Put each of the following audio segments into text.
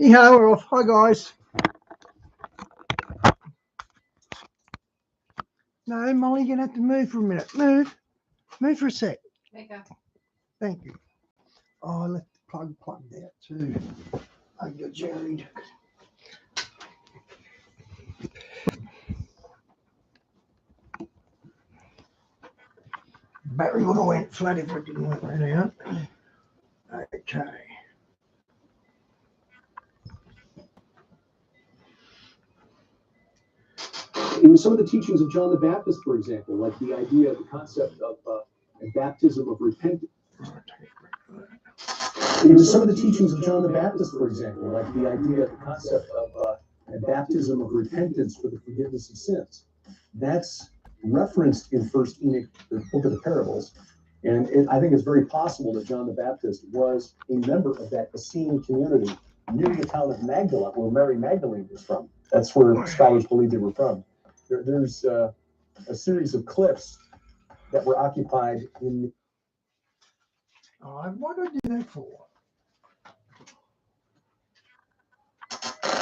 Yeah, we're off. Hi, guys. No, Molly, you're going to have to move for a minute. Move. Move for a sec. Thank you. Oh, I left the plug plugged out too. I got jerried. Battery would have went flat if I didn't work that out. Okay. In some of the teachings of John the Baptist, for example, like the idea, the concept of a baptism of repentance. In some of the teachings of John the Baptist, for example, like the idea, the concept of a baptism of repentance for the forgiveness of sins. That's referenced in First Enoch, the book of the parables. And I think it's very possible that John the Baptist was a member of that Essene community near the town of Magdala, where Mary Magdalene was from. That's where scholars believe they were from. There's a series of cliffs that were occupied in. What did I do that for?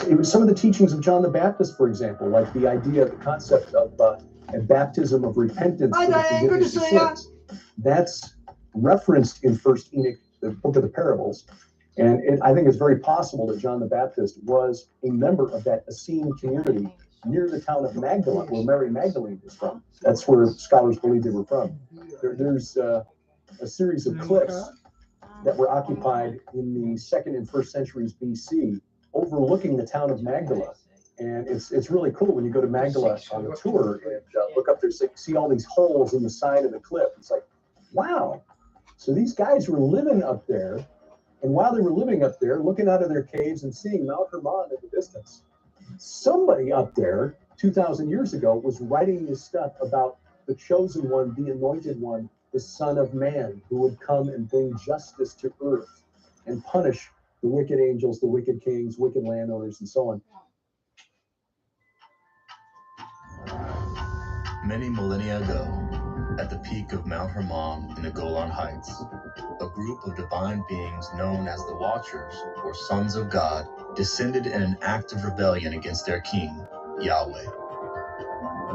In some of the teachings of John the Baptist, for example, like the idea, the concept of a baptism of repentance for the forgiveness of sins. That's referenced in First Enoch, the book of the parables. And I think it's very possible that John the Baptist was a member of that Essene community near the town of Magdala, where Mary Magdalene was from. That's where scholars believe they were from. There's a series of cliffs that were occupied in the 2nd and 1st centuries BC, overlooking the town of Magdala. And it's really cool when you go to Magdala on the tour and look up there, see all these holes in the side of the cliff. It's like, wow. So these guys were living up there. And while they were living up there, looking out of their caves and seeing Mount Hermon in the distance, somebody up there 2,000 years ago was writing this stuff about the chosen one, the anointed one, the Son of Man, who would come and bring justice to earth and punish the wicked angels, the wicked kings, wicked landowners, and so on. Many millennia ago, at the peak of Mount Hermon in the Golan Heights, a group of divine beings known as the Watchers, or Sons of God, descended in an act of rebellion against their king, Yahweh.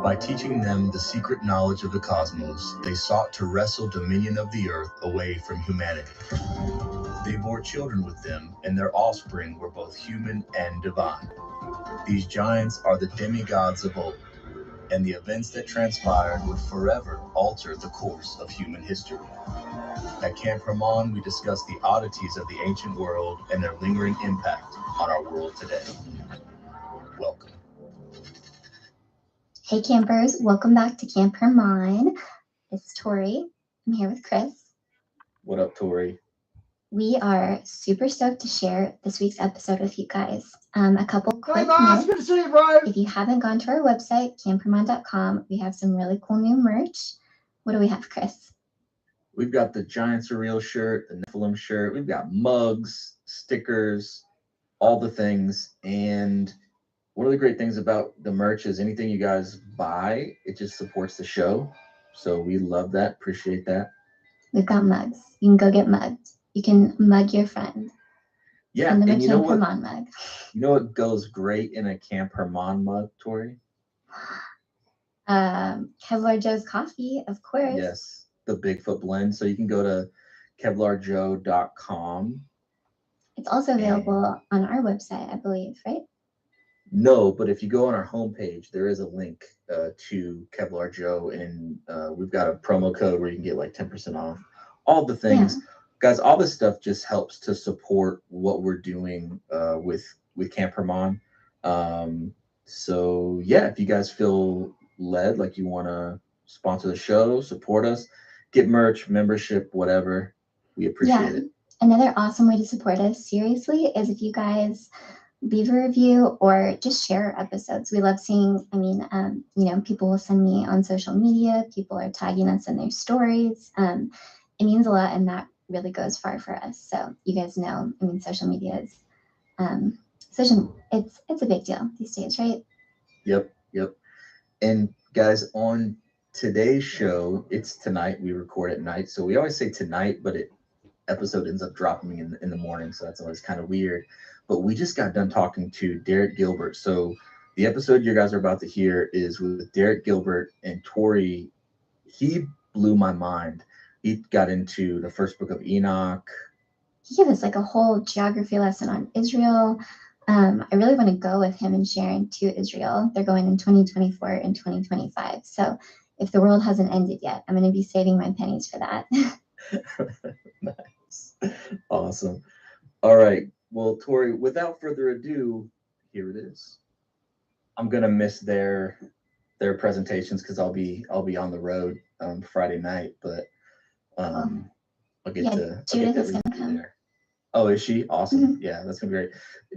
By teaching them the secret knowledge of the cosmos, they sought to wrestle dominion of the earth away from humanity. They bore children with them, and their offspring were both human and divine. These giants are the demigods of old, and the events that transpired would forever alter the course of human history. At Camp Hermon, we discuss the oddities of the ancient world and their lingering impact on our world today. Welcome. Hey campers, welcome back to Camp Hermon. It's Tori. I'm here with Chris. What up, Tori? We are super stoked to share this week's episode with you guys. A couple quick boss, good to see you, bro. If you haven't gone to our website, camphermon.com, we have some really cool new merch. What do we have, Chris? We've got the Giants Are Real shirt, the Nephilim shirt. We've got mugs, stickers, all the things. And one of the great things about the merch is anything you guys buy, it just supports the show. So we love that. Appreciate that. We've got mugs. You can go get mugged. You can mug your friend. Yeah, Send them and a you know Camp what? Hermon mug. You know what goes great in a Camp Hermon mug, Tori? Kevlar Joe's coffee, of course. Yes, the Bigfoot blend. So you can go to KevlarJoe.com. It's also available on our website, I believe, right? No, but if you go on our homepage, there is a link to Kevlar Joe, and we've got a promo code where you can get like 10% off. All the things. Yeah. Guys, all this stuff just helps to support what we're doing with Camp Hermon. So yeah, if you guys feel led, like you want to sponsor the show, support us, get merch, membership, whatever, we appreciate it. Another awesome way to support us, seriously, is if you guys leave a review or just share episodes. We love seeing, people will send me on social media, people are tagging us in their stories. It means a lot, and that really goes far for us. So you guys know, social media is it's a big deal these days, right? Yep. And guys, on today's show, it's tonight. We record at night, so we always say tonight, but episode ends up dropping in the morning, so that's always kind of weird. But we just got done talking to Derek Gilbert. So the episode you guys are about to hear is with Derek Gilbert, and Tori. He blew my mind. He got into the first book of Enoch. He gave us like a whole geography lesson on Israel. I really want to go with him and Sharon to Israel. They're going in 2024 and 2025. So if the world hasn't ended yet, I'm going to be saving my pennies for that. Nice. Awesome. All right. Well, Tori, without further ado, here it is. I'm going to miss their presentations because I'll be on the road Friday night, but I'll get to Judith is going to come there. Oh, is she? Awesome. Yeah, that's gonna be great.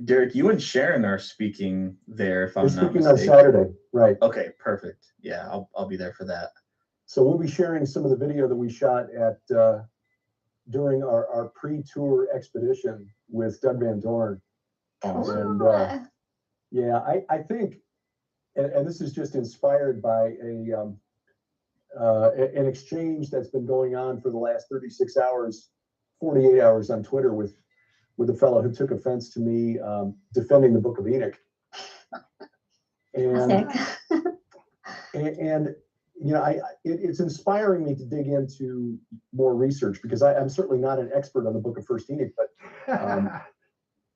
Derek, you and Sharon are speaking there, if I'm not mistaken. On Saturday, right? Okay, perfect. Yeah, I'll be there for that. So we'll be sharing some of the video that we shot at during our pre-tour expedition with Doug Van Dorn. And yeah, I think, and this is just inspired by an exchange that's been going on for the last 36 hours, 48 hours on Twitter with a fellow who took offense to me defending the Book of Enoch. And you know, it's inspiring me to dig into more research, because I'm certainly not an expert on the Book of First Enoch, but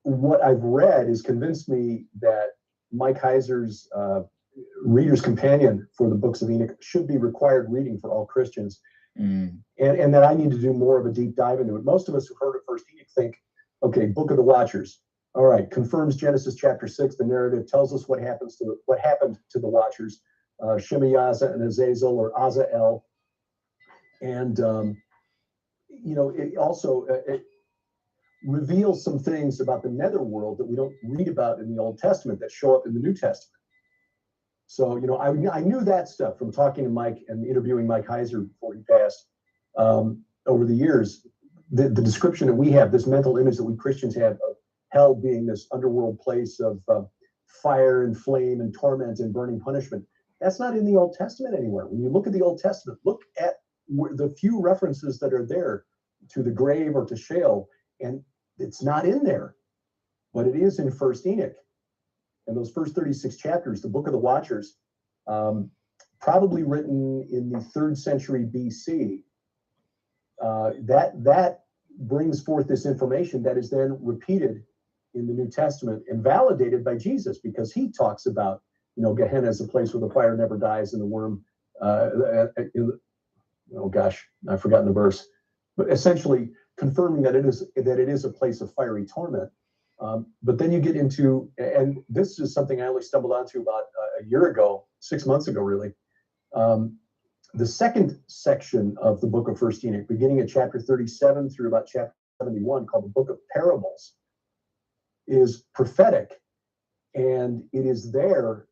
what I've read has convinced me that Mike Heiser's Reader's Companion for the Books of Enoch should be required reading for all Christians. And that I need to do more of a deep dive into it. Most of us who heard of First Enoch think, okay, Book of the Watchers. All right, confirms Genesis chapter 6. The narrative tells us what happened to the Watchers, Shemaiah and Azazel, or Azael. And you know, it also it reveals some things about the netherworld that we don't read about in the Old Testament that show up in the New Testament. So, you know, I knew that stuff from talking to Mike and interviewing Mike Heiser before he passed over the years. The description that we have, this mental image that we Christians have of hell being this underworld place of fire and flame and torment and burning punishment, that's not in the Old Testament anywhere. When you look at the Old Testament, look at the few references that are there to the grave or to Sheol, and it's not in there, but it is in First Enoch. And those first 36 chapters, the Book of the Watchers, probably written in the 3rd century BC, that brings forth this information that is then repeated in the New Testament and validated by Jesus, because he talks about, you know, Gehenna as a place where the fire never dies and the worm, oh gosh, I've forgotten the verse, but essentially confirming that it is a place of fiery torment. But then you get into, and this is something I only stumbled onto about a year ago, 6 months ago, really. The second section of the book of First Enoch, beginning at chapter 37 through about chapter 71, called the Book of Parables, is prophetic, and it is there.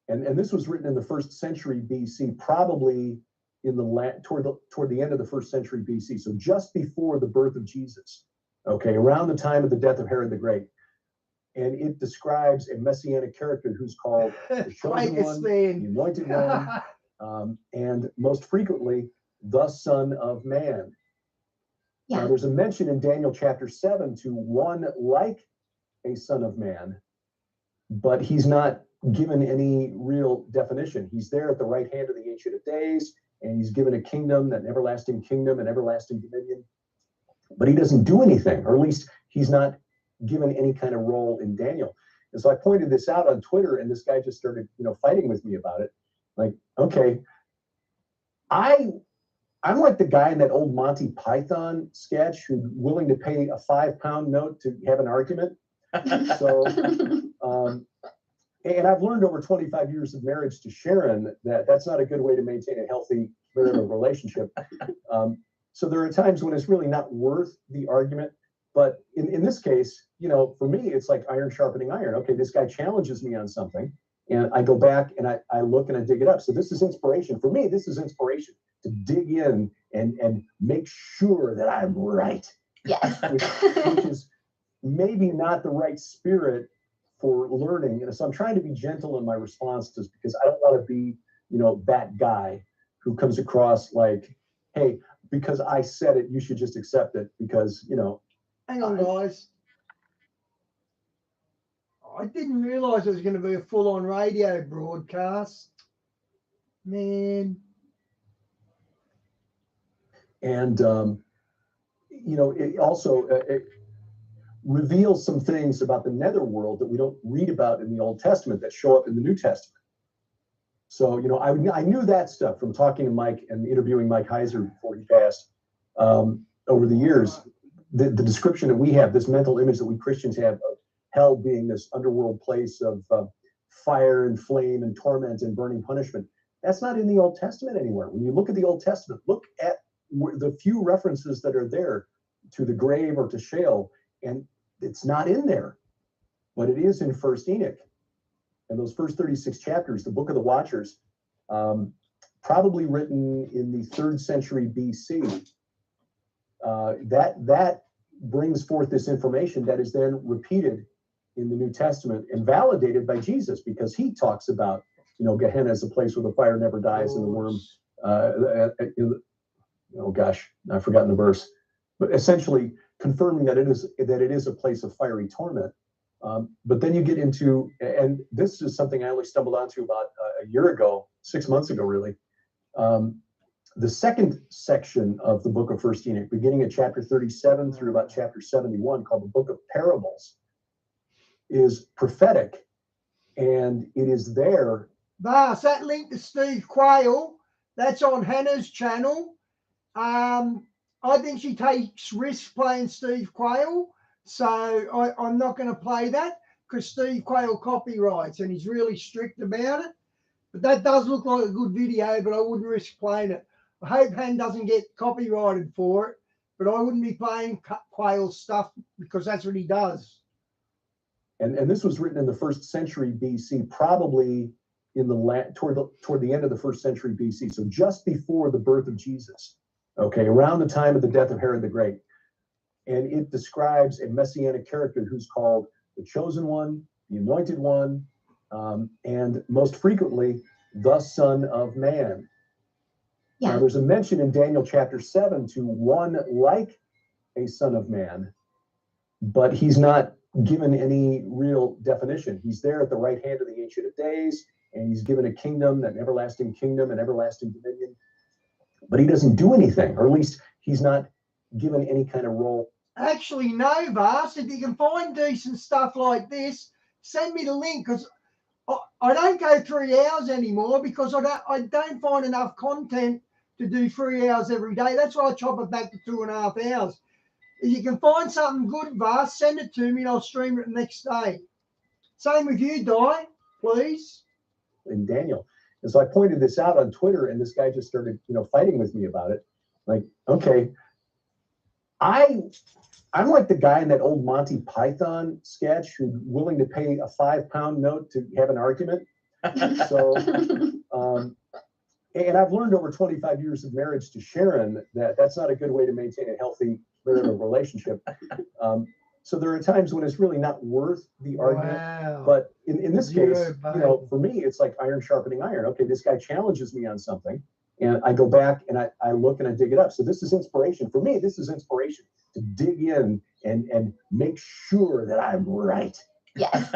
And this was written in the 1st century BC, probably in toward the end of the 1st century BC, so just before the birth of Jesus. Okay, around the time of the death of Herod the Great. And it describes a messianic character who's called the chosen one, the anointed one, and most frequently, the Son of Man. Yeah. Now, there's a mention in Daniel chapter 7 to one like a Son of Man, but he's not given any real definition. He's there at the right hand of the Ancient of Days, and he's given a kingdom, an everlasting kingdom, an everlasting dominion. But he doesn't do anything, or at least he's not given any kind of role in Daniel. And so I pointed this out on Twitter, and this guy just started, you know, fighting with me about it. Like, okay, I'm like the guy in that old Monty Python sketch who's willing to pay a 5-pound note to have an argument. So, and I've learned over 25 years of marriage to Sharon that that's not a good way to maintain a healthy marital relationship. So there are times when it's really not worth the argument. But in this case, you know, for me, it's like iron sharpening iron. Okay, this guy challenges me on something, and I go back and I look and I dig it up. So this is inspiration. For me, this is inspiration to dig in and make sure that I'm right. Yes. which is maybe not the right spirit for learning. And so I'm trying to be gentle in my responses, because I don't want to be, you know, that guy who comes across like, hey, because I said it, you should just accept it because, you know. Hang on, guys. I didn't realise it was going to be a full-on radio broadcast. Man. And, you know, it also it reveals some things about the netherworld that we don't read about in the Old Testament that show up in the New Testament. So, you know, I knew that stuff from talking to Mike and interviewing Mike Heiser before he passed over the years. The description that we have, this mental image that we Christians have of hell being this underworld place of fire and flame and torment and burning punishment, that's not in the Old Testament anywhere. When you look at the Old Testament, look at the few references that are there to the grave or to Sheol, and it's not in there, but it is in First Enoch. And those first 36 chapters, the Book of the Watchers, probably written in the 3rd century BC, that brings forth this information that is then repeated in the New Testament and validated by Jesus, because he talks about, you know, Gehenna as a place where the fire never dies and the worm, oh gosh, I've forgotten the verse, but essentially confirming that it is a place of fiery torment. But then you get into, and this is something I only stumbled onto about a year ago, 6 months ago, really. The second section of the book of First Enoch, beginning at chapter 37 through about chapter 71, called the Book of Parables, is prophetic, and it is there. Vars, that link to Steve Quayle, that's on Hannah's channel. I think she takes risks playing Steve Quayle, so I'm not going to play that because Steve Quayle copyrights and he's really strict about it. But that does look like a good video, but I wouldn't risk playing it. I hope Han doesn't get copyrighted for it, but I wouldn't be playing Quayle's stuff because that's what he does. And this was written in the 1st century BC, probably in the toward the end of the 1st century BC, so just before the birth of Jesus. Okay, around the time of the death of Herod the Great. And it describes a messianic character who's called the chosen one, the anointed one, and most frequently, the Son of Man. Yeah. Now, there's a mention in Daniel chapter 7 to one like a Son of Man, but he's not given any real definition. He's there at the right hand of the Ancient of Days, and he's given a kingdom, an everlasting kingdom, an everlasting dominion. But he doesn't do anything, or at least he's not given any kind of role. Actually, no, Vars. If you can find decent stuff like this, send me the link, because I don't go 3 hours anymore because I don't find enough content to do 3 hours every day. That's why I chop it back to 2.5 hours. If you can find something good, Vars, send it to me and I'll stream it the next day. Same with you, Di, please. And Daniel. And so I pointed this out on Twitter, and this guy just started, you know, fighting with me about it. Like, okay, I'm like the guy in that old Monty Python sketch who's willing to pay a 5-pound note to have an argument. So, and I've learned over 25 years of marriage to Sharon that that's not a good way to maintain a healthy marital relationship. So there are times when it's really not worth the argument. Wow. But in this case, you know, for me, it's like iron sharpening iron. Okay, this guy challenges me on something, and I go back and I look and I dig it up. So this is inspiration. For me, this is inspiration to dig in and make sure that I'm right. Yes.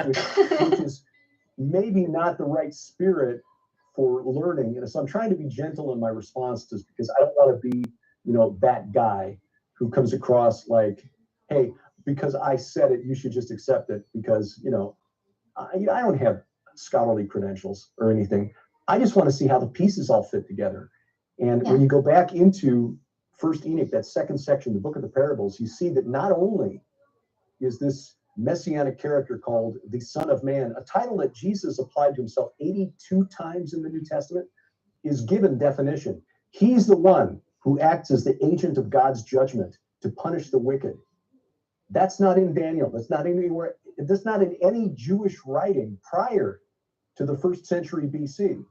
which is maybe not the right spirit for learning. And so I'm trying to be gentle in my response to, because I don't want to be, you know, that guy who comes across like, hey, because I said it, you should just accept it because, you know, I don't have scholarly credentials or anything. I just want to see how the pieces all fit together. And when you go back into First Enoch, that second section, the Book of the Parables, you see that not only is this messianic character called the Son of Man, a title that Jesus applied to himself 82 times in the New Testament, is given definition. He's the one who acts as the agent of God's judgment to punish the wicked. That's not in Daniel. That's not anywhere. That's not in any Jewish writing prior to the 1st century BC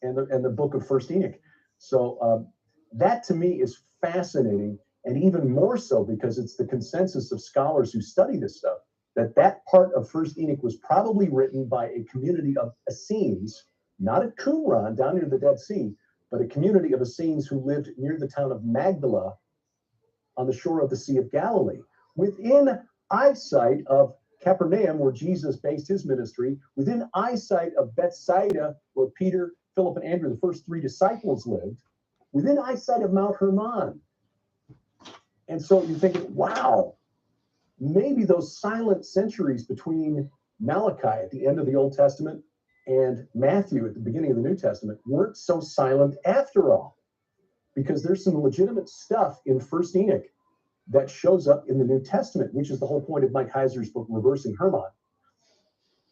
and the book of First Enoch. So that to me is fascinating, and even more so because it's the consensus of scholars who study this stuff that part of First Enoch was probably written by a community of Essenes, not at Qumran down near the Dead Sea, but a community of Essenes who lived near the town of Magdala on the shore of the Sea of Galilee, within eyesight of Capernaum, where Jesus based his ministry, within eyesight of Bethsaida, where Peter, Philip, and Andrew, the first three disciples, lived, within eyesight of Mount Hermon. And so you're thinking, wow, maybe those silent centuries between Malachi at the end of the Old Testament and Matthew at the beginning of the New Testament weren't so silent after all, because there's some legitimate stuff in First Enoch that shows up in the New Testament, which is the whole point of Mike Heiser's book, Reversing Hermon.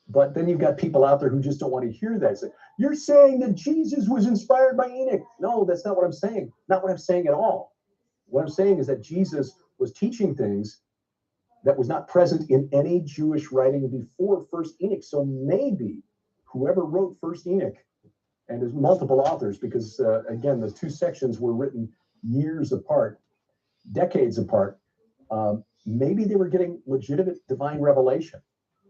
But then you've got people out there who just don't want to hear that. Say, you're saying that Jesus was inspired by Enoch. No, that's not what I'm saying. Not what I'm saying at all. What I'm saying is that Jesus was teaching things that was not present in any Jewish writing before First Enoch. So maybe whoever wrote First Enoch, and there's multiple authors, because again, the two sections were written years apart, decades apart. Maybe they were getting legitimate divine revelation,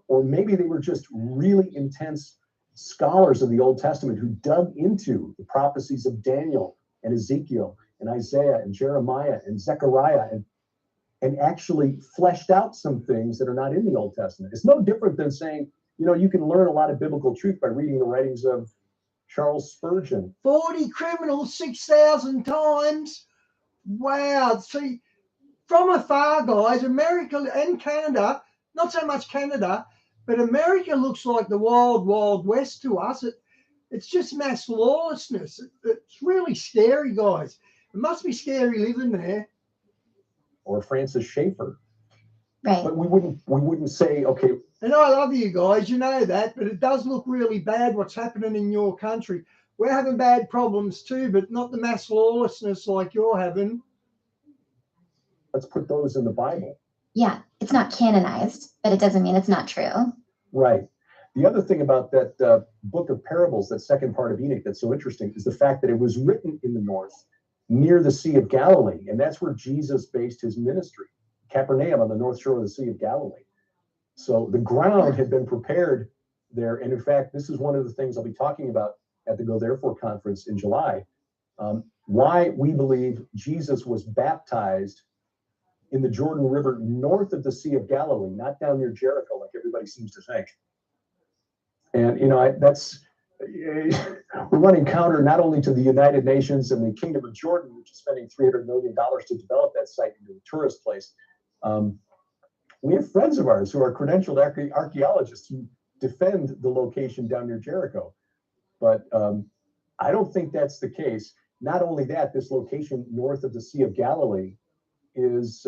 or maybe they were just really intense scholars of the Old Testament who dug into the prophecies of Daniel and Ezekiel and Isaiah and Jeremiah and Zechariah and actually fleshed out some things that are not in the Old Testament. It's no different than saying, you know, you can learn a lot of biblical truth by reading the writings of Charles Spurgeon. 40 criminals, 6,000 times. Wow. See, from afar, guys, America and Canada, not so much Canada, but America looks like the wild, wild west to us. It's just mass lawlessness. It's really scary, guys. It must be scary living there. Or Francis Schaeffer. Right. But we wouldn't say, okay. And I love you guys, you know that, but it does look really bad what's happening in your country. We're having bad problems too, but not the mass lawlessness like you're having. Let's put those in the Bible. Yeah, it's not canonized, but it doesn't mean it's not true. Right. The other thing about that book of parables, that second part of Enoch, that's so interesting is the fact that it was written in the north near the Sea of Galilee. And that's where Jesus based his ministry, Capernaum on the north shore of the Sea of Galilee. So the ground had been prepared there. And in fact, this is one of the things I'll be talking about at the Go Therefore conference in July. Why we believe Jesus was baptized in the Jordan River north of the Sea of Galilee, not down near Jericho like everybody seems to think. And, you know, we're running counter not only to the United Nations and the Kingdom of Jordan, which is spending $300 million to develop that site into a tourist place. We have friends of ours who are credentialed archaeologists who defend the location down near Jericho. But I don't think that's the case. Not only that, this location north of the Sea of Galilee is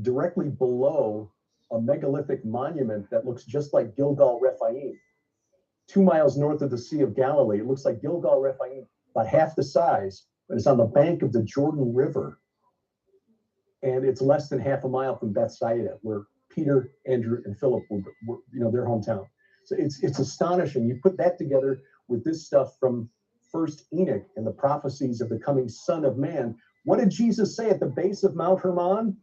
directly below a megalithic monument that looks just like Gilgal Rephaim. 2 miles north of the Sea of Galilee, it looks like Gilgal Rephaim, about half the size, but it's on the bank of the Jordan River. And it's less than half a mile from Bethsaida, where Peter, Andrew, and Philip were you know, their hometown. So it's astonishing. You put that together with this stuff from First Enoch and the prophecies of the coming Son of Man. What did Jesus say at the base of Mount Hermon?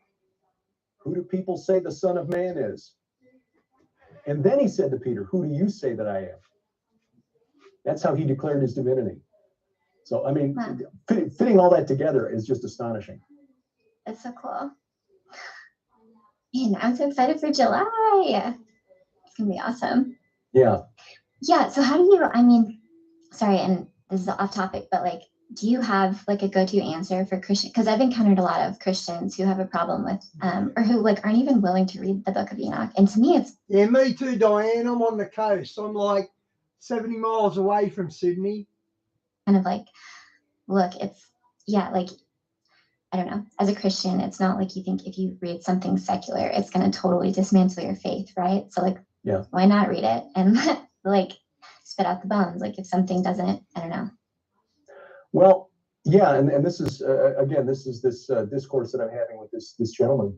Who do people say the Son of Man is? And then he said to Peter, who do you say that I am? That's how he declared his divinity. So, I mean, wow. Fitting all that together is just astonishing. That's so cool. Man, I'm so excited for July. It's going to be awesome. Yeah. Yeah. So how do you, I mean, sorry, and this is off topic, but like, do you have like a go-to answer for Christian? Because I've encountered a lot of Christians who have a problem with, or who like aren't even willing to read the Book of Enoch. And to me, it's yeah, me too, Diane. I'm on the coast. I'm like 70 miles away from Sydney. Kind of like, look, it's like I don't know. As a Christian, it's not like you think if you read something secular, it's going to totally dismantle your faith, right? So like, why not read it and like spit out the bones? Like if something doesn't, I don't know. Well, yeah, and this is again, this is this discourse that I'm having with this gentleman,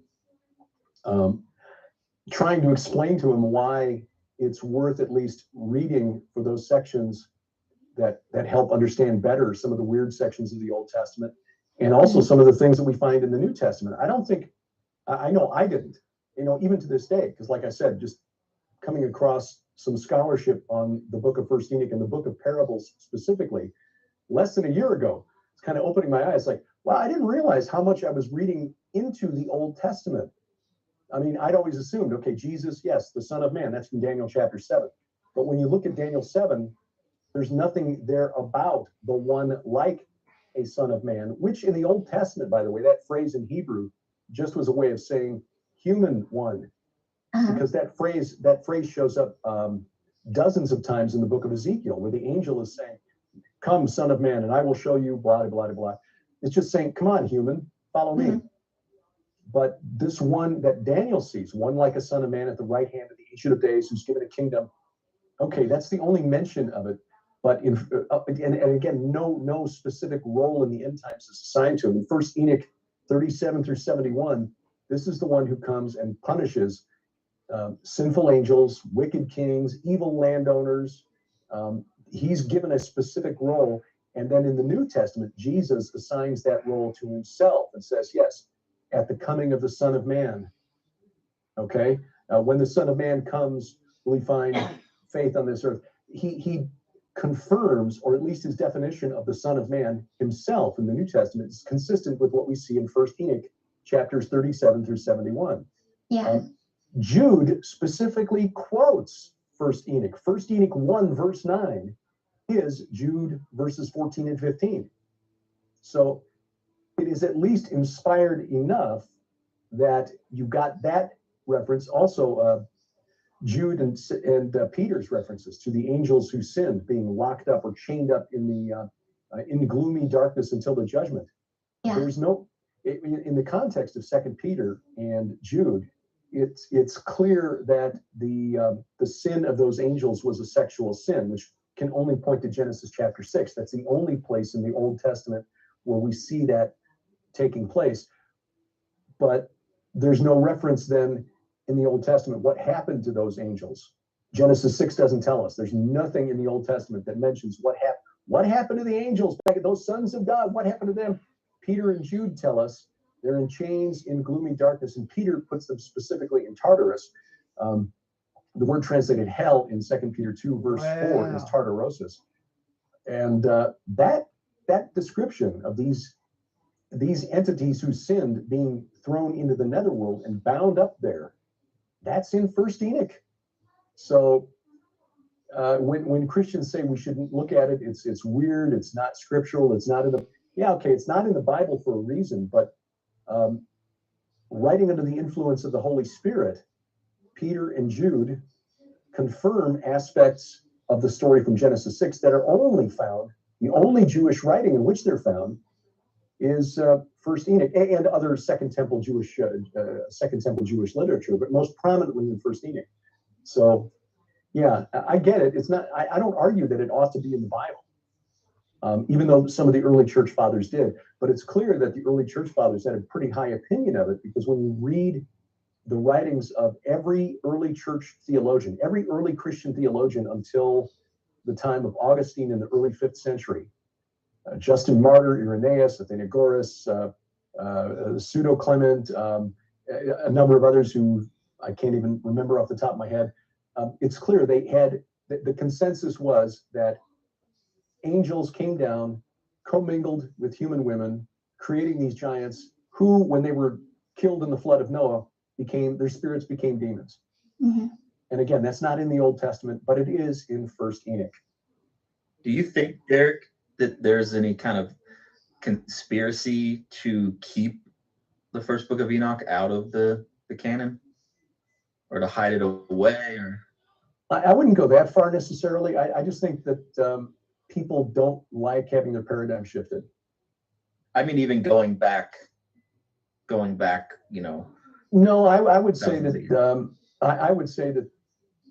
trying to explain to him why it's worth at least reading for those sections that help understand better some of the weird sections of the Old Testament, and also some of the things that we find in the New Testament. I don't think, I know I didn't, you know, even to this day, because like I said, just coming across some scholarship on the book of First Enoch and the book of Parables specifically, less than a year ago. It's kind of opening my eyes like, wow, I didn't realize how much I was reading into the Old Testament. I mean, I'd always assumed, okay, Jesus, yes, the Son of Man, that's from Daniel chapter 7. But when you look at Daniel 7, there's nothing there about the one like a Son of Man, which in the Old Testament, by the way, that phrase in Hebrew just was a way of saying human one, because that phrase shows up dozens of times in the book of Ezekiel, where the angel is saying, come, Son of Man, and I will show you blah, blah, blah, blah. It's just saying, come on, human, follow me. But this one that Daniel sees, one like a Son of Man at the right hand of the Ancient of Days, who's given a kingdom. Okay, that's the only mention of it. But and again, no specific role in the end times is assigned to him. In 1 Enoch 37 through 71, this is the one who comes and punishes sinful angels, wicked kings, evil landowners. He's given a specific role. And then in the New Testament, Jesus assigns that role to himself and says, yes, at the coming of the Son of Man. Okay? When the Son of Man comes, will he find faith on this earth? He confirms, or at least his definition of the Son of Man himself in the New Testament is consistent with what we see in 1 Enoch chapters 37 through 71. Yeah. Jude specifically quotes 1 Enoch. 1 Enoch 1 verse 9 is Jude verses 14 and 15. So it is at least inspired enough that you got that reference. Also, Jude and Peter's references to the angels who sinned being locked up or chained up in gloomy darkness until the judgment. Yeah. There's no, in the context of 2 Peter and Jude, it's clear that the sin of those angels was a sexual sin, which can only point to Genesis chapter 6. That's the only place in the Old Testament where we see that taking place. But there's no reference then in the Old Testament what happened to those angels. Genesis 6 doesn't tell us. There's nothing in the Old Testament that mentions what happened to the angels, those sons of God. What happened to them? Peter and Jude tell us they're in chains in gloomy darkness, and Peter puts them specifically in Tartarus. The word translated hell in 2 Peter 2 verse 4 is Tartarosis. And that description of these entities who sinned being thrown into the netherworld and bound up there, that's in 1 Enoch. So when Christians say we shouldn't look at it, it's weird, it's not scriptural, it's not in the, it's not in the Bible for a reason, but writing under the influence of the Holy Spirit, Peter and Jude confirm aspects of the story from Genesis 6 that are only found, the only Jewish writing in which they're found is 1 Enoch and other Second Temple Jewish literature, but most prominently in 1 Enoch. So, yeah, I get it. It's not. I don't argue that it ought to be in the Bible, even though some of the early church fathers did. But it's clear that the early church fathers had a pretty high opinion of it, because when you read the writings of every early church theologian, every early Christian theologian until the time of Augustine in the early 5th century, Justin Martyr, Irenaeus, Athenagoras, Pseudo Clement, a number of others who I can't even remember off the top of my head. It's clear they had, the consensus was that angels came down, commingled with human women, creating these giants who, when they were killed in the flood of Noah, their spirits became demons. Mm-hmm. And again, that's not in the Old Testament, but it is in 1 Enoch. Do you think, Derek, that there's any kind of conspiracy to keep the first book of Enoch out of the canon, or to hide it away? Or I wouldn't go that far necessarily. I just think that people don't like having their paradigm shifted. I mean, even going back, No, I would say that I would say that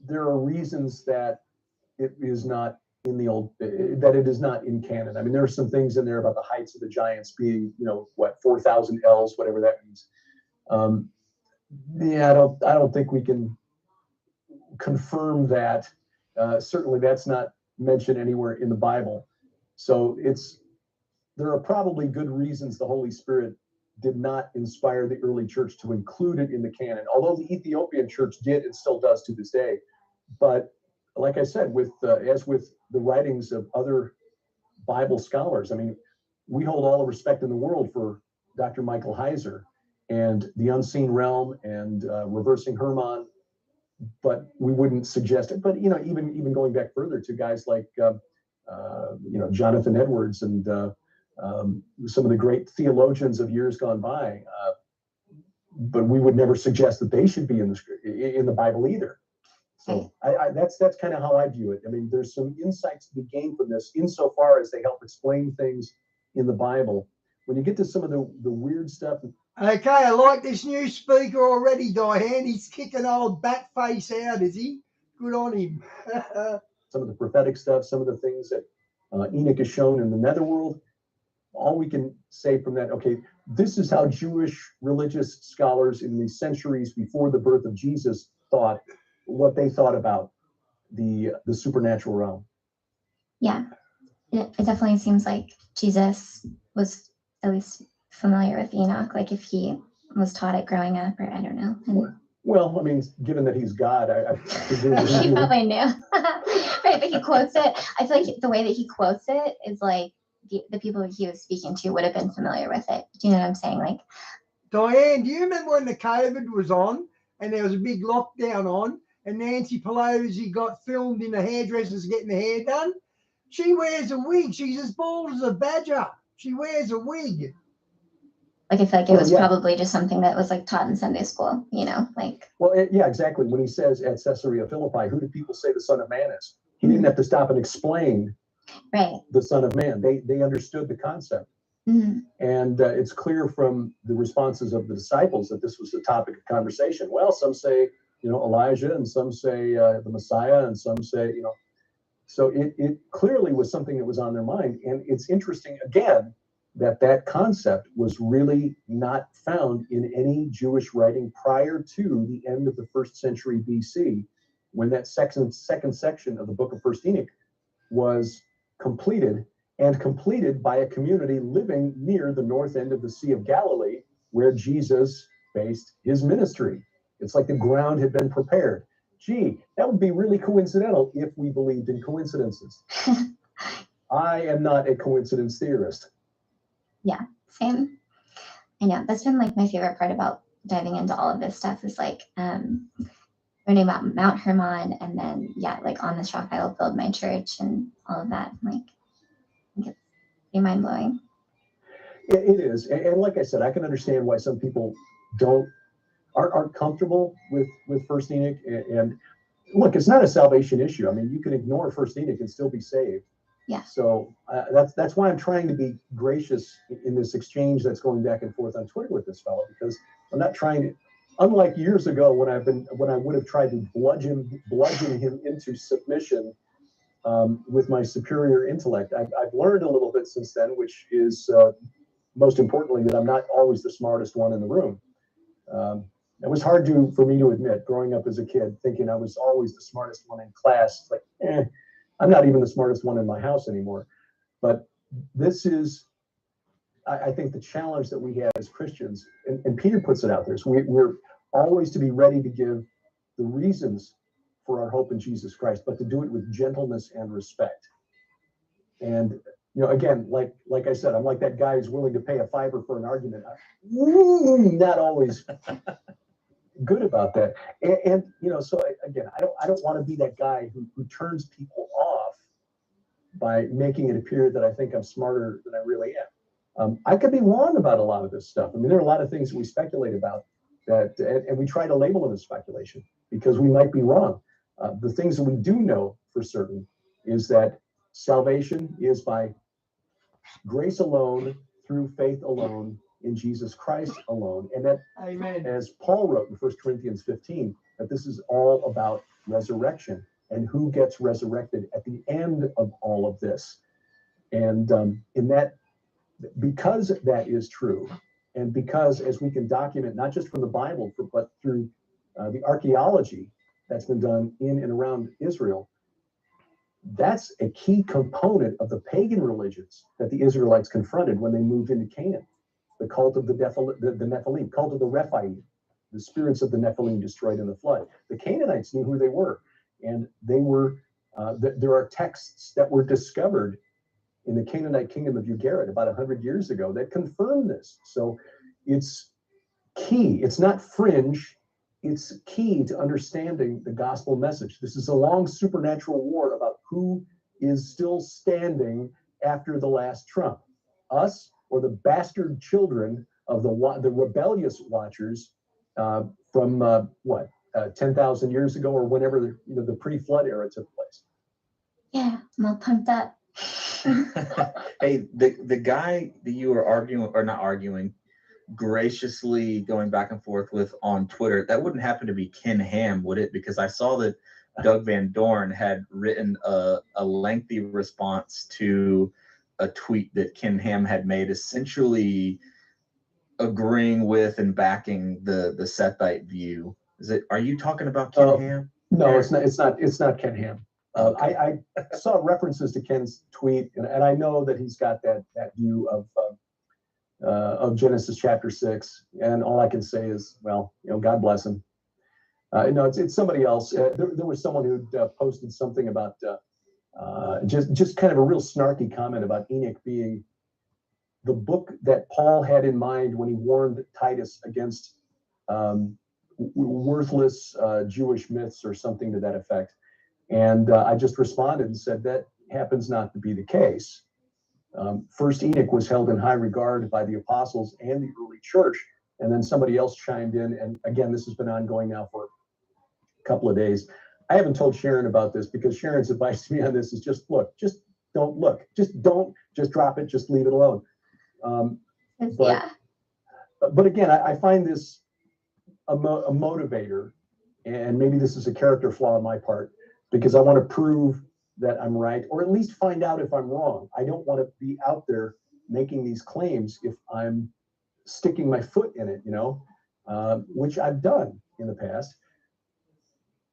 there are reasons that it is not in the old, that it is not in canon. I mean, there are some things in there about the heights of the giants being, 4,000 ells, whatever that means. I don't think we can confirm that. Certainly, that's not mentioned anywhere in the Bible. So there are probably good reasons the Holy Spirit did not inspire the early church to include it in the canon, although the Ethiopian church did and still does to this day. But like I said, as with the writings of other Bible scholars. I mean, we hold all the respect in the world for Dr. Michael Heiser and the unseen realm and reversing Hermann, but we wouldn't suggest it. But even going back further to guys like Jonathan Edwards and some of the great theologians of years gone by, but we would never suggest that they should be in the Bible either. So that's kind of how I view it. I mean, there's some insights to be gained from this insofar as they help explain things in the Bible. When you get to some of the weird stuff. Okay, I like this new speaker already, Diane. He's kicking old Batface out, is he? Good on him. Some of the prophetic stuff, some of the things that Enoch is shown in the netherworld. All we can say from that, okay, this is how Jewish religious scholars in the centuries before the birth of Jesus thought, what they thought about the supernatural realm. Yeah, it definitely seems like Jesus was at least familiar with Enoch, like if he was taught it growing up, or I don't know. Well, I mean, given that he's God, I presume he probably knew. Right, but he quotes it. I feel like the way that he quotes it is like the people he was speaking to would have been familiar with it. Do you know what I'm saying? Like, Diane, do you remember when the COVID was on and there was a big lockdown on and Nancy Pelosi got filmed in the hairdressers getting the hair done? She wears a wig. She's as bald as a badger. She wears a wig. Like, I feel like it was probably just something that was like taught in Sunday school, like. Well, yeah, exactly. When he says at Caesarea Philippi, who do people say the Son of Man is? He didn't have to stop and explain the Son of Man. They understood the concept. Mm-hmm. And it's clear from the responses of the disciples that this was the topic of conversation. Well, some say, Elijah, and some say the Messiah, and some say, so it clearly was something that was on their mind. And it's interesting, again, that concept was really not found in any Jewish writing prior to the end of the 1st century BC, when that second section of the book of 1st Enoch was completed, and completed by a community living near the north end of the Sea of Galilee, where Jesus based his ministry. It's like the ground had been prepared. Gee, that would be really coincidental if we believed in coincidences. I am not a coincidence theorist. Yeah, same. I know. That's been like my favorite part about diving into all of this stuff is like learning about Mount Hermon, and then like on this rock I will build my church and all of that. Like, I think it's pretty mind blowing. It is, and like I said, I can understand why some people aren't comfortable with 1st Enoch. And look, it's not a salvation issue. I mean, you can ignore 1st Enoch and still be saved. Yeah. So that's why I'm trying to be gracious in this exchange that's going back and forth on Twitter with this fellow, because I'm not trying to. Unlike years ago when I would have tried to bludgeon him into submission with my superior intellect, I've learned a little bit since then, which is most importantly that I'm not always the smartest one in the room. It was hard for me to admit, growing up as a kid, thinking I was always the smartest one in class. Like, I'm not even the smartest one in my house anymore. But this is, I think, the challenge that we have as Christians, and Peter puts it out there. So we're always to be ready to give the reasons for our hope in Jesus Christ, but to do it with gentleness and respect. And again, like I said, I'm like that guy who's willing to pay a $5 for an argument. Not always good about that. And so again, I don't want to be that guy who turns people off by making it appear that I think I'm smarter than I really am. I could be wrong about a lot of this stuff. I mean, there are a lot of things that we speculate about and we try to label them as speculation because we might be wrong. The things that we do know for certain is that salvation is by grace alone, through faith alone, in Jesus Christ alone. And that, Amen. As Paul wrote in 1 Corinthians 15, that this is all about resurrection and who gets resurrected at the end of all of this. And in that, because that is true, and because as we can document, not just from the Bible, but through the archaeology that's been done in and around Israel, that's a key component of the pagan religions that the Israelites confronted when they moved into Canaan. The cult of the Nephilim, cult of the Rephaim, the spirits of the Nephilim destroyed in the flood. The Canaanites knew who they were, and they were. There are texts that were discovered in the Canaanite kingdom of Ugarit about 100 years ago that confirmed this. So it's key. It's not fringe. It's key to understanding the gospel message. This is a long supernatural war about who is still standing after the last trump, us or the bastard children of the rebellious watchers from 10,000 years ago, or whenever the pre-flood era took place. Yeah, I'm all pumped up. Hey, the guy that you were arguing, or not arguing, graciously going back and forth with on Twitter, that wouldn't happen to be Ken Ham, would it? Because I saw that Doug Van Dorn had written a lengthy response to a tweet that Ken Ham had made, essentially agreeing with and backing the Sethite view. Are you talking about Ken Ham? No, it's not Ken Ham. Okay. I saw references to Ken's tweet, and I know that he's got that view of Genesis chapter 6, and all I can say is, well, God bless him. No, it's somebody else. There was someone who posted something about just kind of a real snarky comment about Enoch being the book that Paul had in mind when he warned Titus against worthless Jewish myths or something to that effect. And I just responded and said that happens not to be the case. First Enoch was held in high regard by the apostles and the early church, and then somebody else chimed in. And again, this has been ongoing now for a couple of days. I haven't told Sharon about this because Sharon's advice to me on this is just don't look, just drop it, just leave it alone. But again, I find this a motivator, and maybe this is a character flaw on my part, because I want to prove that I'm right, or at least find out if I'm wrong. I don't want to be out there making these claims if I'm sticking my foot in it, which I've done in the past.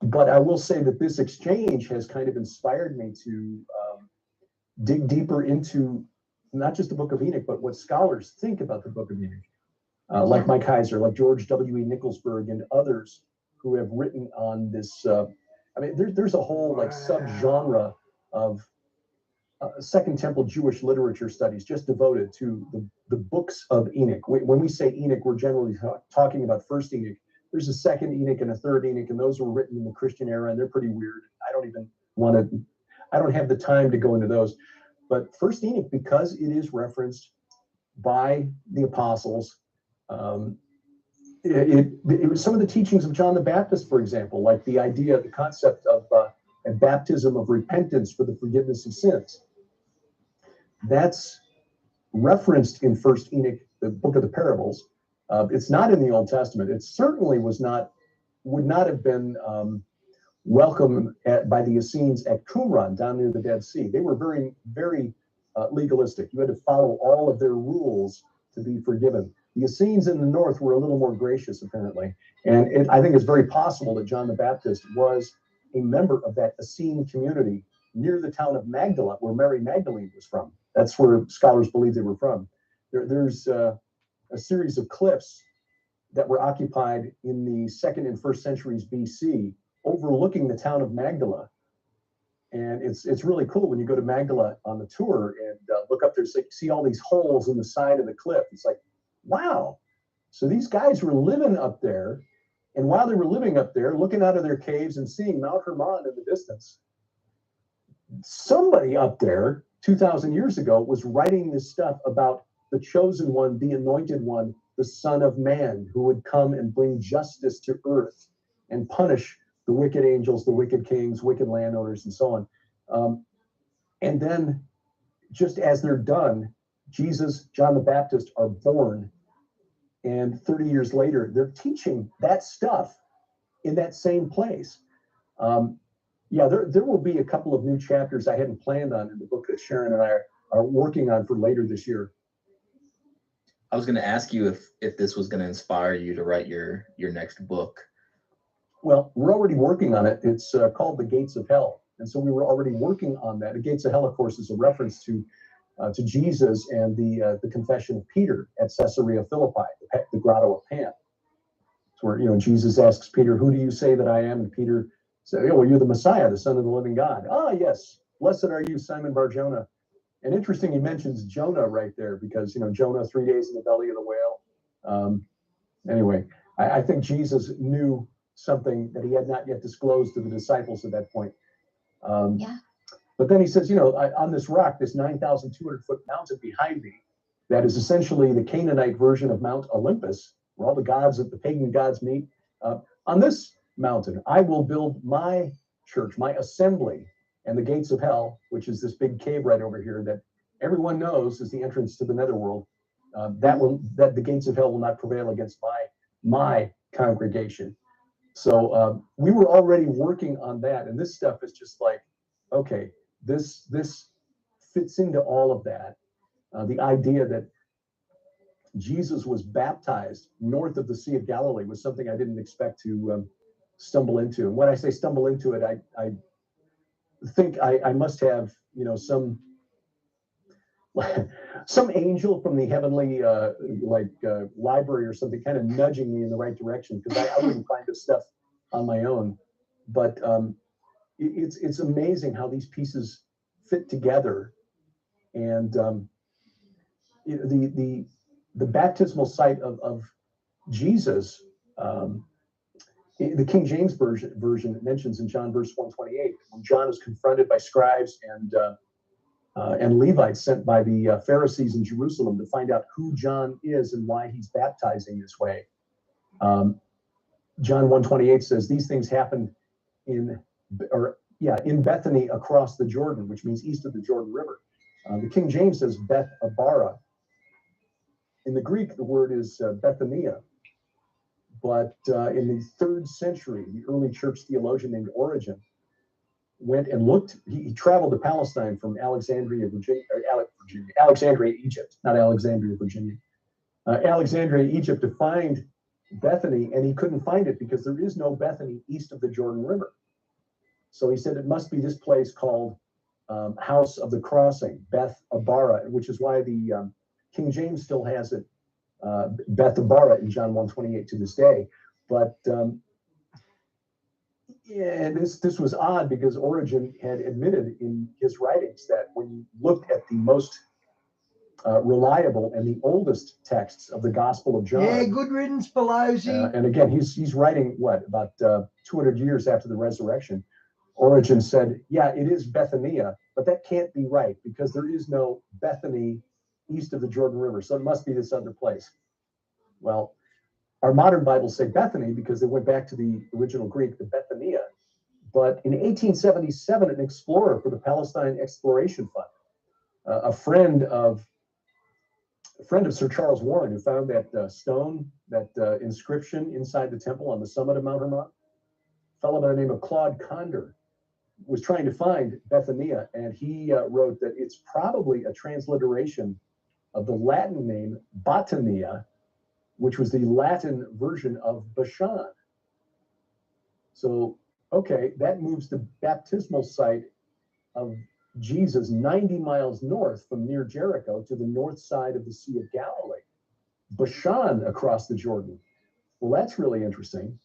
But I will say that this exchange has kind of inspired me to dig deeper into not just the Book of Enoch, but what scholars think about the Book of Enoch, like Mike Heiser, like George W.E. Nicholsburg, and others who have written on this. There's a whole subgenre of Second Temple Jewish literature studies just devoted to the books of Enoch. When we say Enoch, we're generally talking about First Enoch. There's a Second Enoch and a Third Enoch, and those were written in the Christian era, and they're pretty weird. I don't have the time to go into those. But First Enoch, because it is referenced by the apostles, it was some of the teachings of John the Baptist, for example, like the concept of a baptism of repentance for the forgiveness of sins. That's referenced in First Enoch, the book of the parables. It's not in the Old Testament. It certainly would not have been welcome by the Essenes at Qumran, down near the Dead Sea. They were very, very legalistic. You had to follow all of their rules to be forgiven. The Essenes in the north were a little more gracious, apparently. And I think it's very possible that John the Baptist was a member of that Essene community near the town of Magdala, where Mary Magdalene was from. That's where scholars believe they were from. There's a series of cliffs that were occupied in the 2nd and 1st centuries BC, overlooking the town of Magdala. And it's really cool when you go to Magdala on the tour and look up there, see all these holes in the side of the cliff. It's like, wow. So these guys were living up there. And while they were living up there, looking out of their caves and seeing Mount Hermon in the distance, somebody up there 2,000 years ago was writing this stuff about the chosen one, the anointed one, the Son of Man, who would come and bring justice to earth and punish the wicked angels, the wicked kings, wicked landowners, and so on. And then, just as they're done, Jesus, John the Baptist are born. And 30 years later, they're teaching that stuff in that same place. There will be a couple of new chapters I hadn't planned on in the book that Sharon and I are working on for later this year. I was going to ask you if this was going to inspire you to write your next book. Well, we're already working on it. It's called The Gates of Hell. And so we were already working on that. The Gates of Hell, of course, is a reference to Jesus and the confession of Peter at Caesarea Philippi, the Grotto of Pan. It's where Jesus asks Peter, "Who do you say that I am?" And Peter said, "Oh, well, you're the Messiah, the Son of the living God." "Ah, yes. Blessed are you, Simon Bar-Jonah." And interesting, he mentions Jonah right there because, Jonah, 3 days in the belly of the whale. Anyway, I think Jesus knew something that he had not yet disclosed to the disciples at that point. Yeah. But then he says, on this rock, this 9,200-foot mountain behind me, that is essentially the Canaanite version of Mount Olympus, where all the pagan gods meet. On this mountain, I will build my church, my assembly, and the gates of hell, which is this big cave right over here that everyone knows is the entrance to the netherworld. That the gates of hell will not prevail against my congregation. So we were already working on that, and this stuff is just like, okay, this fits into all of that. The idea that Jesus was baptized north of the Sea of Galilee was something I didn't expect to stumble into. And when I say stumble into it, I think I must have, some angel from the heavenly library or something kind of nudging me in the right direction, because I wouldn't find this stuff on my own. But it's amazing how these pieces fit together. And the baptismal site of Jesus, the King James version mentions in John verse 128, when John is confronted by scribes and Levites sent by the Pharisees in Jerusalem to find out who John is and why he's baptizing this way. John 1:28 says these things happened in Bethany across the Jordan, which means east of the Jordan River. The King James says Beth Abara. In the Greek, the word is Bethania. But in the 3rd century, the early church theologian named Origen went and looked. He traveled to Palestine from Alexandria, Alexandria, Egypt, not Alexandria, Virginia. Alexandria, Egypt, to find Bethany, and he couldn't find it because there is no Bethany east of the Jordan River. So he said it must be this place called House of the Crossing, Beth Abara, which is why the King James still has it, Beth Abara in John 1:28 to this day. But this was odd because Origen had admitted in his writings that when you looked at the most reliable and the oldest texts of the Gospel of John. Yeah, good riddance, Pelosi. And again, he's writing about 200 years after the resurrection. Origen said, yeah, it is Bethania, but that can't be right because there is no Bethany east of the Jordan River. So it must be this other place. Well, our modern Bibles say Bethany because they went back to the original Greek, the Bethania. But in 1877, an explorer for the Palestine Exploration Fund, a friend of Sir Charles Warren, who found that stone, that inscription inside the temple on the summit of Mount Hermon, a fellow by the name of Claude Condor, was trying to find Bethania, and he wrote that it's probably a transliteration of the Latin name Botania, which was the Latin version of Bashan. So, okay, that moves the baptismal site of Jesus 90 miles north from near Jericho to the north side of the Sea of Galilee. Bashan across the Jordan. Well, that's really interesting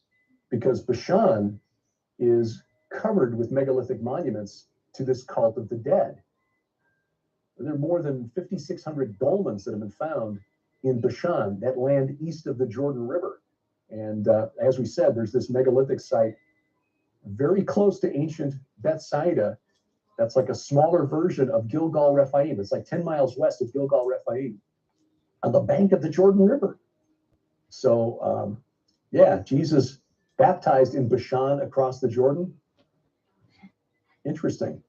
because Bashan is covered with megalithic monuments to this cult of the dead. There are more than 5,600 dolmens that have been found in Bashan, that land east of the Jordan River. And as we said, there's this megalithic site very close to ancient Bethsaida. That's like a smaller version of Gilgal Rephaim. It's like 10 miles west of Gilgal Rephaim on the bank of the Jordan River. So, Jesus baptized in Bashan across the Jordan. Interesting.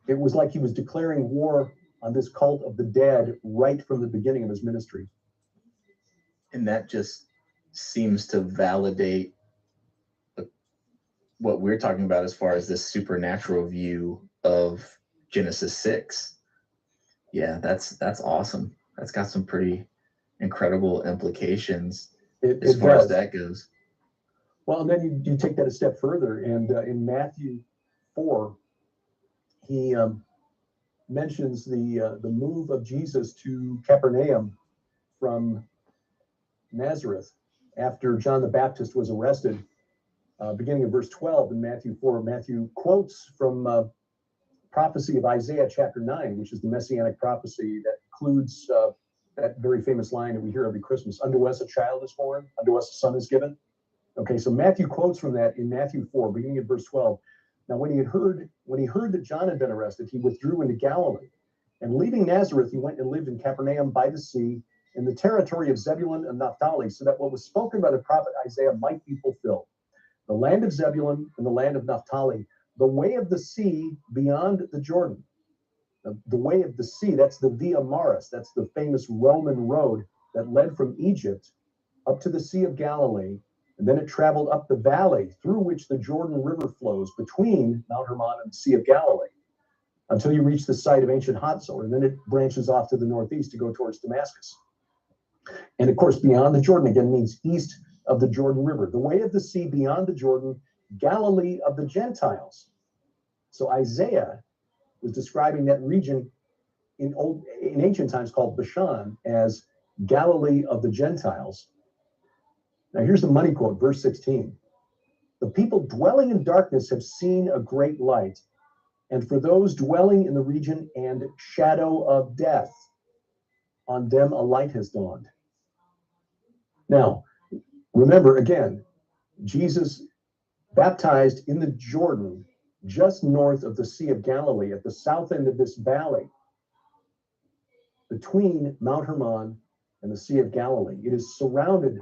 It was like he was declaring war on this cult of the dead right from the beginning of his ministry. And that just seems to validate what we're talking about as far as this supernatural view of Genesis 6. Yeah, that's awesome. That's got some pretty incredible implications as far as that goes. Well, and then you take that a step further, and in Matthew 4, he mentions the move of Jesus to Capernaum from Nazareth after John the Baptist was arrested. Beginning of verse 12 in Matthew 4, Matthew quotes from prophecy of Isaiah chapter 9, which is the messianic prophecy that includes that very famous line that we hear every Christmas: "Unto us a child is born, unto us a son is given." Okay, so Matthew quotes from that in Matthew 4, beginning at verse 12. Now, when he heard that John had been arrested, he withdrew into Galilee. And leaving Nazareth, he went and lived in Capernaum by the sea, in the territory of Zebulun and Naphtali, so that what was spoken by the prophet Isaiah might be fulfilled. The land of Zebulun and the land of Naphtali, the way of the sea beyond the Jordan. The way of the sea, that's the Via Maris, that's the famous Roman road that led from Egypt up to the Sea of Galilee, and then it traveled up the valley through which the Jordan River flows between Mount Hermon and the Sea of Galilee, until you reach the site of ancient Hatzor, and then it branches off to the northeast to go towards Damascus. And of course, beyond the Jordan again means east of the Jordan River. The way of the sea beyond the Jordan, Galilee of the Gentiles. So Isaiah was describing that region in ancient times called Bashan as Galilee of the Gentiles. Now here's the money quote, verse 16. The people dwelling in darkness have seen a great light, and for those dwelling in the region and shadow of death, on them a light has dawned. Now, remember again, Jesus baptized in the Jordan, just north of the Sea of Galilee, at the south end of this valley, between Mount Hermon and the Sea of Galilee. It is surrounded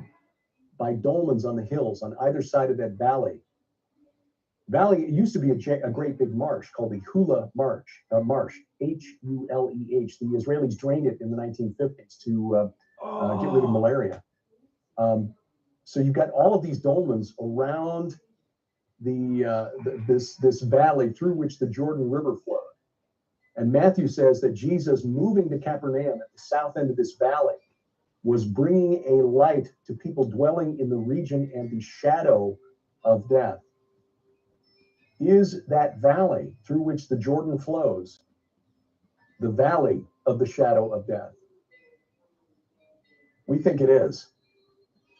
by dolmens on the hills on either side of that valley. It used to be a great big marsh called the Hula Marsh, H-U-L-E-H. The Israelis drained it in the 1950s to get rid of malaria. So you've got all of these dolmens around this valley through which the Jordan River flowed. And Matthew says that Jesus, moving to Capernaum at the south end of this valley, was bringing a light to people dwelling in the region and the shadow of death. Is that valley through which the Jordan flows the valley of the shadow of death? We think it is.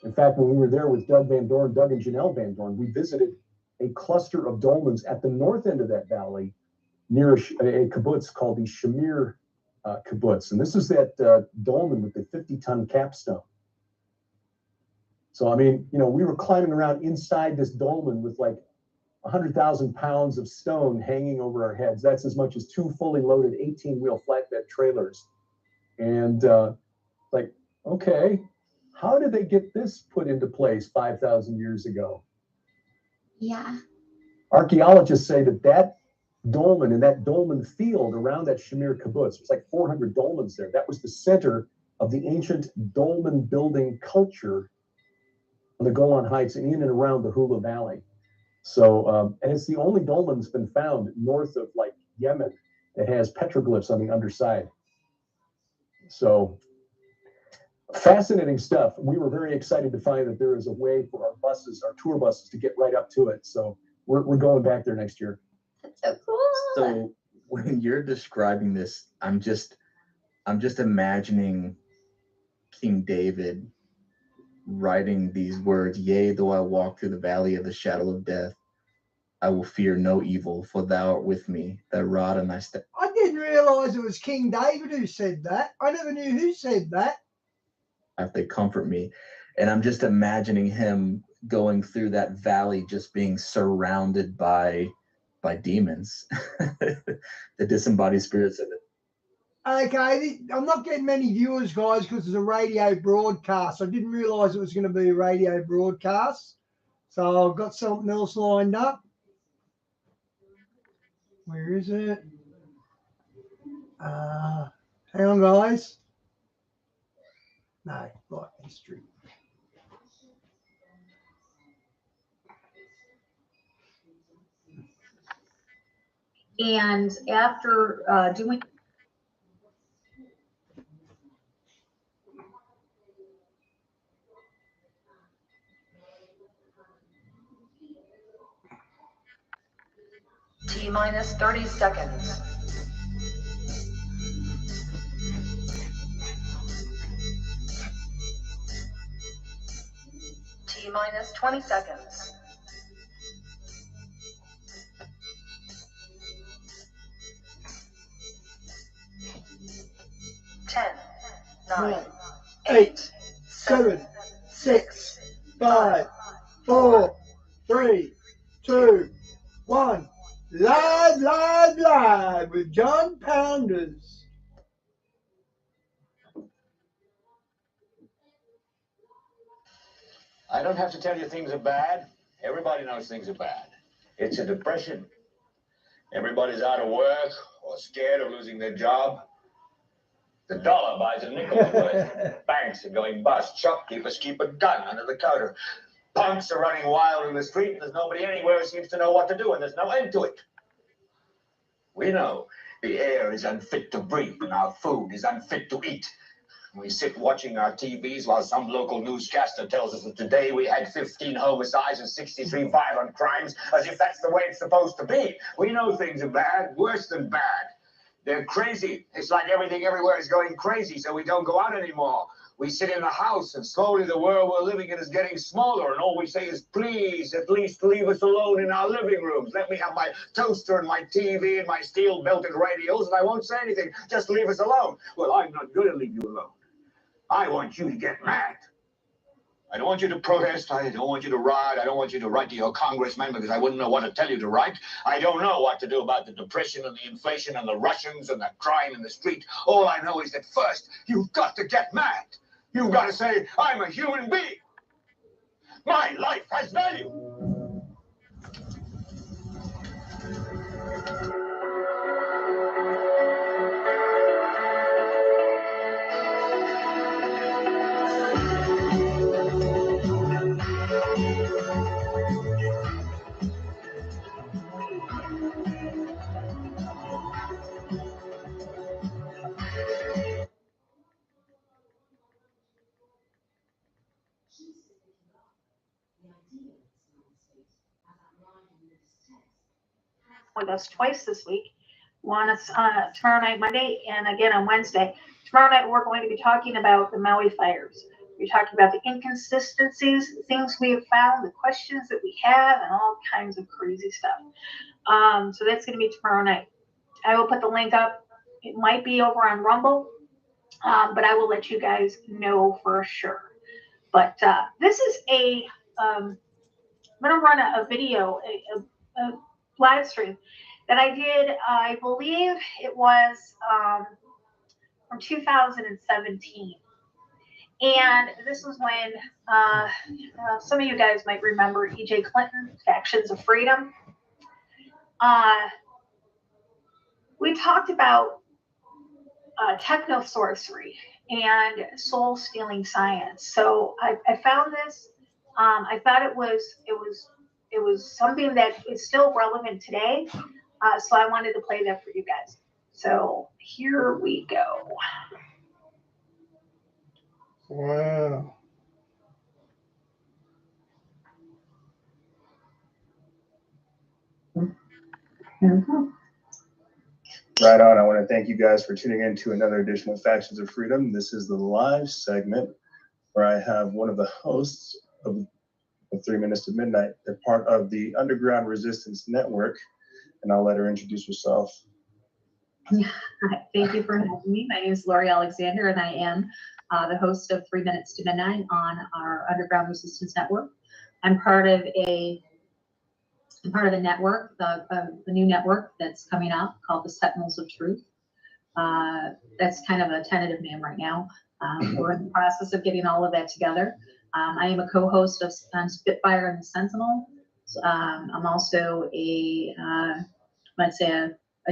In fact, when we were there with Doug and Janelle Van Dorn, we visited a cluster of dolmens at the north end of that valley near a kibbutz called the Shamir kibbutz. And this is that dolmen with the 50-ton capstone. So, I mean, we were climbing around inside this dolmen with like 100,000 pounds of stone hanging over our heads. That's as much as 2 fully loaded 18-wheel flatbed trailers. And okay, how did they get this put into place 5,000 years ago? Yeah. Archaeologists say that dolmen and that dolmen field around that Shamir kibbutz, there's like 400 dolmens there. That was the center of the ancient dolmen building culture on the Golan Heights and in and around the Hula Valley. So, and it's the only dolmen that's been found north of like Yemen that has petroglyphs on the underside. So, fascinating stuff. We were very excited to find that there is a way for our tour buses, to get right up to it. So we're going back there next year. That's so cool. So when you're describing this, I'm just imagining King David writing these words: "Yea, though I walk through the valley of the shadow of death, I will fear no evil, for thou art with me, thy rod and thy staff." I didn't realize it was King David who said that. I never knew who said that. They comfort me. And I'm just imagining him going through that valley, just being surrounded by demons, the disembodied spirits of it. Okay, I'm not getting many viewers, guys, because it's a radio broadcast. I didn't realize it was going to be a radio broadcast. So I've got something else lined up. Where is it? Hang on, guys. No, like history. And after doing T-minus 30 seconds. T-minus 20 seconds. 9, 8, 7, 6, 5, 4, 3, 2, 1. Live with John Pounders. I don't have to tell you things are bad. Everybody knows things are bad. It's a depression. Everybody's out of work or scared of losing their job. The dollar buys a nickel's worth. Banks are going bust. Shopkeepers keep a gun under the counter. Punks are running wild in the street. There's nobody anywhere who seems to know what to do, and there's no end to it. We know the air is unfit to breathe and our food is unfit to eat. We sit watching our TVs while some local newscaster tells us that today we had 15 homicides and 63 violent crimes, as if that's the way it's supposed to be. We know things are bad, worse than bad. They're crazy. It's like everything everywhere is going crazy, so we don't go out anymore. We sit in the house, and slowly the world we're living in is getting smaller, and all we say is, please, at least leave us alone in our living rooms. Let me have my toaster and my TV and my steel-belted radios, and I won't say anything. Just leave us alone. Well, I'm not going to leave you alone. I want you to get mad. I don't want you to protest. I don't want you to riot. I don't want you to write to your congressman because I wouldn't know what to tell you to write. I don't know what to do about the depression and the inflation and the Russians and the crime in the street. All I know is that first, you've got to get mad. You've got to say, I'm a human being. My life has value. With us twice this week. One is tomorrow night, Monday, and again on Wednesday. Tomorrow night, we're going to be talking about the Maui fires. We're talking about the inconsistencies, the things we have found, the questions that we have, and all kinds of crazy stuff. So that's going to be tomorrow night. I will put the link up. It might be over on Rumble, but I will let you guys know for sure. But this is I'm going to run a video, a live stream that I did, I believe it was from 2017. And this was when some of you guys might remember E.J. Clinton, Factions of Freedom. We talked about techno-sorcery and soul-stealing science. So I found this. I thought it was something that is still relevant today. So I wanted to play that for you guys. So here we go. Wow. Right on. I want to thank you guys for tuning in to another edition of Factions of Freedom. This is the live segment where I have one of the hosts of 3 Minutes to Midnight. They're part of the Underground Resistance Network, and I'll let her introduce herself. Thank you for having me. My name is Lori Alexander, and I am the host of 3 Minutes to Midnight on our Underground Resistance Network. I'm part of a network, the new network that's coming out called the Sentinels of Truth. That's kind of a tentative name right now. We're in the process of getting all of that together. I am a co-host of Spitfire and the Sentinel. I'm also a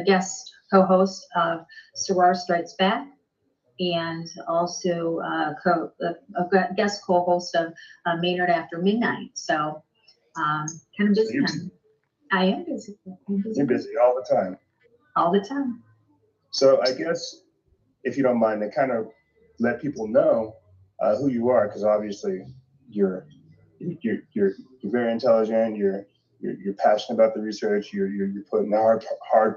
guest co-host of Sarar Strikes Back, and also a guest co-host of Maynard After Midnight. So kind of busy. I am busy. You're busy all the time. All the time. So I guess, if you don't mind, to kind of let people know who you are, because obviously you're very intelligent. You're passionate about the research. You're putting hard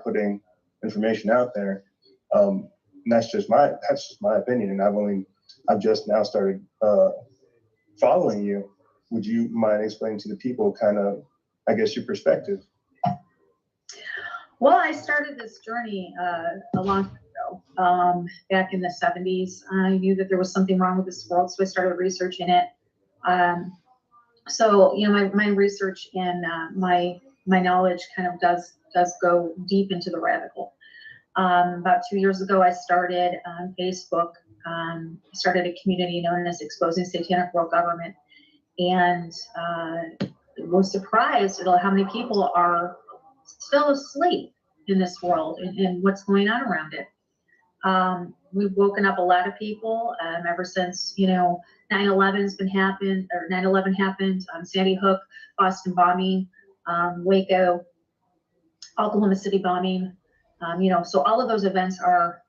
putting information out there. And that's just my opinion. And I've just now started following you. Would you mind explaining to the people kind of, I guess, your perspective? Well, I started this journey a long time ago. ago, back in the 70s. I knew that there was something wrong with this world, so I started researching it. So, you know, my research and my knowledge kind of does go deep into the radical. About 2 years ago, I started on Facebook, started a community known as Exposing Satanic World Government, and was surprised at how many people are still asleep in this world and what's going on around it. We've woken up a lot of people ever since, you know, 9/11 happened, Sandy Hook, Boston bombing, Waco, Oklahoma City bombing. You know, so all of those events are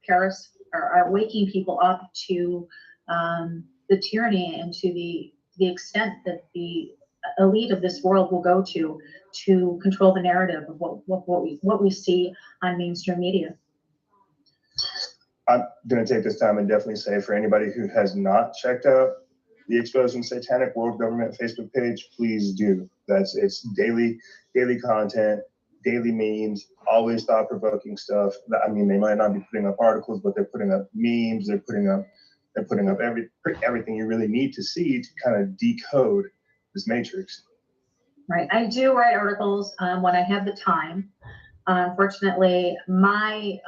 waking people up to the tyranny and to the extent that the elite of this world will go to control the narrative of what we see on mainstream media. I'm going to take this time and definitely say, for anybody who has not checked out the Exposing Satanic World Government Facebook page, please do. It's daily content, daily memes, always thought-provoking stuff. I mean, they might not be putting up articles, but they're putting up memes. They're putting up everything you really need to see to kind of decode this matrix. Right. I do write articles when I have the time. Unfortunately, my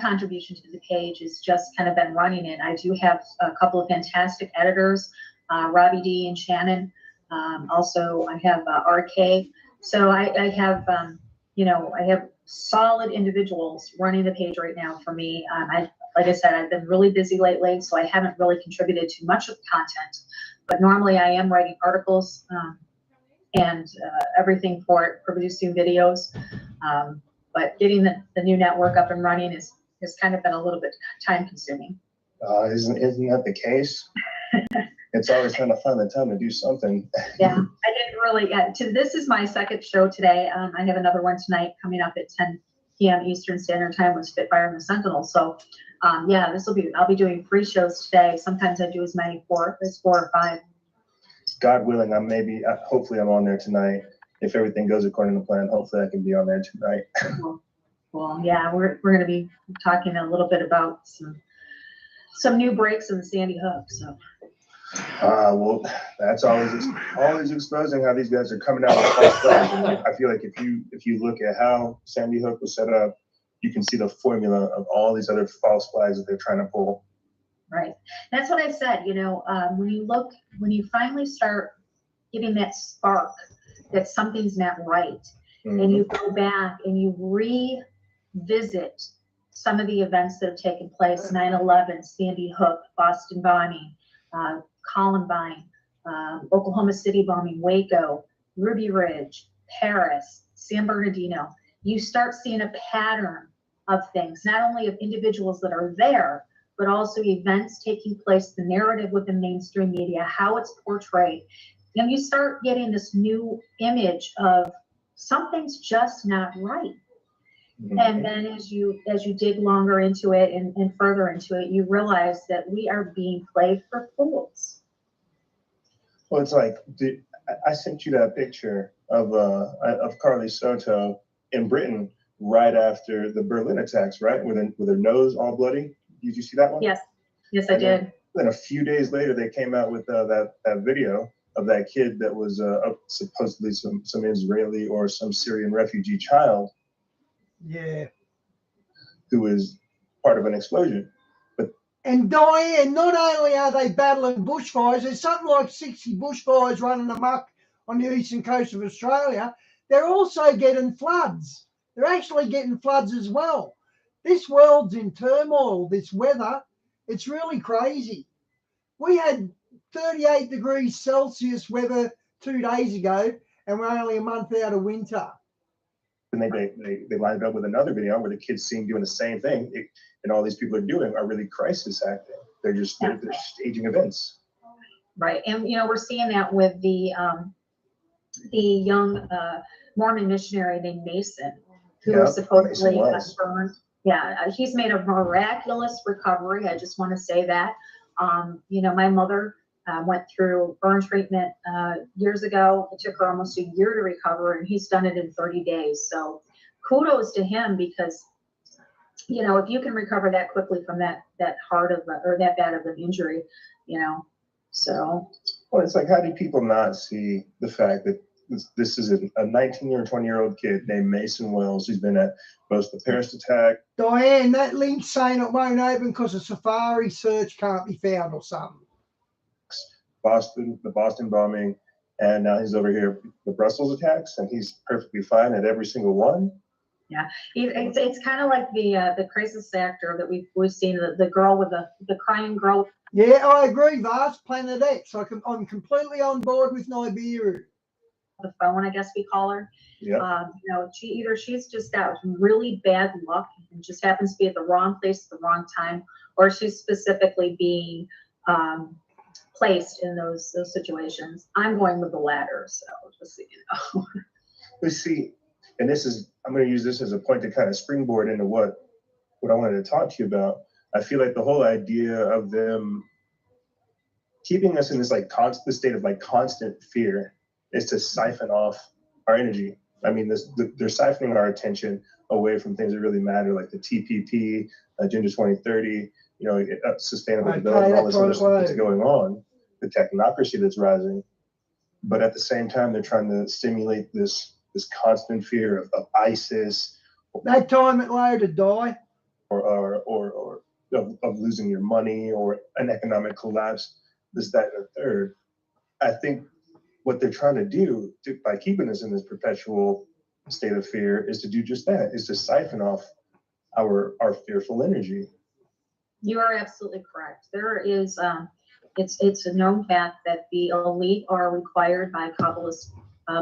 contribution to the page has just kind of been running it. I do have a couple of fantastic editors, Robbie D and Shannon. Also, I have RK. So I have, you know, I have solid individuals running the page right now for me. Like I said, I've been really busy lately, so I haven't really contributed to much of the content. But normally I am writing articles and everything for it, producing videos. But getting the new network up and running has kind of been a little bit time consuming. Isn't that the case? It's always trying to find the time to do something. Yeah, I didn't really this is my second show today. I have another one tonight coming up at 10 p.m. Eastern Standard Time with Spitfire and the Sentinel. So yeah, I'll be doing 3 shows today. Sometimes I do as many 4 or 5. God willing, hopefully I'm on there tonight. If everything goes according to plan, hopefully I can be on there tonight. Well, yeah, we're going to be talking a little bit about some new breaks in Sandy Hook. So. Well, that's always exposing how these guys are coming out with false flags. I feel like if you look at how Sandy Hook was set up, you can see the formula of all these other false flags that they're trying to pull. Right. That's what I said. You know, when you finally start getting that spark that something's not right, and you go back and you revisit some of the events that have taken place: 9/11, Sandy Hook, Boston bombing, Columbine, Oklahoma City bombing, Waco, Ruby Ridge, Paris, San Bernardino. You start seeing a pattern of things, not only of individuals that are there, but also events taking place, the narrative within mainstream media, how it's portrayed. And you start getting this new image of something's just not right. Mm-hmm. And then as you dig longer into it and further into it, you realize that we are being played for fools. Well, it's like, I sent you that picture of Carly Soto in Britain right after the Berlin attacks, right? With her nose all bloody. Did you see that one? Yes, I did. Then a few days later, they came out with that video of that kid that was supposedly some Israeli or some Syrian refugee child. Yeah. Who was part of an explosion. And Diane, not only are they battling bushfires, there's something like 60 bushfires running amok on the eastern coast of Australia. They're also getting floods. They're actually getting floods as well. This world's in turmoil, this weather. It's really crazy. We had 38 degrees Celsius weather 2 days ago, and we're only a month out of winter. And they lined it up with another video where the kids seen doing the same thing, and all these people are doing are really crisis acting. They're staging events. Right, and we're seeing that with the young Mormon missionary named Mason, who supposedly got burned. Yeah, he's made a miraculous recovery. I just want to say that. My mother went through burn treatment years ago. It took her almost a year to recover, and he's done it in 30 days. So kudos to him, because you know, if you can recover that quickly from that hard of or that bad of an injury, you know, so. Well, it's like, how do people not see the fact that this is a 19 or 20-year-old kid named Mason Wells who's been at both the Paris attack. Diane, that link's saying it won't open because a Safari search can't be found or something. The Boston bombing, and now he's over here, the Brussels attacks, and he's perfectly fine at every single one. Yeah, it's kind of like the crisis actor that we've seen, the girl with the crying girl. Yeah, I agree, Vast, Planet X. I'm completely on board with Nibiru. The phone, I guess we call her. Yeah. You know, she's just got really bad luck and just happens to be at the wrong place at the wrong time, or she's specifically being placed in those situations. I'm going with the latter, so just so you know. Let's see, and I'm going to use this as a point to kind of springboard into what I wanted to talk to you about. I feel like the whole idea of them keeping us in this constant state of constant fear is to siphon off our energy. I mean, they're siphoning our attention away from things that really matter, like the TPP, Agenda 2030, you know, sustainable development, all this other stuff that's going on, the technocracy that's rising. But at the same time, they're trying to stimulate this constant fear of ISIS. That time it later to die. Or of losing your money, or an economic collapse, this, that, and the third. I think what they're trying to do by keeping us in this perpetual state of fear is to do just that, is to siphon off our fearful energy. You are absolutely correct. There is, it's a known fact that the elite are required by Kabbalist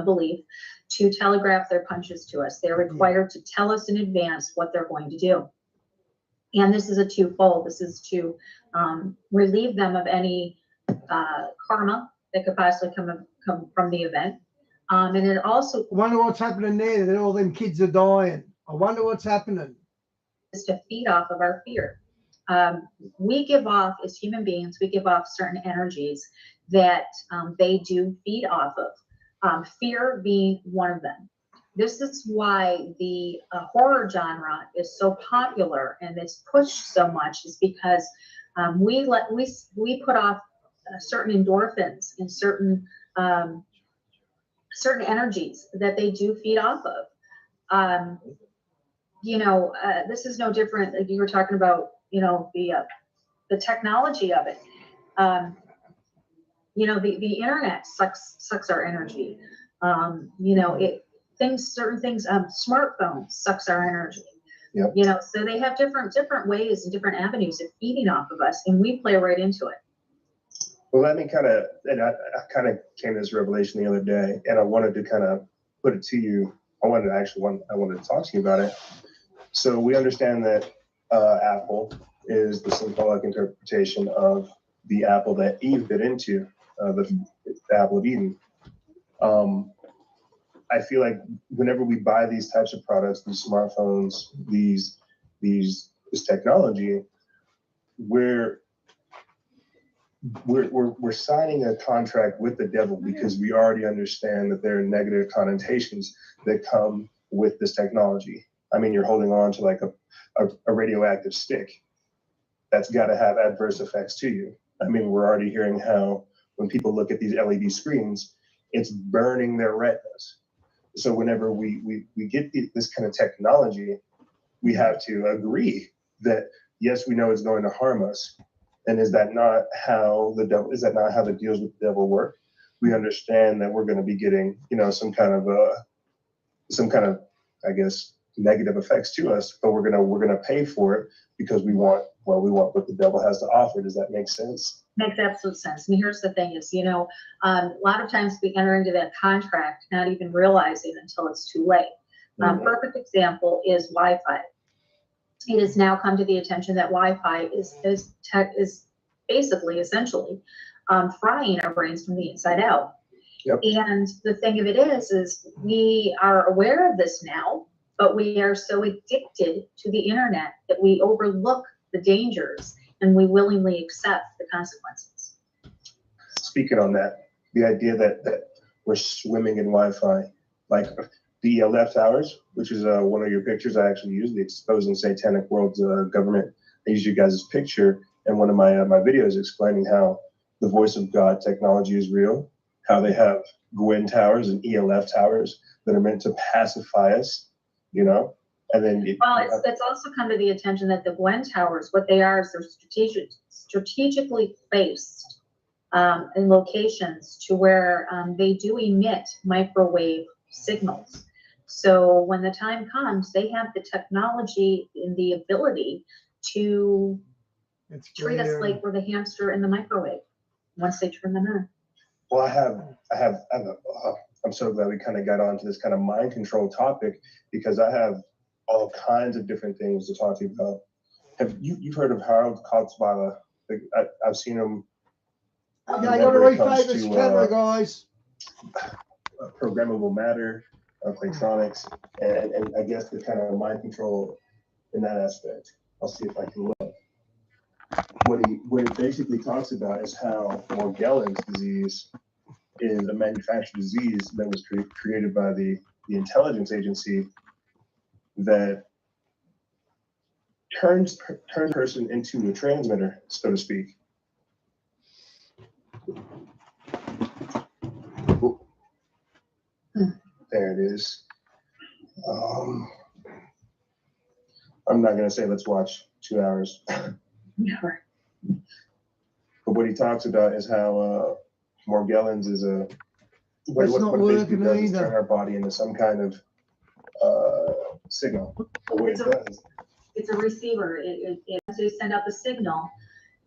belief to telegraph their punches to us. They're required to tell us in advance what they're going to do. And this is a twofold. This is to relieve them of any karma that could possibly come from the event. And it also— I wonder what's happening there, that all them kids are dying. I wonder what's happening. Is to feed off of our fear. We give off, as human beings, we give off certain energies that they do feed off of. Fear being one of them. This is why the horror genre is so popular and it's pushed so much, is because we put off certain endorphins and certain energies that they do feed off of. You know, this is no different. Like you were talking about, you know, the technology of it. You know, the internet sucks our energy. You know, certain things, smartphones sucks our energy. Yep. You know, so they have different ways and different avenues of feeding off of us, and we play right into it. Well, let me I kind of came to this revelation the other day, and I wanted to kind of put it to you. I wanted to talk to you about it. So we understand that apple is the symbolic interpretation of the apple that Eve bit into, the apple of Eden. I feel like whenever we buy these types of products, these smartphones, this technology, we're signing a contract with the devil, because we already understand that there are negative connotations that come with this technology. I mean, you're holding on to like a radioactive stick. That's got to have adverse effects to you. I mean, we're already hearing how when people look at these LED screens, it's burning their retinas. So whenever we get this kind of technology, we have to agree that, yes, we know it's going to harm us. And is that not how the deals with the devil work? We understand that we're going to be getting, you know, some kind of, I guess, negative effects to us, but we're gonna pay for it because we want what the devil has to offer. Does that make sense? Makes absolute sense. And here's the thing is, you know, a lot of times we enter into that contract not even realizing until it's too late. Perfect example is Wi-Fi. It has now come to the attention that Wi-Fi is basically, essentially, frying our brains from the inside out. Yep. And the thing of it is we are aware of this now, but we are so addicted to the internet that we overlook the dangers and we willingly accept the consequences. Speaking on that, the idea that we're swimming in Wi-Fi, like, the ELF towers, which is one of your pictures I actually used, the Exposing Satanic World's government. I used you guys' picture in one of my videos explaining how the voice of God technology is real, how they have Gwen towers and ELF towers that are meant to pacify us, you know? And then it's also come to the attention that the Gwen towers, what they are is they're strategically placed in locations to where they do emit microwave signals. So when the time comes, they have the technology and the ability to treat us like we're the hamster in the microwave once they turn them on. Well, I'm so glad we kind of got onto this kind of mind control topic, because I have all kinds of different things to talk to you about. You've heard of Harold Kotzweiler? I've seen him. Okay, I got to refocus the camera, guys. Programmable matter, Playtronics, and I guess the kind of mind control in that aspect. I'll see if I can look. What it basically talks about is how Morgellons disease is a manufactured disease that was created by the intelligence agency that turns a person into a transmitter, so to speak. There it is. I'm not gonna say let's watch 2 hours. Never. But what he talks about is how Morgellons is what not it basically working does is either. turn our body into some kind of signal. But what It's a receiver. As they send out the signal,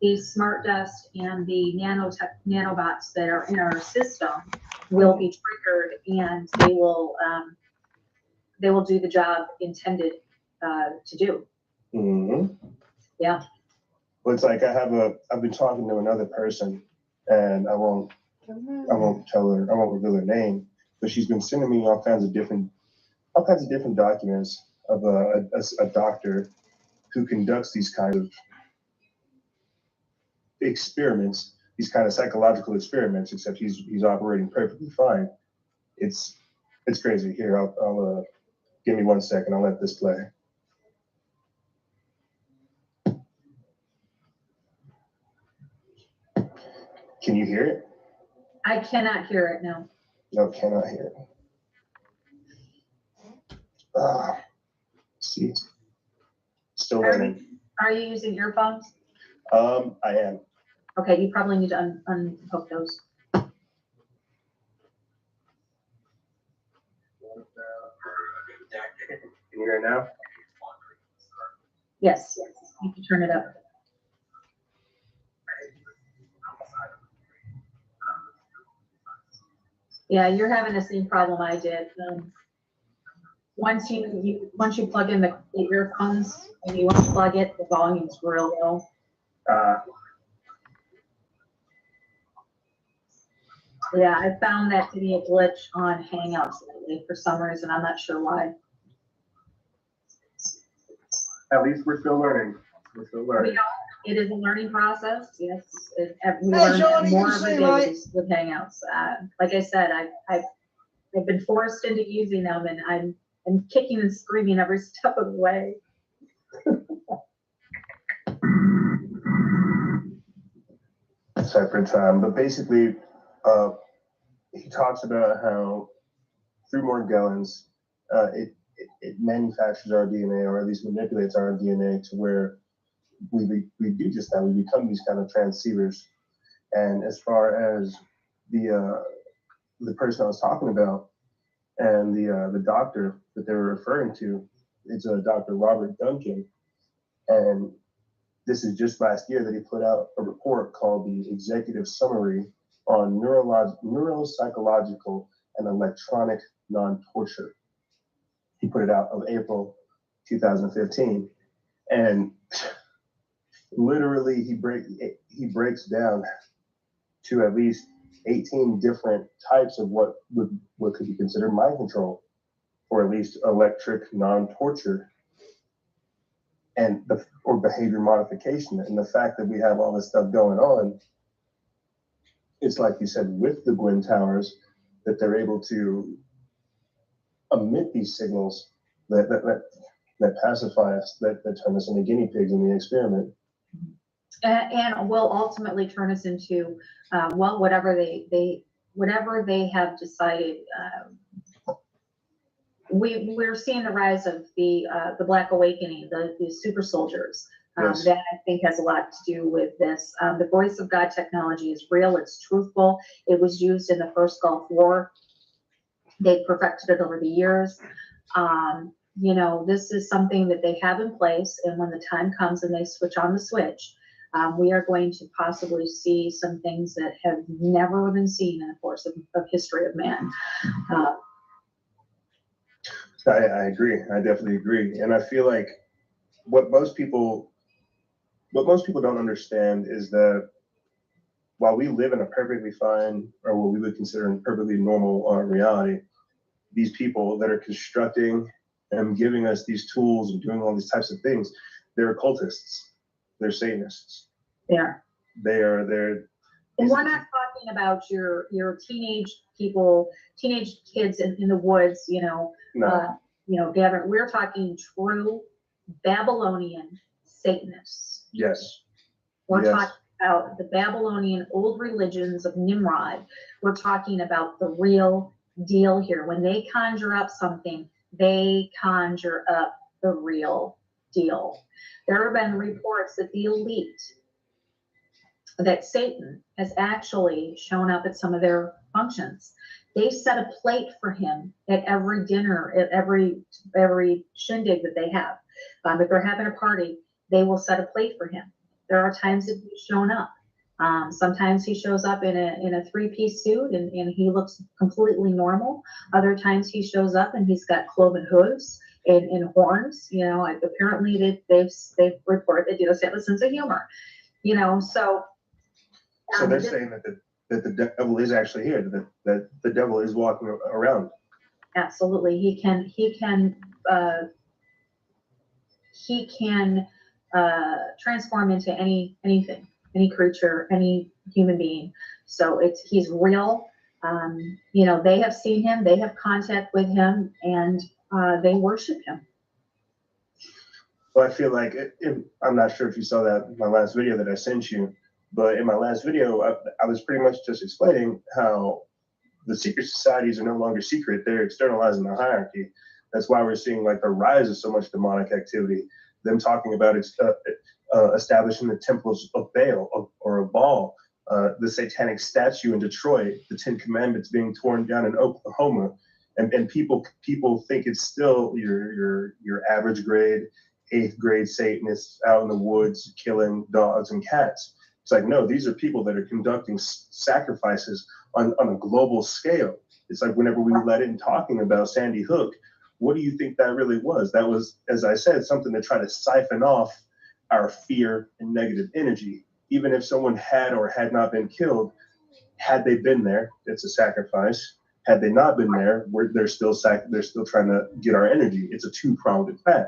the smart dust and the nanobots that are in our system will be triggered, and they will do the job intended to do. Mm-hmm. Yeah. Well, it's like I've been talking to another person, and I won't reveal her name, but she's been sending me all kinds of different documents of a doctor who conducts these kind of experiments, these kind of psychological experiments, except he's operating perfectly fine. It's crazy. Here, I'll give me 1 second. I'll let this play. Can you hear it? I cannot hear it now. No, cannot hear it. See, still learning. Are you using earphones? I am. Okay, you probably need to unhook those. Can you hear it now? Yes, you can turn it up. Yeah, you're having the same problem I did. Once you plug in the earphones and you unplug it, the volume's real low. Yeah, I found that to be a glitch on Hangouts lately for some reason. I'm not sure why. At least we're still learning. We're still learning. It is a learning process. Yes, we Hey, learn Johnny, more you every see, day mate? with Hangouts. Like I said, I've been forced into using them, and I'm kicking and screaming every step of the way. Separate time, but basically, he talks about how through Morgellons, it manufactures our DNA, or at least manipulates our DNA to where we do just that. We become these kind of transceivers. And as far as the person I was talking about and the doctor that they were referring to, it's Dr. Robert Duncan. And this is just last year that he put out a report called the Executive Summary on Neuropsychological and Electronic Non-Torture. He put it out of April 2015. And literally he breaks down to at least 18 different types of what could be considered mind control, or at least electric non-torture, or behavior modification. And the fact that we have all this stuff going on, it's like you said with the Gwen Towers, that they're able to emit these signals that pacify us, that turn us into guinea pigs in the experiment. And will ultimately turn us into, well, whatever they have decided. We're seeing the rise of the Black Awakening, the super soldiers. Yes. That I think has a lot to do with this. The voice of God technology is real. It's truthful. It was used in the first Gulf War. They perfected it over the years. This is something that they have in place. And when the time comes and they switch on the switch, we are going to possibly see some things that have never been seen in the course of history of man. I agree. I definitely agree. And I feel like what most people don't understand is that while we live in a perfectly fine, or what we would consider a perfectly normal reality, these people that are constructing and giving us these tools and doing all these types of things, they're occultists. They're Satanists. They're. And we're not talking about your teenage kids in the woods, No. Gathering. We're talking true Babylonian Satanists. Yes. We're talking about the Babylonian old religions of Nimrod. We're talking about the real deal here. When they conjure up something, they conjure up the real deal. There have been reports that the elite, that Satan has actually shown up at some of their functions. They set a plate for him at every dinner, at every shindig that they have. If they're having a party, they will set a plate for him. There are times that he's shown up. Sometimes he shows up in a three-piece suit and he looks completely normal. Other times he shows up and he's got cloven hooves and horns. Apparently they've reported they do have a sense of humor. So they're saying that the devil is actually here, that the devil is walking around. Absolutely, he can transform into anything, any creature, any human being. So he's real. They have seen him, they have contact with him, and they worship him. Well, I feel like I'm not sure if you saw that my last video that I sent you, but in my last video, I was pretty much just explaining how the secret societies are no longer secret. They're externalizing the hierarchy. That's why we're seeing like the rise of so much demonic activity. Them talking about establishing the temples of Baal or of Baal, the satanic statue in Detroit, the 10 Commandments being torn down in Oklahoma, and people think it's still your average grade, 8th grade Satanists out in the woods killing dogs and cats. It's like, no, these are people that are conducting sacrifices on a global scale. It's like whenever we let in talking about Sandy Hook, what do you think that really was? That was, as I said, something to try to siphon off our fear and negative energy. Even if someone had or had not been killed, had they been there, it's a sacrifice. Had they not been there, they're still trying to get our energy. It's a two-pronged attack.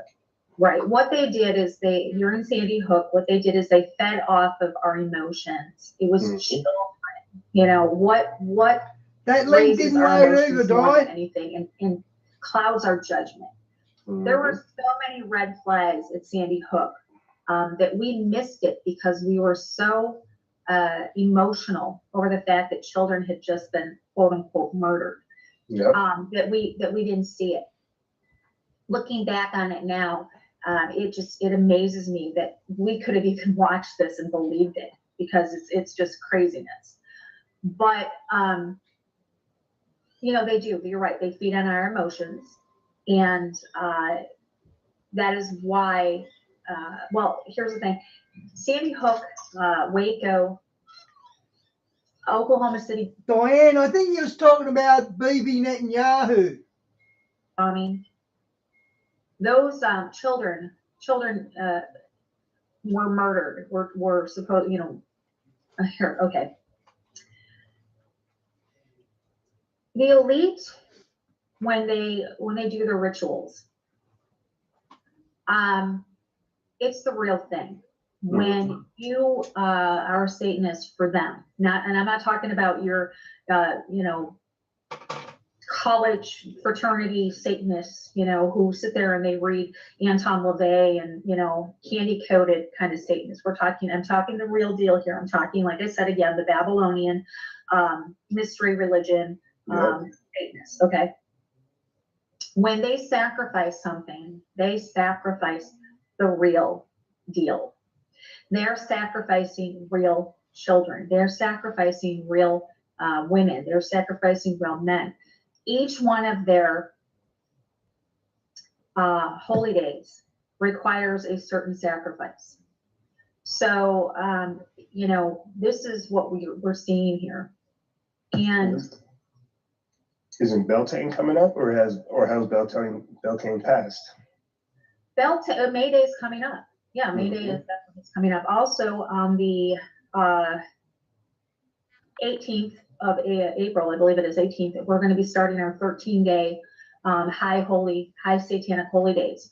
Right. What they did is you're in Sandy Hook. What they did is they fed off of our emotions. It was children. What that link didn't load either, Di. Anything and clouds our judgment. There were so many red flags at Sandy Hook that we missed it because we were so emotional over the fact that children had just been quote unquote murdered. Yep. That we didn't see it. Looking back on it now, it amazes me that we could have even watched this and believed it because it's just craziness. But they do. You're right. They feed on our emotions, and that is why. Well, here's the thing: Sandy Hook, Waco, Oklahoma City. Diane, I think you was talking about Bibi Netanyahu. Those children were murdered. Were supposed, here. Okay. The elite, when they do their rituals, it's the real thing. When you are a Satanist for them, and I'm not talking about your, college fraternity Satanists, you know, who sit there and they read Anton LaVey and, you know, candy coated kind of Satanists. I'm talking the real deal here. I'm talking, like I said, again, the Babylonian mystery religion Satanists. Okay. When they sacrifice something, they sacrifice the real deal. They're sacrificing real children. They're sacrificing real women. They're sacrificing real men. Each one of their holy days requires a certain sacrifice. So, you know, this is what we're seeing here. And isn't Beltane coming up, or has Beltane passed? May Day is coming up. Yeah, May Day is definitely coming up. Also on the 18th of April, I believe it is 18th, we're going to be starting our 13-day high satanic holy days.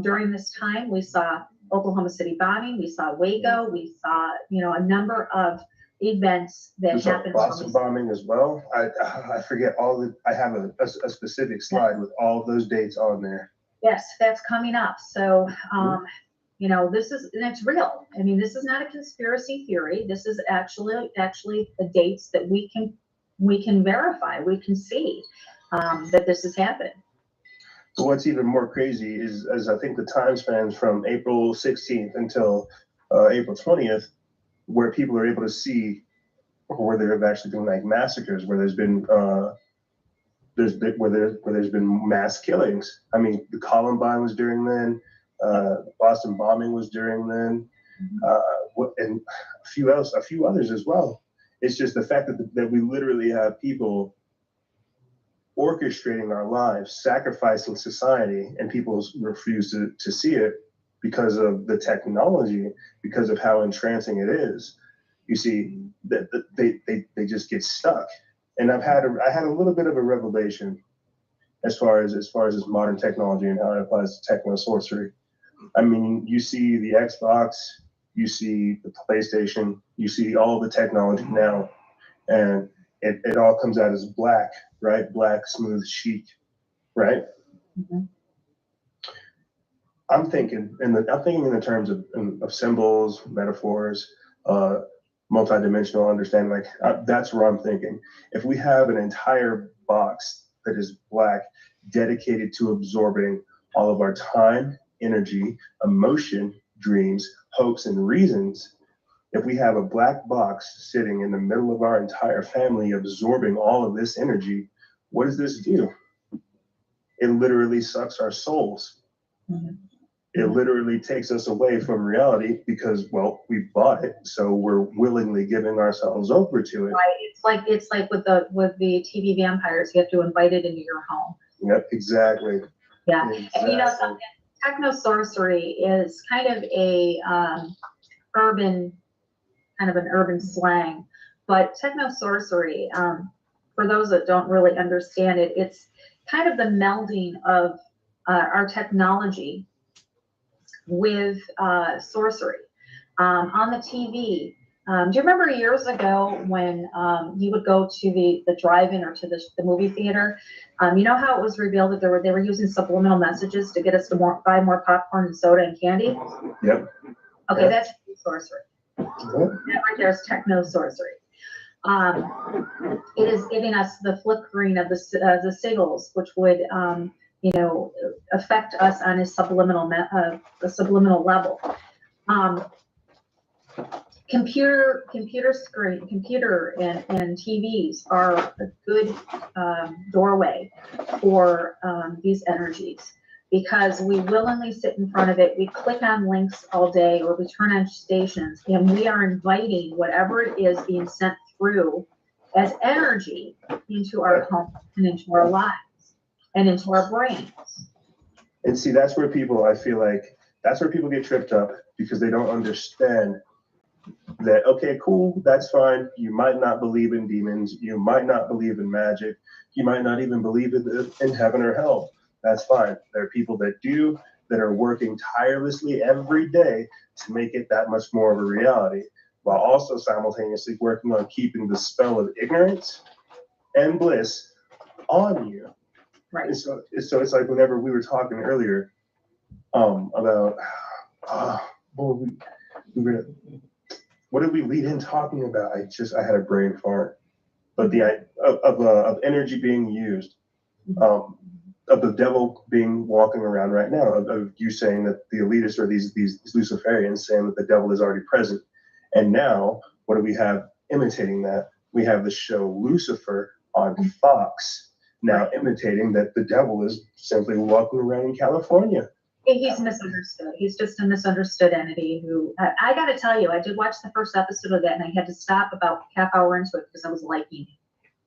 During this time, we saw Oklahoma City bombing, we saw Waco, we saw, you know, a number of events that happened. Boston bombing as well. I forget all the. I have a specific slide with all those dates on there. Yes, that's coming up. So, you know, this is, and it's real. I mean, this is not a conspiracy theory. This is actually the dates that we can verify. We can see that this has happened. But what's even more crazy is I think the time spans from April 16th until April 20th, where people are able to see, where there have actually been like massacres, where there's been mass killings. I mean, the Columbine was during then, Boston bombing was during then, and a few others as well. It's just the fact that we literally have people orchestrating our lives, sacrificing society, and people refuse to see it because of the technology, because of how entrancing it is. You see, that they just get stuck. And I had a little bit of a revelation as far as this modern technology and how it applies to techno sorcery. I mean, you see the Xbox, you see the PlayStation, you see all the technology now, and it all comes out as black, right? Black, smooth, chic, right? Mm-hmm. I'm thinking in the terms of symbols, metaphors, multidimensional understanding. Like that's where I'm thinking. If we have an entire box that is black, dedicated to absorbing all of our time, energy, emotion, dreams, hopes, and reasons, if we have a black box sitting in the middle of our entire family absorbing all of this energy, what does this do? It literally sucks our souls. Mm-hmm. It literally takes us away from reality because, well, we bought it, so we're willingly giving ourselves over to it. Right. It's like with the TV vampires, you have to invite it into your home. Yep, exactly. Yeah, exactly. And you know something, techno sorcery is kind of a urban slang, but techno sorcery, for those that don't really understand it, it's kind of the melding of our technology with sorcery. On the TV, do you remember years ago when you would go to the drive-in or to the movie theater? You know how it was revealed that they were using subliminal messages to get us to buy more popcorn and soda and candy? Yep. Okay, Yep. That's sorcery. That right there is techno sorcery. It is giving us the flickering of the sigils, which would you know, affect us on a subliminal level. Computer and TVs are a good doorway for these energies, because we willingly sit in front of it, we click on links all day, or we turn on stations, and we are inviting whatever it is being sent through as energy into our home and into our lives and into our brains. And see, that's where people get tripped up, because they don't understand that, okay, cool, that's fine. You might not believe in demons. You might not believe in magic. You might not even believe in heaven or hell. That's fine. There are people that do, that are working tirelessly every day to make it that much more of a reality, while also simultaneously working on keeping the spell of ignorance and bliss on you. Right. And so it's like whenever we were talking earlier about what did we lead in talking about? I had a brain fart. But the of energy being used, of the devil being walking around right now, of you saying that the elitists are these Luciferians saying that the devil is already present. And now, what do we have imitating that? We have the show Lucifer on Fox now imitating that the devil is simply walking around in California. He's misunderstood. He's just a misunderstood entity who, I got to tell you, I did watch the first episode of that and I had to stop about half hour into it because I was liking it.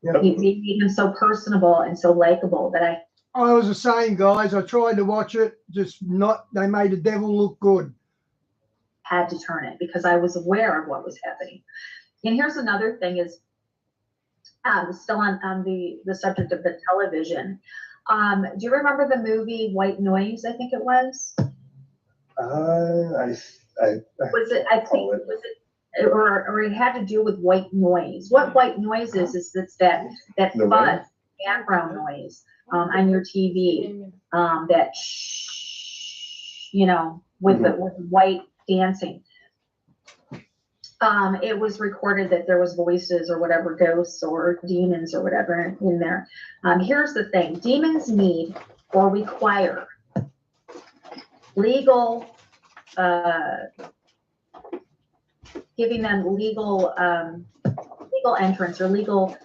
Yep. He made him so personable and so likable that I was the same, guys. I tried to watch it, just not. They made the devil look good. had to turn it because I was aware of what was happening. And here's another thing is, still on the subject of the television. Do you remember the movie White Noise? I think it was. Or it had to do with white noise. What white noise is it's that fuzz background noise on your TV, that with white dancing. It was recorded that there was voices or whatever, ghosts or demons or whatever in there. Here's the thing: demons need or require legal, giving them legal entrance or legal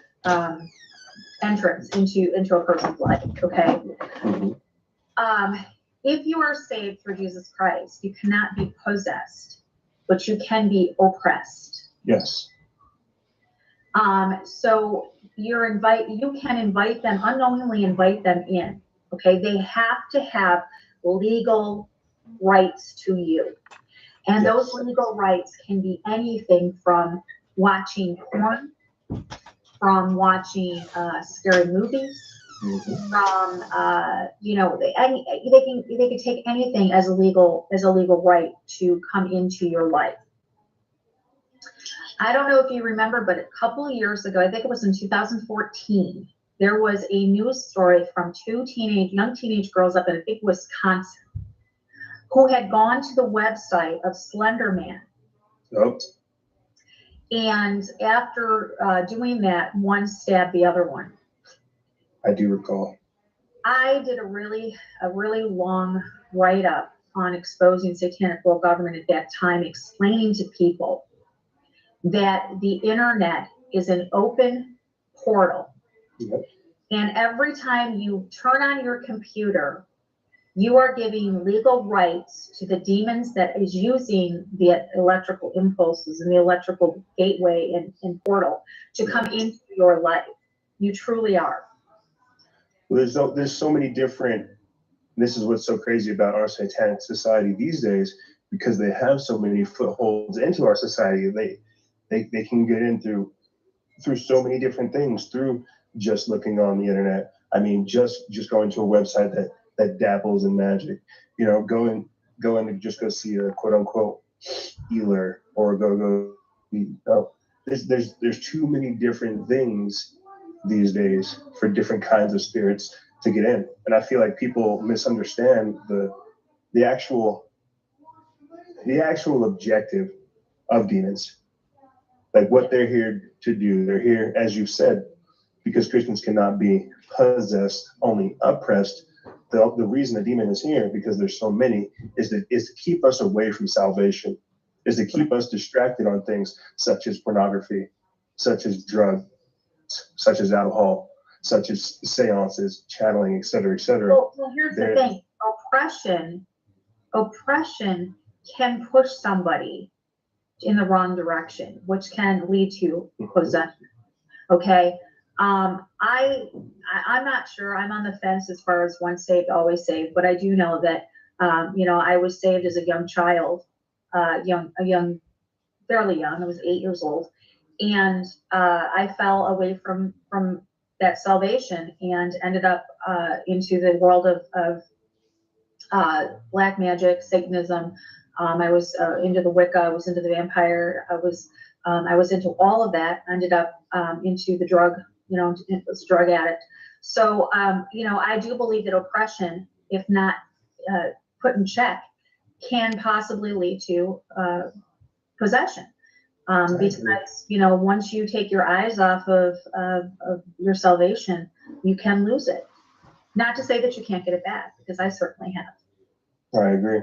entrance into a person's life. Okay. If you are saved through Jesus Christ, you cannot be possessed, but you can be oppressed. Yes. So you can invite them, unknowingly invite them in. Okay. They have to have legal rights to you. And Yes. Those legal rights can be anything from watching porn, from watching scary movies, from they can take anything as a legal right to come into your life. I don't know if you remember, but a couple of years ago, I think it was in 2014, there was a news story from two young teenage girls up in, I think, Wisconsin, who had gone to the website of Slender Man. Nope. And after doing that, one stabbed the other one. I do recall. I did a really long write-up on exposing satanic world government at that time, explaining to people that the internet is an open portal. Yep. And every time you turn on your computer, you are giving legal rights to the demons that is using the electrical impulses and the electrical gateway and portal to come into your life. You truly are. Well, there's so many different. This is what's so crazy about our satanic society these days, because they have so many footholds into our society. They can get in through so many different things, through just looking on the internet. I mean, just going to a website that dabbles in magic, going to just go see a quote unquote healer, or there's too many different things these days for different kinds of spirits to get in. And I feel like people misunderstand the actual objective of demons, like what they're here to do. They're here, as you said, because Christians cannot be possessed, only oppressed. The reason a demon is here, because there's so many, is to keep us away from salvation, is to keep us distracted on things such as pornography, such as drugs, such as alcohol, such as seances, channeling, etc., etc. Well, here's the thing: oppression can push somebody in the wrong direction, which can lead to possession. Okay. I'm not sure. I'm on the fence as far as once saved, always saved, but I do know that, I was saved as a young child, fairly young. I was 8 years old, and I fell away from that salvation and ended up into the world of black magic, Satanism. I was into the Wicca. I was into the vampire. I was into all of that. Ended up into the drug. It was a drug addict. So, I do believe that oppression, if not put in check, can possibly lead to possession. Because, once you take your eyes off of your salvation, you can lose it. Not to say that you can't get it back, because I certainly have. I agree.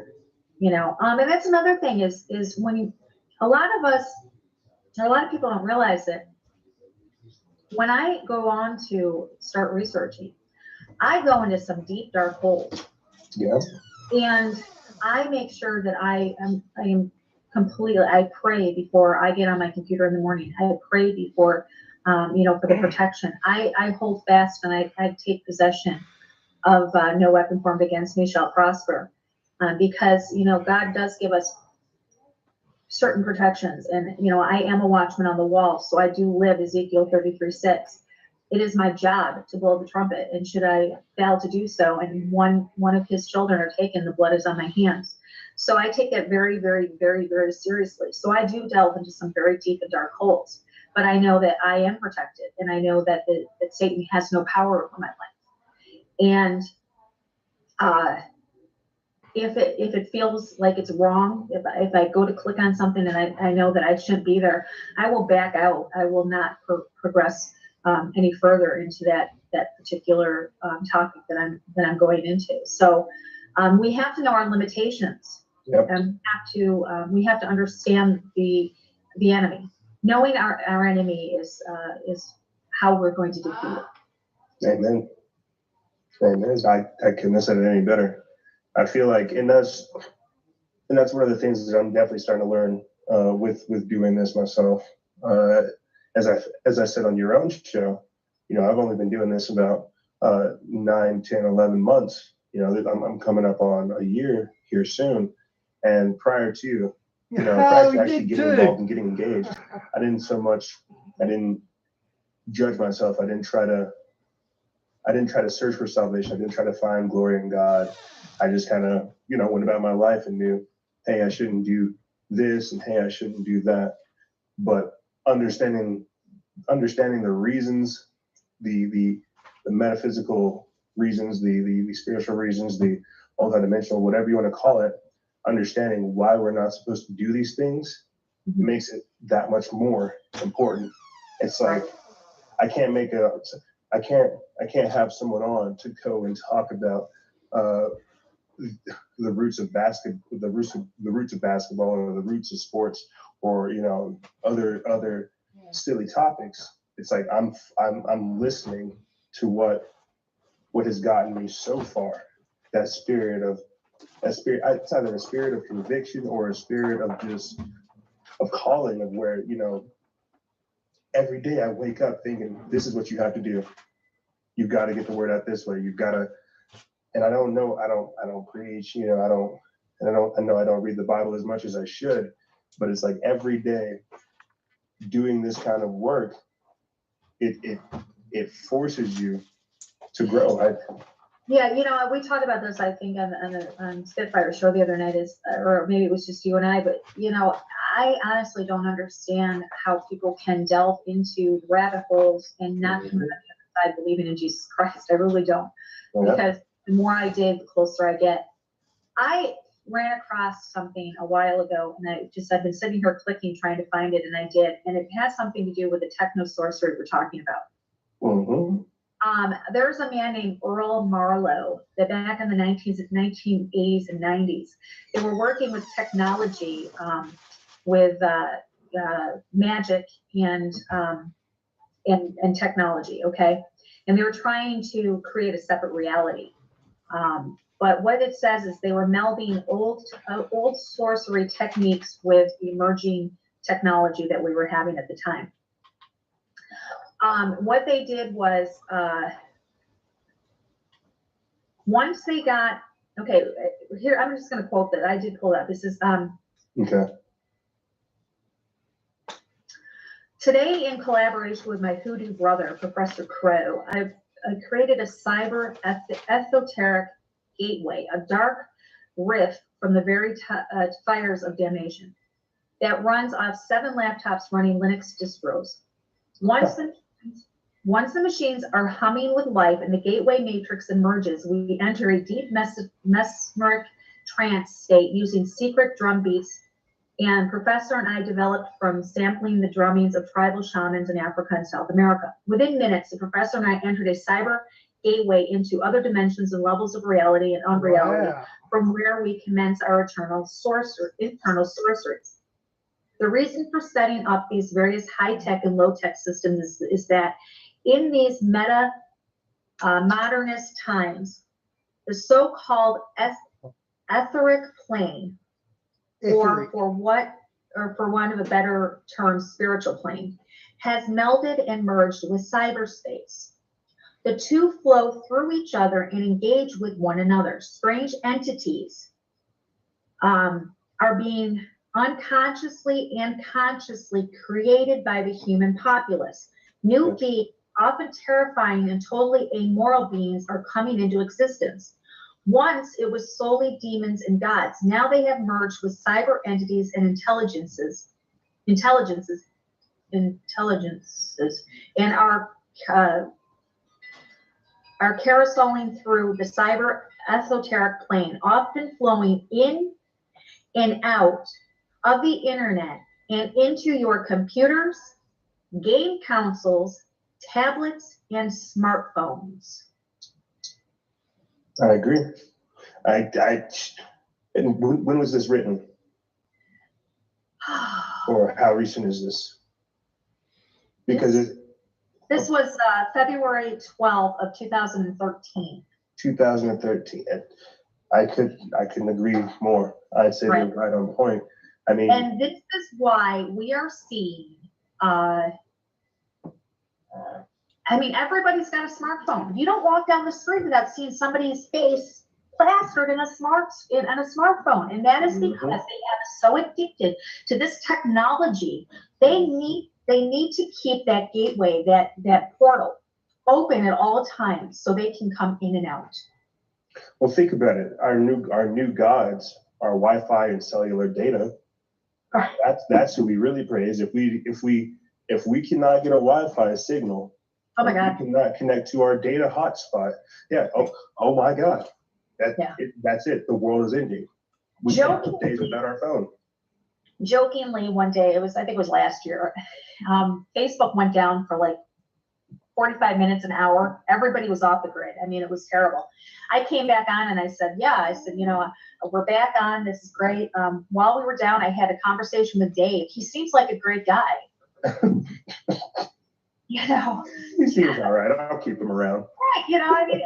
And that's another thing is when a lot of people don't realize that when I go on to start researching, I go into some deep, dark holes. Yeah. And I make sure that I am completely, I pray before I get on my computer in the morning. I pray before, for the protection. I hold fast and I take possession of no weapon formed against me shall prosper. Because, God does give us certain protections. And, I am a watchman on the wall. So I do live Ezekiel 33:6. It is my job to blow the trumpet. And should I fail to do so, and one of his children are taken, the blood is on my hands. So I take that very, very, very, very seriously. So I do delve into some very deep and dark holes. But I know that I am protected. And I know that that Satan has no power over my life. And if it feels like it's wrong, if I go to click on something and I know that I shouldn't be there, I will back out. I will not progress any further into that particular topic that I'm going into. So we have to know our limitations. Yep. And we have to understand the enemy. Knowing our enemy is how we're going to defeat it. Amen. I couldn't have said it any better. I feel like, and that's one of the things that I'm definitely starting to learn with doing this myself. As I said on your own show, I've only been doing this about 9, 10, 11 months. I'm coming up on a year here soon. And prior to actually getting involved and getting engaged, I didn't judge myself. I didn't try to search for salvation. I didn't try to find glory in God. I just kind of, went about my life and knew, hey, I shouldn't do this, and hey, I shouldn't do that. But understanding the reasons, the metaphysical reasons, the spiritual reasons, the multidimensional, whatever you want to call it, understanding why we're not supposed to do these things makes it that much more important. It's like I can't have someone on to go and talk about the roots of basketball, or the roots of sports, or other silly topics. It's like I'm listening to what has gotten me so far. It's either a spirit of conviction or a spirit of calling, of where every day I wake up thinking, this is what you have to do. You've got to get the word out this way. You've got to. And I don't preach, I know I don't read the Bible as much as I should, but it's like every day doing this kind of work, it forces you to grow. Right? Yeah, we talked about this, I think, on Spitfire show the other night, or maybe it was just you and I, but I honestly don't understand how people can delve into rabbit holes and not come out the other side believing in Jesus Christ. I really don't. Yeah. Because the more I dig, the closer I get. I ran across something a while ago, and I've been sitting here clicking, trying to find it, and I did. And it has something to do with the techno sorcery we're talking about. Mm-hmm. There's a man named Earl Marlowe that back in the 1980s and 90s, they were working with technology, with magic and technology, okay? And they were trying to create a separate reality. But what it says is they were melding old sorcery techniques with emerging technology that we were having at the time. What they did was, once they got, okay, here, I'm just going to quote that. I did pull that. This is, okay. Today, in collaboration with my hoodoo brother, Professor Crow, I created a cyber esoteric gateway, a dark rift from the very fires of damnation that runs off 7 laptops running Linux distros. Once Once the machines are humming with life and the gateway matrix emerges, we enter a deep mesmeric trance state using secret drum beats. And Professor and I developed from sampling the drummings of tribal shamans in Africa and South America. Within minutes, the professor and I entered a cyber gateway into other dimensions and levels of reality and unreality, from where we commence our internal sorceries. The reason for setting up these various high-tech and low-tech systems is that in these modernist times, the so-called etheric plane, or for want of a better term, spiritual plane, has melded and merged with cyberspace. The two flow through each other and engage with one another. Strange entities are being unconsciously and consciously created by the human populace. New beings, often terrifying and totally amoral beings, are coming into existence. Once it was solely demons and gods. Now they have merged with cyber entities and intelligences, and are carouseling through the cyber esoteric plane, often flowing in and out of the internet and into your computers, game consoles, tablets, and smartphones. I agree. And when was this written? Or how recent is this? Because this was February 12th of 2013. 2013. I couldn't agree more. I'd say they're right on point. I mean, and this is why we are seeing. I mean, everybody's got a smartphone. You don't walk down the street without seeing somebody's face plastered in a smartphone, and that is because they have so addicted to this technology. They need to keep that gateway, that portal, open at all times so they can come in and out. Well, think about it. Our new gods are Wi-Fi and cellular data. That's who we really praise. If we cannot get a Wi-Fi signal, oh my God, we cannot connect to our data hotspot. Yeah. Oh my God. That's it. The world is ending. We can't put days without our phone. Jokingly, one day, I think it was last year, Facebook went down for like 45 minutes, an hour. Everybody was off the grid. I mean, it was terrible. I came back on and I said, we're back on. This is great. While we were down, I had a conversation with Dave. He seems like a great guy. He seems all right. I'll keep him around. Right. I mean,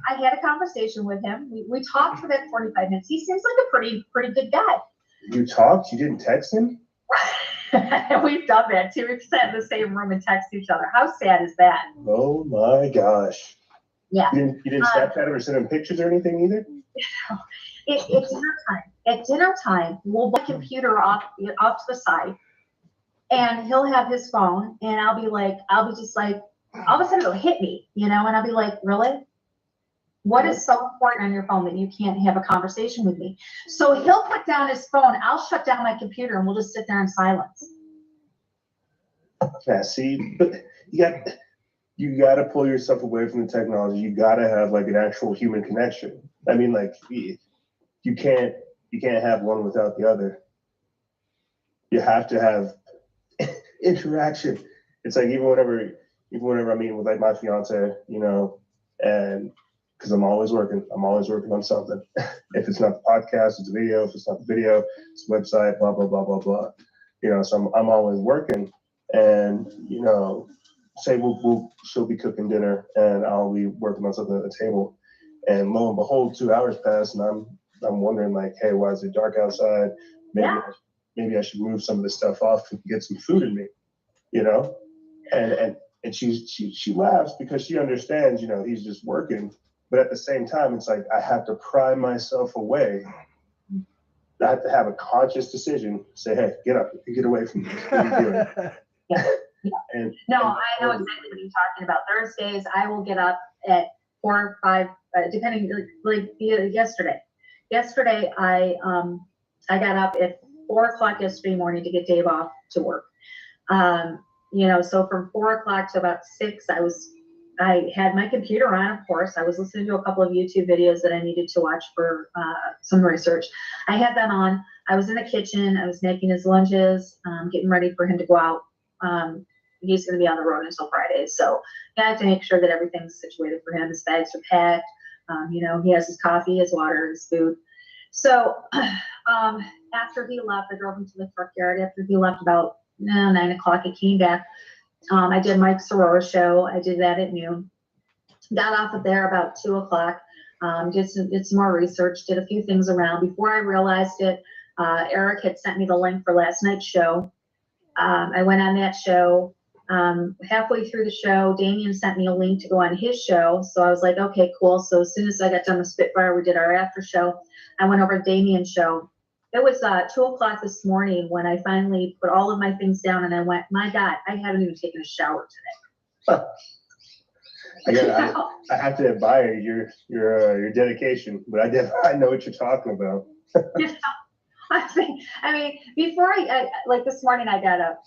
I had a conversation with him. We talked for that 45 minutes. He seems like a pretty good guy. You talked? You didn't text him? We've done that too. We've sat in the same room and text each other. How sad is that? Oh my gosh. Yeah. You didn't Snapchat him or send him pictures or anything either? It's dinner time. At dinner time, we'll put the computer off to the side, and he'll have his phone, and I'll be just like, all of a sudden it'll hit me, and I'll be like, really? What is so important on your phone that you can't have a conversation with me? So he'll put down his phone. I'll shut down my computer, and we'll just sit there in silence. Yeah, see, but you got to pull yourself away from the technology. You got to have like an actual human connection. I mean, like you can't have one without the other. You have to have interaction. It's like even whenever I'm meeting with like my fiance, and because I'm always working on something. If it's not the podcast, it's a video. If it's not the video, it's a website, blah, blah, blah, blah, blah. So I'm always working, and, say she'll be cooking dinner and I'll be working on something at the table. And lo and behold, 2 hours pass and I'm wondering like, hey, why is it dark outside? Maybe I should move some of this stuff off and get some food in me, and she laughs because she understands, he's just working. But at the same time, it's like I have to pry myself away. I have to have a conscious decision. Say, hey, get up, get away from me. What are you doing? I know exactly what you're talking about. Thursdays, I will get up at 4 or 5, depending. Like yesterday. Yesterday, I got up at 4 o'clock yesterday morning to get Dave off to work. So from 4 o'clock to about 6, I had my computer on, of course. I was listening to a couple of YouTube videos that I needed to watch for some research. I had them on. I was in the kitchen. I was making his lunches, getting ready for him to go out. He's going to be on the road until Friday. So I have to make sure that everything's situated for him. His bags are packed. He has his coffee, his water, his food. So after he left, I drove him to the truck yard. After he left about 9 o'clock, I came back. I did Mike Sorora show. I did that at noon. Got off of there about 2 o'clock. Did some more research, did a few things around. Before I realized it, Eric had sent me the link for last night's show. I went on that show. Halfway through the show, Damien sent me a link to go on his show. So I was like, okay, cool. So as soon as I got done with Spitfire, we did our after show. I went over to Damien's show. It was 2 o'clock this morning when I finally put all of my things down and I went, my God, I haven't even taken a shower today. I have to admire your dedication, but I know what you're talking about. I mean, before I like this morning, I got up.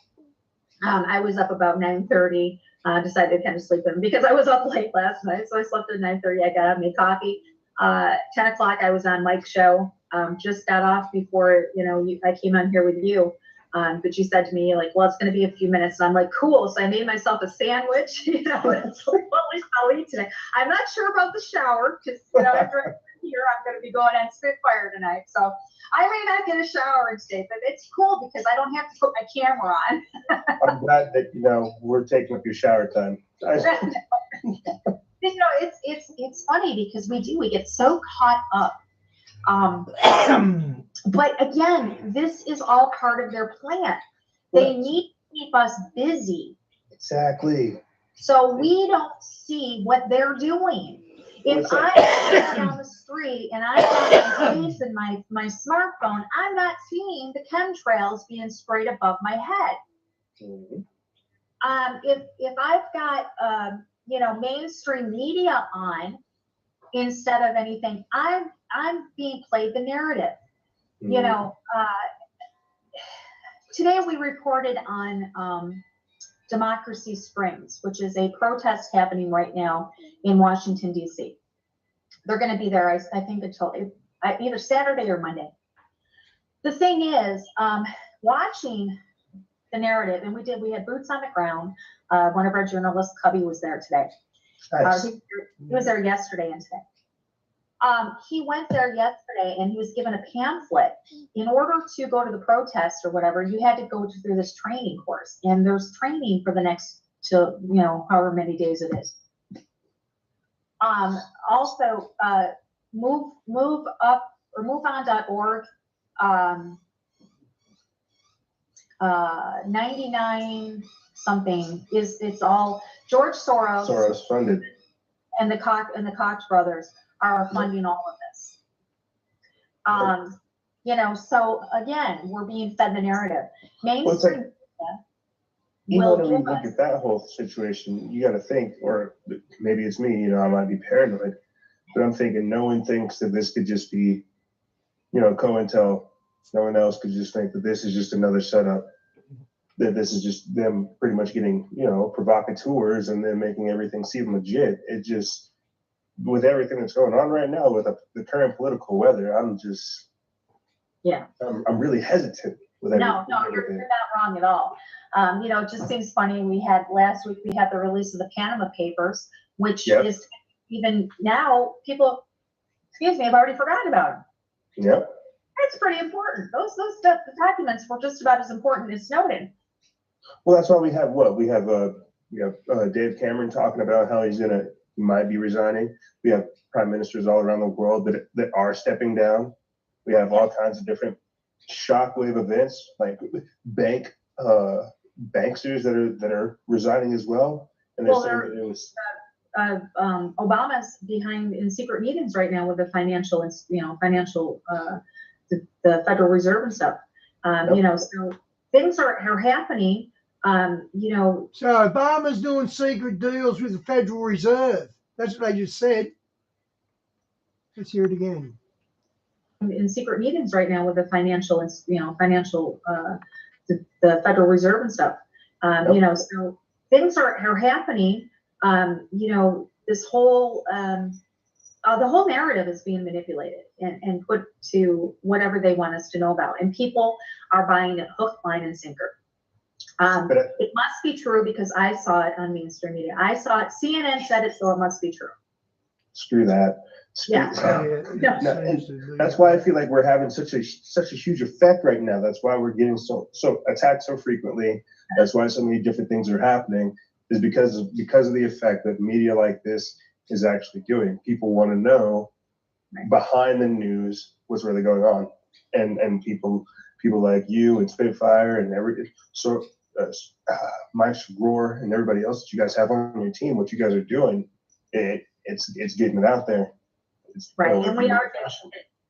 I was up about 9:30. Decided to kind of sleep in because I was up late last night, so I slept at 9:30. I got up, made coffee. 10 o'clock, I was on Mike's show. Just got off before I came on here with you. But you said to me, like, well, it's going to be a few minutes. And I'm like, cool. So I made myself a sandwich. It's like, well, at least I'll eat today. I'm not sure about the shower because, after I'm here, I'm going to be going on Spitfire tonight. So I may not get a shower today, but it's cool because I don't have to put my camera on. I'm glad that, we're taking up your shower time. It's funny because we get so caught up. But again, this is all part of their plan. They need to keep us busy. Exactly. So we don't see what they're doing. If I go down the street and I have my face in my smartphone, I'm not seeing the chemtrails being sprayed above my head. Mm-hmm. If I've got mainstream media on instead of anything, I'm being played the narrative. Mm-hmm. Today we reported on Democracy Springs, which is a protest happening right now in Washington, D.C. They're going to be there, I think, until either Saturday or Monday. The thing is, watching the narrative, and we had boots on the ground. One of our journalists, Cubby, was there today. Nice. He was there yesterday and today. He went there yesterday and he was given a pamphlet. In order to go to the protest or whatever, you had to go through this training course. And there's training for the next however many days it is. Also, moveon.org, 99 something it's all George Soros funded, and the Koch brothers are funding all of this. So again, we're being fed the narrative. Mainstream media when you look at that whole situation, you got to think, or maybe it's me, I might be paranoid, but I'm thinking no one thinks that this could just be, COINTEL. No one else could just think that this is just another setup, that this is just them pretty much getting, provocateurs and then making everything seem legit. It just, with everything that's going on right now with the current political weather, I'm really hesitant with everything. No, you're not wrong at all. It just seems funny. Last week we had the release of the Panama Papers, which is even now people, I've already forgotten about them. Yep. It's pretty important. Those documents were just about as important as Snowden. Well, that's why we have Dave Cameron talking about how he might be resigning. We have prime ministers all around the world that are stepping down. We have all kinds of different shockwave events like banksters that are resigning as well. And Obama's behind in secret meetings right now with the financial the Federal Reserve and stuff. So things are happening. So Obama's doing secret deals with the Federal Reserve. That's what they just said. Let's hear it again. In secret meetings right now with the the Federal Reserve and stuff. You know, so things are happening. You know, this whole the whole narrative is being manipulated and put to whatever they want us to know about, and people are buying it hook, line, and sinker. It must be true because I saw it on mainstream media. I saw it. CNN said it, so it must be true. Screw that. Yeah. That's why I feel like we're having such a huge effect right now. That's why we're getting so attacked so frequently. That's why so many different things are happening, is because of the effect that media like this is actually doing. People want to know behind the news what's really going on, and people like you and Spitfire and Mike Roar and everybody else that you guys have on your team, what you guys are doing, it's getting it out there. Right, and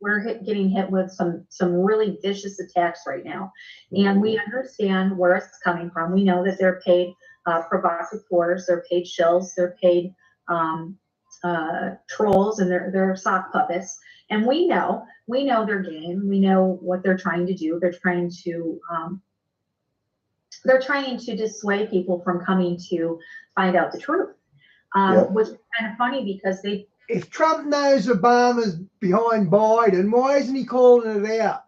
we're getting hit with some really vicious attacks right now, and we understand where it's coming from. We know that they're paid provocateurs, they're paid shills, they're paid trolls, and they're sock puppets. And we know their game. We know what they're trying to do. They're trying to dissuade people from coming to find out the truth, which is kind of funny because if Trump knows Obama's behind Biden, why isn't he calling it out?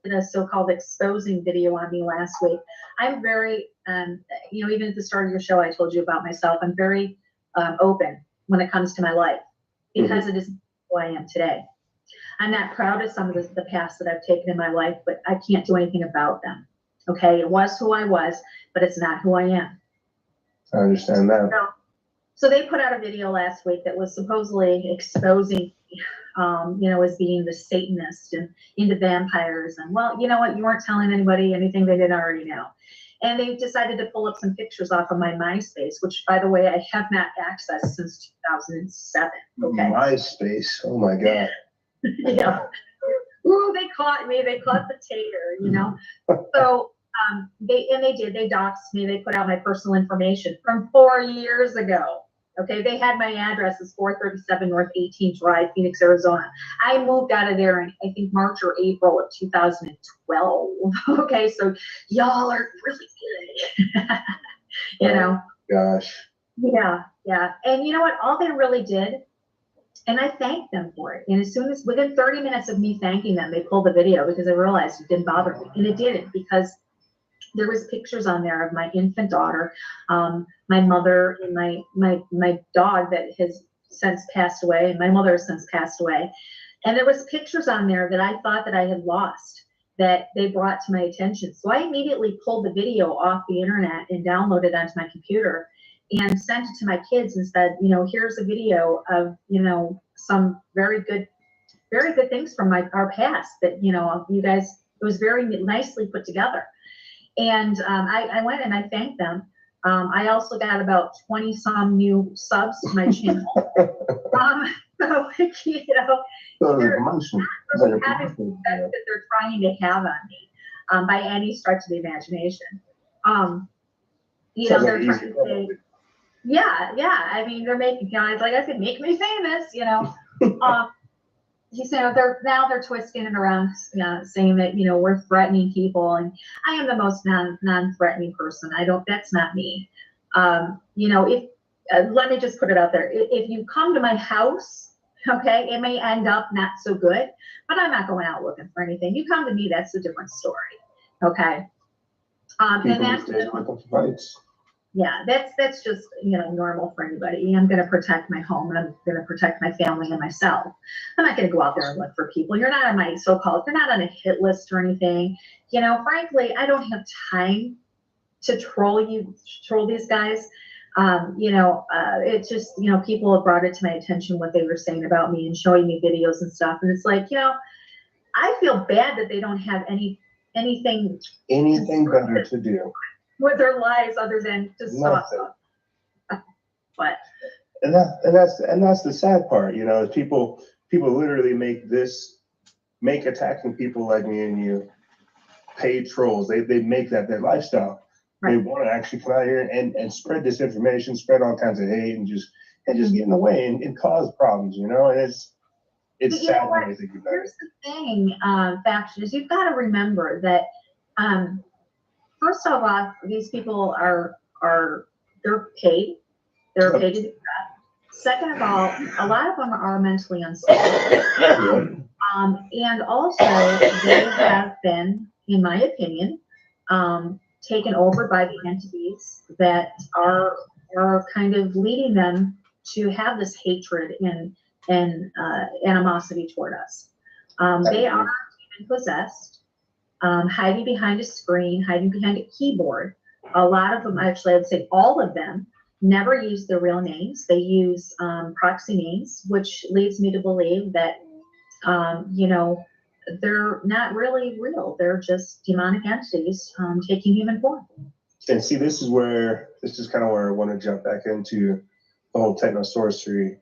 In a so-called exposing video on me last week. I'm very, you know, even at the start of your show, I told you about myself. I'm very open when it comes to my life because it is who I am today. I'm not proud of some of the past that I've taken in my life, but I can't do anything about them. Okay, it was who I was, but it's not who I am. I understand that. So they put out a video last week that was supposedly exposing, you know, as being the Satanist and into vampires. And well, you know what? You weren't telling anybody anything they didn't already know. And they decided to pull up some pictures off of my MySpace, which, by the way, I have not accessed since 2007. Okay. MySpace. Oh my God. Yeah. Ooh, they caught me. They caught the tater, you know. So they did. They doxed me. They put out my personal information from 4 years ago. Okay, they had my address as 437 North 18th Drive, Phoenix, Arizona. I moved out of there in, I think, March or April of 2012. Okay, so y'all are really good. You know? Gosh. Yeah. And you know what? All they really did, and I thanked them for it. And as soon as, within 30 minutes of me thanking them, they pulled the video because they realized it didn't bother me. And it didn't, because there was pictures on there of my infant daughter, my mother, and my dog that has since passed away, and my mother has since passed away. And there was pictures on there that I thought that I had lost that they brought to my attention. So I immediately pulled the video off the internet and downloaded it onto my computer and sent it to my kids and said, you know, here's a video of, you know, some very good things from our past that, you know, you guys, it was very nicely put together. And I went and I thanked them. I also got about 20 some new subs to my channel. So, you know, they're really having the effect that they're trying to have on me by any stretch of the imagination. You know, they're trying to say, yeah. I mean, they're making, guys, like I said, make me famous, you know. You know, they're twisting it around, saying that, you know, we're threatening people, and I am the most non-threatening person. That's not me. You know, if let me just put it out there. If you come to my house, okay, it may end up not so good, but I'm not going out looking for anything. You come to me, that's a different story. Okay. And that's yeah, that's just, you know, normal for anybody. I'm going to protect my home, and I'm going to protect my family and myself. I'm not going to go out there and look for people. You're not on my so-called, you're not on a hit list or anything. You know, frankly, I don't have time to troll these guys. You know, it's just, you know, people have brought it to my attention what they were saying about me and showing me videos and stuff. And it's like, you know, I feel bad that they don't have anything better to do with their lives other than just stop. But and that's the sad part, you know, is people literally make attacking people like me and you paid trolls. They make that their lifestyle. Right. They want to actually come out here and spread disinformation, spread all kinds of hate, and just get in the way and cause problems, you know. And it's sad when I think about it. Here's the thing, Faction, is you've got to remember that first of all, these people are they're paid. They're paid to do that. Second of all, a lot of them are mentally unstable. And also, they have been, in my opinion, taken over by the entities that are kind of leading them to have this hatred and animosity toward us. They are even possessed, hiding behind a screen, hiding behind a keyboard. A lot of them, actually, I would say all of them, never use their real names. They use proxy names, which leads me to believe that, you know, they're not really real. They're just demonic entities taking human form. And see, this is kind of where I want to jump back into the whole techno sorcery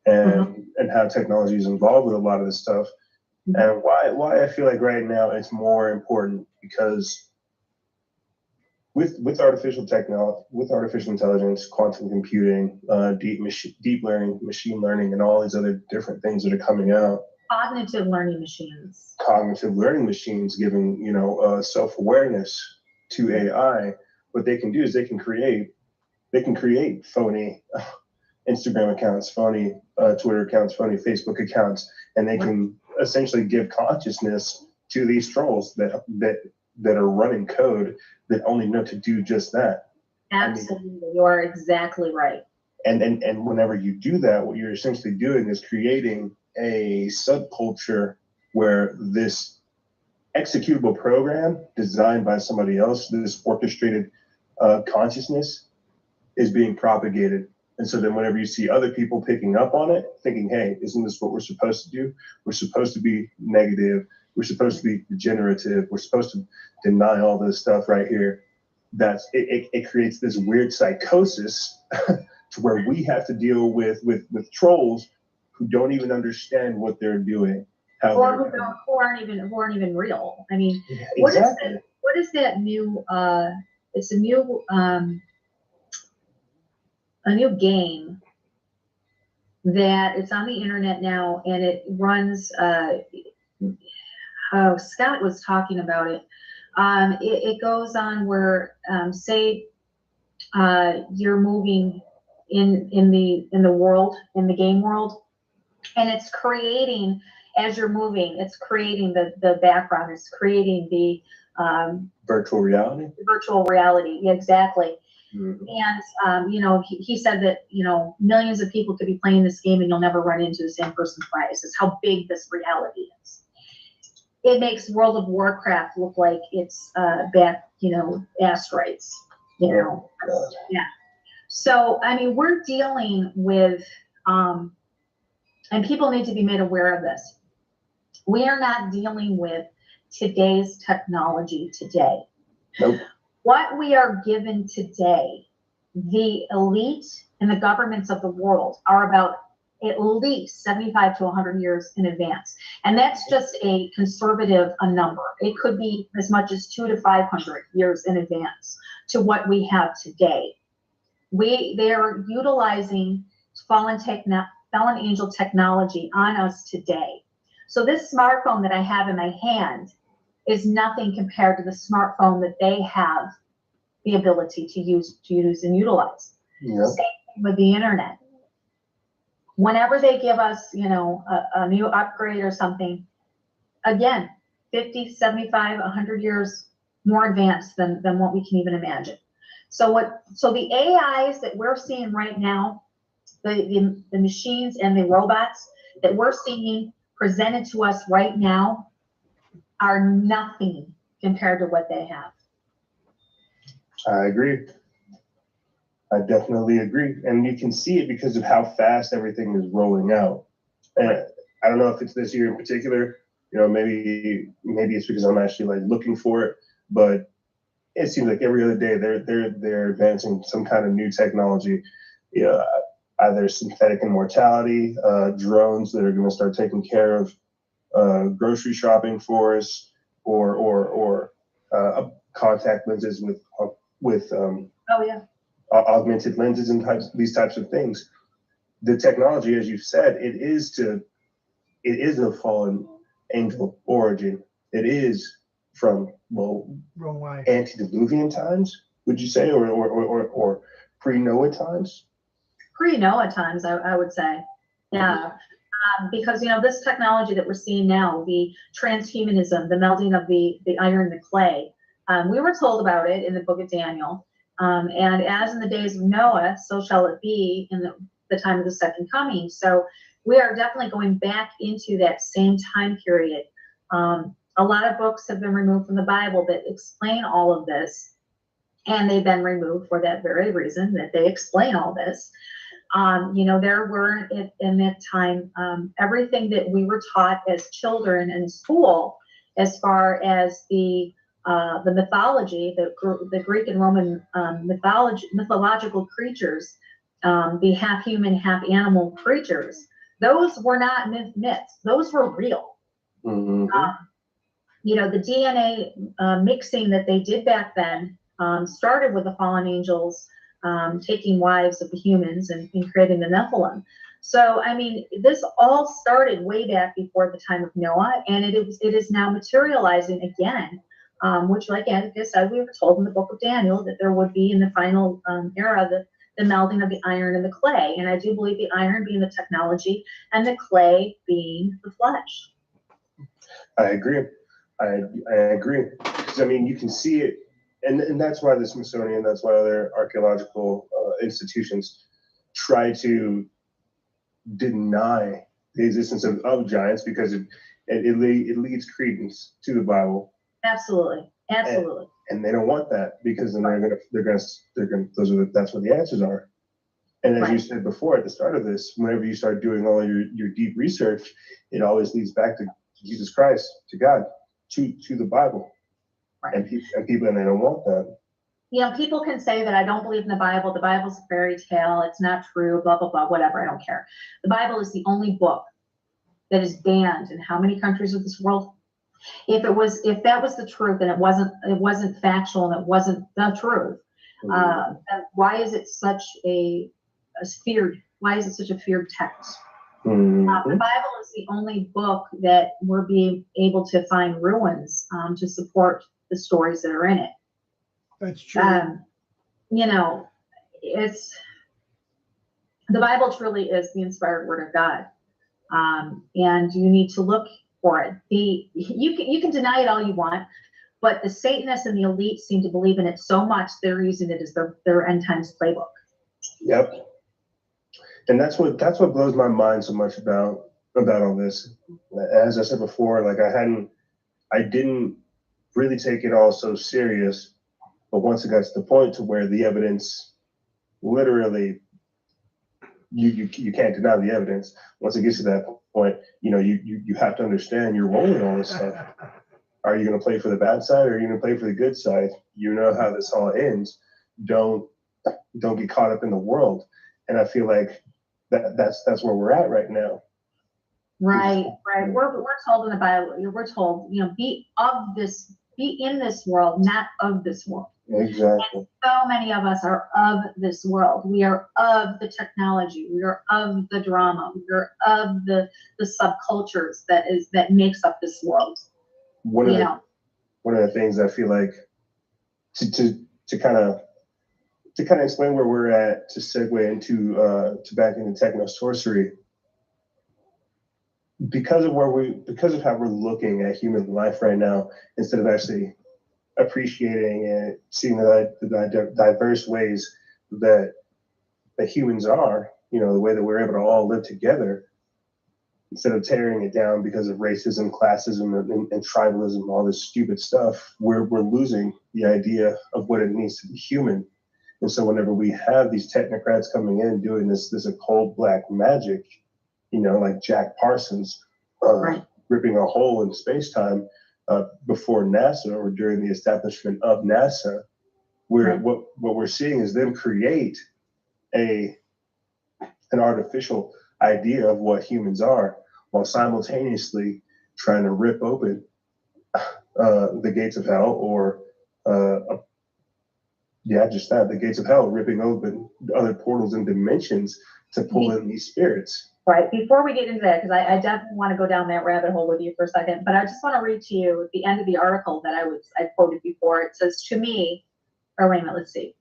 and how technology is involved with a lot of this stuff, and why I feel like right now it's more important, because with artificial technology, with artificial intelligence, quantum computing, deep learning, machine learning, and all these other different things that are coming out. Cognitive learning machines. Cognitive learning machines giving, you know, self-awareness to AI. What they can do is they can create phony Instagram accounts, phony Twitter accounts, phony Facebook accounts, and they can essentially give consciousness to these trolls that are running code that only know to do just that. Absolutely, I mean, you are exactly right. And whenever you do that, what you're essentially doing is creating a subculture where this executable program designed by somebody else, this orchestrated consciousness, is being propagated. And so then whenever you see other people picking up on it, thinking, hey, isn't this what we're supposed to do? We're supposed to be negative. We're supposed to be degenerative. We're supposed to deny all this stuff right here. It creates this weird psychosis to where we have to deal with trolls who don't even understand what they're doing. Or who aren't even real. I mean, yeah, exactly. What is that new it's a new game that it's on the internet now, and it runs Scott was talking about it. It goes on where say you're moving in the world, in the game world, and it's creating, as you're moving, it's creating the background, it's creating the virtual reality. Virtual reality, exactly. Mm-hmm. And you know, he said that, you know, millions of people could be playing this game and you'll never run into the same person twice. It's how big this reality is. It makes World of Warcraft look like it's back, you know, asteroids, you know. Yeah. So I mean, we're dealing with and people need to be made aware of this. We are not dealing with today's technology today. Nope. What we are given today, the elite and the governments of the world are about at least 75 to 100 years in advance. And that's just a conservative number. It could be as much as 200 to 500 years in advance to what we have today. They are utilizing fallen angel technology on us today. So this smartphone that I have in my hand is nothing compared to the smartphone that they have the ability to use and utilize. Yeah. Same thing with the internet. Whenever they give us, you know, a new upgrade or something, again, 50, 75, 100 years more advanced than what we can even imagine. So the AIs that we're seeing right now, the machines and the robots that we're seeing presented to us right now are nothing compared to what they have. I agree. I definitely agree. And you can see it because of how fast everything is rolling out. And I don't know if it's this year in particular, you know, maybe it's because I'm actually like looking for it, but it seems like every other day they're advancing some kind of new technology. You know, either synthetic immortality, drones that are going to start taking care of grocery shopping for us, or contact lenses with augmented lenses and these types of things. The technology, as you said, it is a fallen angel origin. It is from, well, Wrong way. antediluvian times, would you say, or pre-Noah times? Pre-Noah times, I would say. Yeah. Because, this technology that we're seeing now, the transhumanism, the melding of the iron and the clay, we were told about it in the book of Daniel. And as in the days of Noah, so shall it be in the time of the second coming. So we are definitely going back into that same time period. A lot of books have been removed from the Bible that explain all of this, and they've been removed for that very reason, that they explain all this. There were in that time everything that we were taught as children in school, as far as the mythology, the Greek and Roman mythological creatures, the half human, half animal creatures. Those were not myths; those were real. Mm-hmm. The DNA mixing that they did back then started with the fallen angels taking wives of the humans and creating the Nephilim. So, this all started way back before the time of Noah, and it is now materializing again, which, like I said, we were told in the book of Daniel that there would be in the final era the melding of the iron and the clay. And I do believe the iron being the technology and the clay being the flesh. I agree. I agree. Because, you can see it. And that's why the Smithsonian, that's why other archaeological institutions try to deny the existence of giants, because it leads credence to the Bible. Absolutely. And they don't want that, because then that's what the answers are. And as you said before at the start of this, whenever you start doing all your deep research, it always leads back to Jesus Christ, to God, to the Bible. Right. And people, and they don't want that. People can say that I don't believe in the Bible. The Bible's a fairy tale. It's not true, blah, blah, blah, whatever. I don't care. The Bible is the only book that is banned in how many countries of this world? If that was the truth, and it wasn't factual, and it wasn't the truth, then why is it such why is it such a feared text? Mm-hmm. The Bible is the only book that we're being able to find ruins to support the stories that are in it. That's true. It's the Bible truly is the inspired word of God, and you need to look for it. You can deny it all you want, but the Satanists and the elite seem to believe in it so much they're using it as their end times playbook. Yep. And that's what blows my mind so much about all this. As I said before, like I didn't really take it all so serious, but once it got to the point to where the evidence, literally, you can't deny the evidence. Once it gets to that point, you have to understand your role in all this stuff. Are you going to play for the bad side, or are you going to play for the good side? You know how this all ends. Don't get caught up in the world. And I feel like that's where we're at right now. Right. We're told in the Bible, we're told, be in this world, not of this world. Exactly. And so many of us are of this world. We are of the technology. We are of the drama. We are of the subcultures that makes up this world. One of the things I feel like to kind of explain where we're at, to segue into back into techno sorcery, because of how we're looking at human life right now, instead of actually appreciating and seeing the diverse ways that humans are, the way that we're able to all live together, instead of tearing it down because of racism, classism, and tribalism, all this stupid stuff, we're losing the idea of what it means to be human. And so whenever we have these technocrats coming in doing this occult black magic, like Jack Parsons, ripping a hole in space-time before NASA, or during the establishment of NASA, what we're seeing is them create an artificial idea of what humans are, while simultaneously trying to rip open the gates of hell, or Yeah, just that, the gates of hell ripping open other portals and dimensions to pull in these spirits. Right. Before we get into that, because I definitely want to go down that rabbit hole with you for a second, but I just want to read to you at the end of the article that I quoted before. It says, to me, or wait a minute, let's see.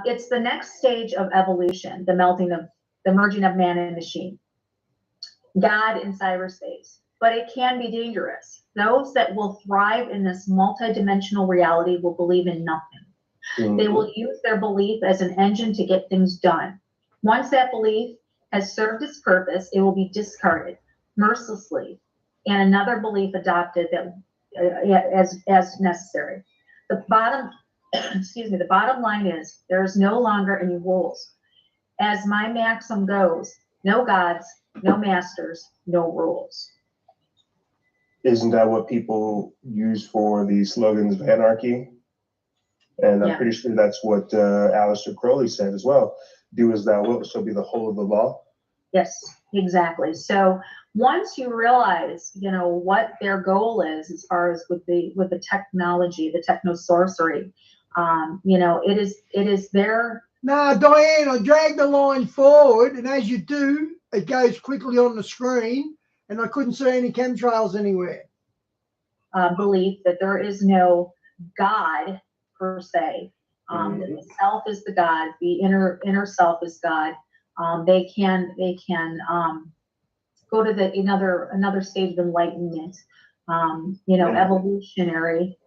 It's the next stage of evolution, the merging of man and machine, God in cyberspace. But it can be dangerous. Those that will thrive in this multidimensional reality will believe in nothing. Mm-hmm. They will use their belief as an engine to get things done. Once that belief has served its purpose, it will be discarded mercilessly, and another belief adopted that as necessary. The bottom line is there is no longer any rules. As my maxim goes, no gods, no masters, no rules. Isn't that what people use for the slogans of anarchy? And I'm pretty sure that's what Aleister Crowley said as well. Do as thou wilt, so be the whole of the law. Yes, exactly. So once you realize, what their goal is, as far as with the technology, the techno sorcery, it is their. Nah, Diane, I dragged the line forward, and as you do, it goes quickly on the screen, and I couldn't see any chemtrails anywhere. Belief that there is no God per se. The self is the God. The inner self is God. They can go to another stage of enlightenment. Evolutionary.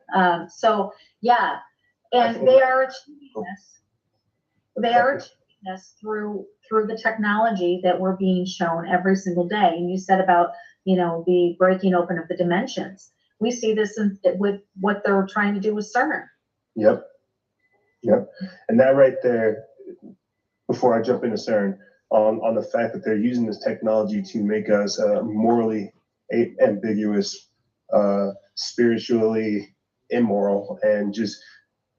So yeah, and they are achieving this. They are achieving this through the technology that we're being shown every single day. And you said about the breaking open of the dimensions. We see this with what they're trying to do with CERN. Yep. And that right there, before I jump into CERN, on the fact that they're using this technology to make us morally ambiguous, spiritually immoral, and just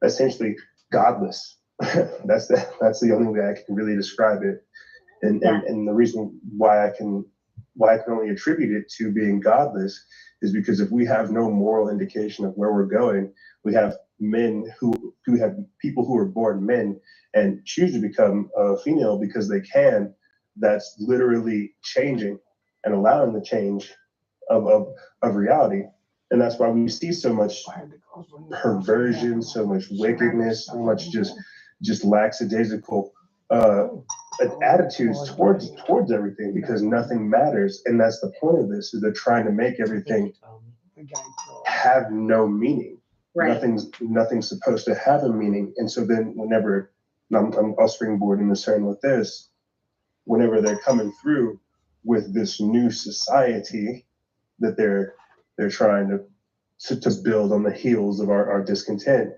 essentially godless. That's the only way I can really describe it. And the reason why I can only attribute it to being godless is because if we have no moral indication of where we're going, we have men who have people who are born men and choose to become female because they can. That's literally changing and allowing the change of reality. And that's why we see so much perversion, so much wickedness, so much just lackadaisical attitudes towards everything, because nothing matters. And that's the point of this, is they're trying to make everything have no meaning. Right. Nothing's supposed to have a meaning. And so then whenever I'll springboard into CERN with this, whenever they're coming through with this new society that they're trying to build on the heels of our discontent,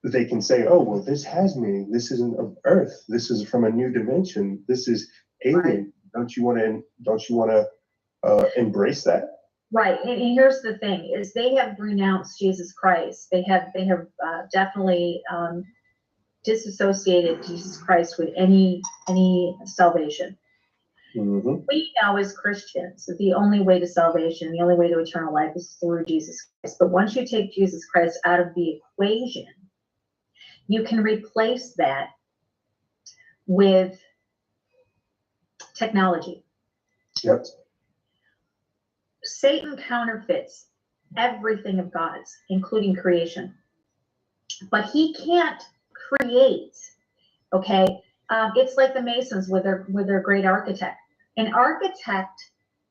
they can say, oh, well, this has meaning. This isn't of Earth. This is from a new dimension. This is alien. Right. Don't you want to embrace that? Right. And here's the thing: is they have renounced Jesus Christ. They have definitely disassociated Jesus Christ with any salvation. Mm-hmm. We know as Christians that the only way to salvation, the only way to eternal life, is through Jesus Christ. But once you take Jesus Christ out of the equation, you can replace that with technology. Yep. Satan counterfeits everything of God's, including creation. But he can't create, okay? It's like the Masons with their great architect. An architect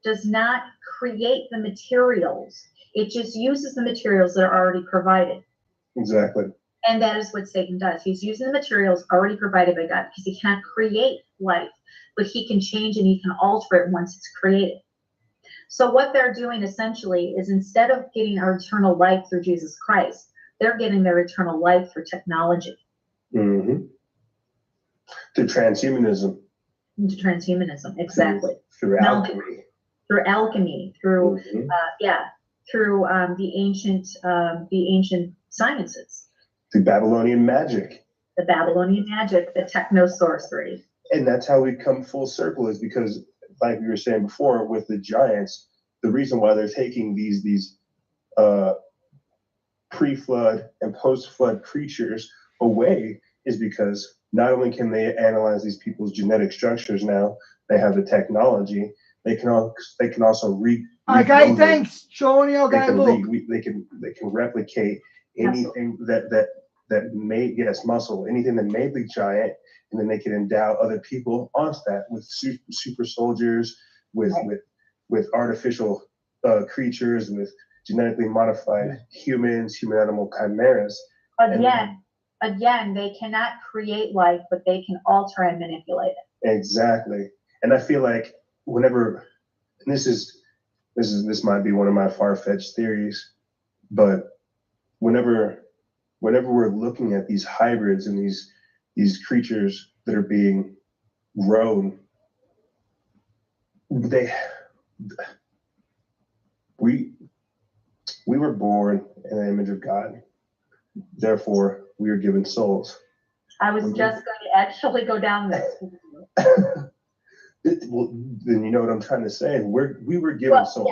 does not create the materials. It just uses the materials that are already provided. Exactly. And that is what Satan does. He's using the materials already provided by God, because he can't create life, but he can change and he can alter it once it's created. So what they're doing essentially is, instead of getting our eternal life through Jesus Christ, they're getting their eternal life through technology. Mm-hmm. Through transhumanism. Exactly. Through alchemy. Through alchemy. Through through the ancient sciences. Through Babylonian magic. The Babylonian magic, the techno sorcery. And that's how we come full circle, is because, like we were saying before, with the giants, the reason why they're taking these pre-flood and post-flood creatures away is because not only can they analyze these people's genetic structures now, they have the technology. They can also Okay, thanks, Shawnee. I'll go look. They can replicate anything that made muscle, anything that made the giant, and then they can endow other people onto that with super soldiers, with artificial creatures, with genetically modified humans, human-animal chimeras. Again, they cannot create life, but they can alter and manipulate it. Exactly, and I feel like whenever, and this might be one of my far-fetched theories, but whenever we're looking at these hybrids and these creatures that are being grown, we were born in the image of God. Therefore, we are given souls. I was just going to actually go down this. Well, then you know what I'm trying to say. We were given souls.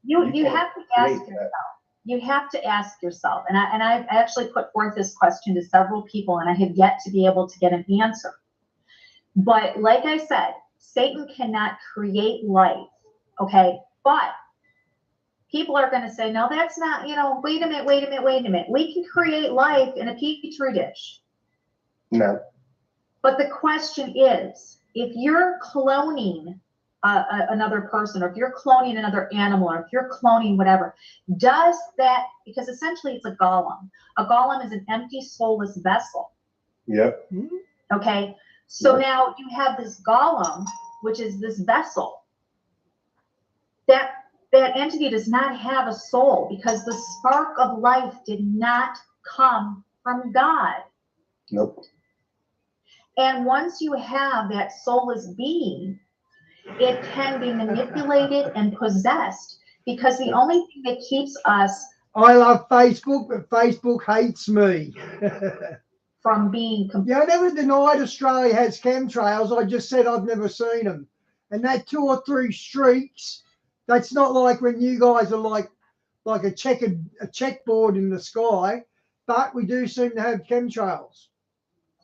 Yeah. You have to ask yourself. You have to ask yourself, and I've actually put forth this question to several people, and I have yet to be able to get an answer. But like I said, Satan cannot create life, okay? But people are going to say, no, that's not, wait a minute. We can create life in a petri dish. No. But the question is, if you're cloning another person, or if you're cloning another animal, or if you're cloning whatever, does that, because essentially it's a golem. A golem is an empty, soulless vessel. Yep. Okay, so now you have this golem, which is this vessel. That entity does not have a soul, because the spark of life did not come from God. Nope. And once you have that soulless being, it can be manipulated and possessed, because the only thing that keeps us... I love Facebook, but Facebook hates me. From being... Yeah, I never denied Australia has chemtrails. I just said I've never seen them. And that 2 or 3 streaks, that's not like when you guys are like a checkboard in the sky, but we do seem to have chemtrails.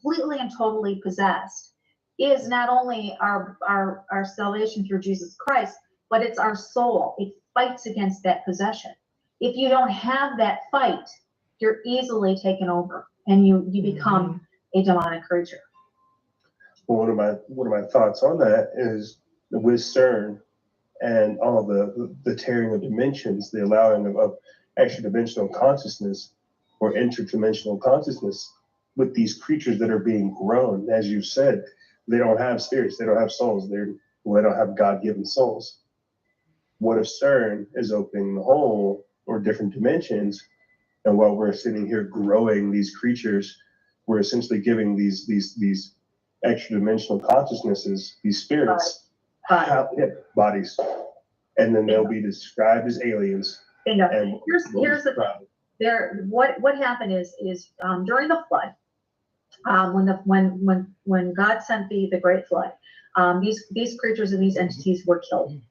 Completely and totally possessed is not only our salvation through Jesus Christ, but it's our soul. It fights against that possession. If you don't have that fight, you're easily taken over, and you become a demonic creature. Well, one of my thoughts on that is with CERN and all the tearing of dimensions, the allowing of extra dimensional consciousness or interdimensional consciousness with these creatures that are being grown. As you said, they don't have spirits, they don't have souls, they don't have God-given souls. What if CERN is opening the hole or different dimensions, and while we're sitting here growing these creatures, we're essentially giving these extra dimensional consciousnesses, these spirits, bodies, and then they'll be described as aliens. And here's the thing. What happened is during the flood, when God sent the great flood, these creatures and these entities were killed.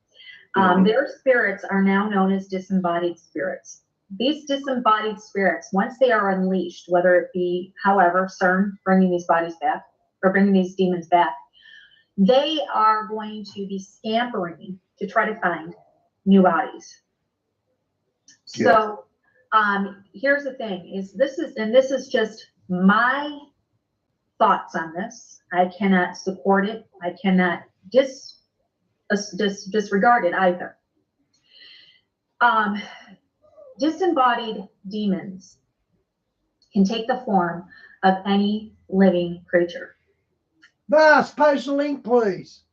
Their spirits are now known as disembodied spirits. These disembodied spirits, once they are unleashed, whether it be, however, CERN bringing these bodies back or bringing these demons back, they are going to be scampering to try to find new bodies. So here's the thing: this is just my thoughts on this. I cannot support it. I cannot disregard it either. Disembodied demons can take the form of any living creature. Boss, post a link, please.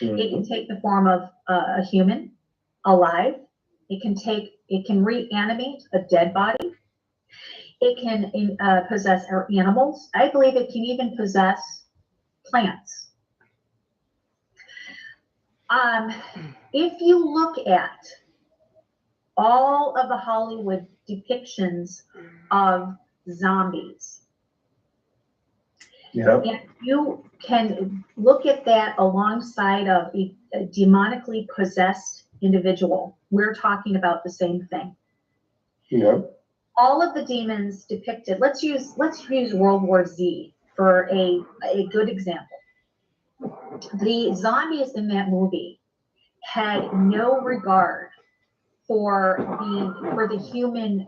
It can take the form of a human, alive. It can reanimate a dead body. It can possess our animals. I believe it can even possess plants. If you look at all of the Hollywood depictions of zombies, Yep. and you can look at that alongside of a demonically possessed individual, we're talking about the same thing. Yep. all of the demons depicted. Let's use World War Z for a good example. The zombies in that movie had no regard for the human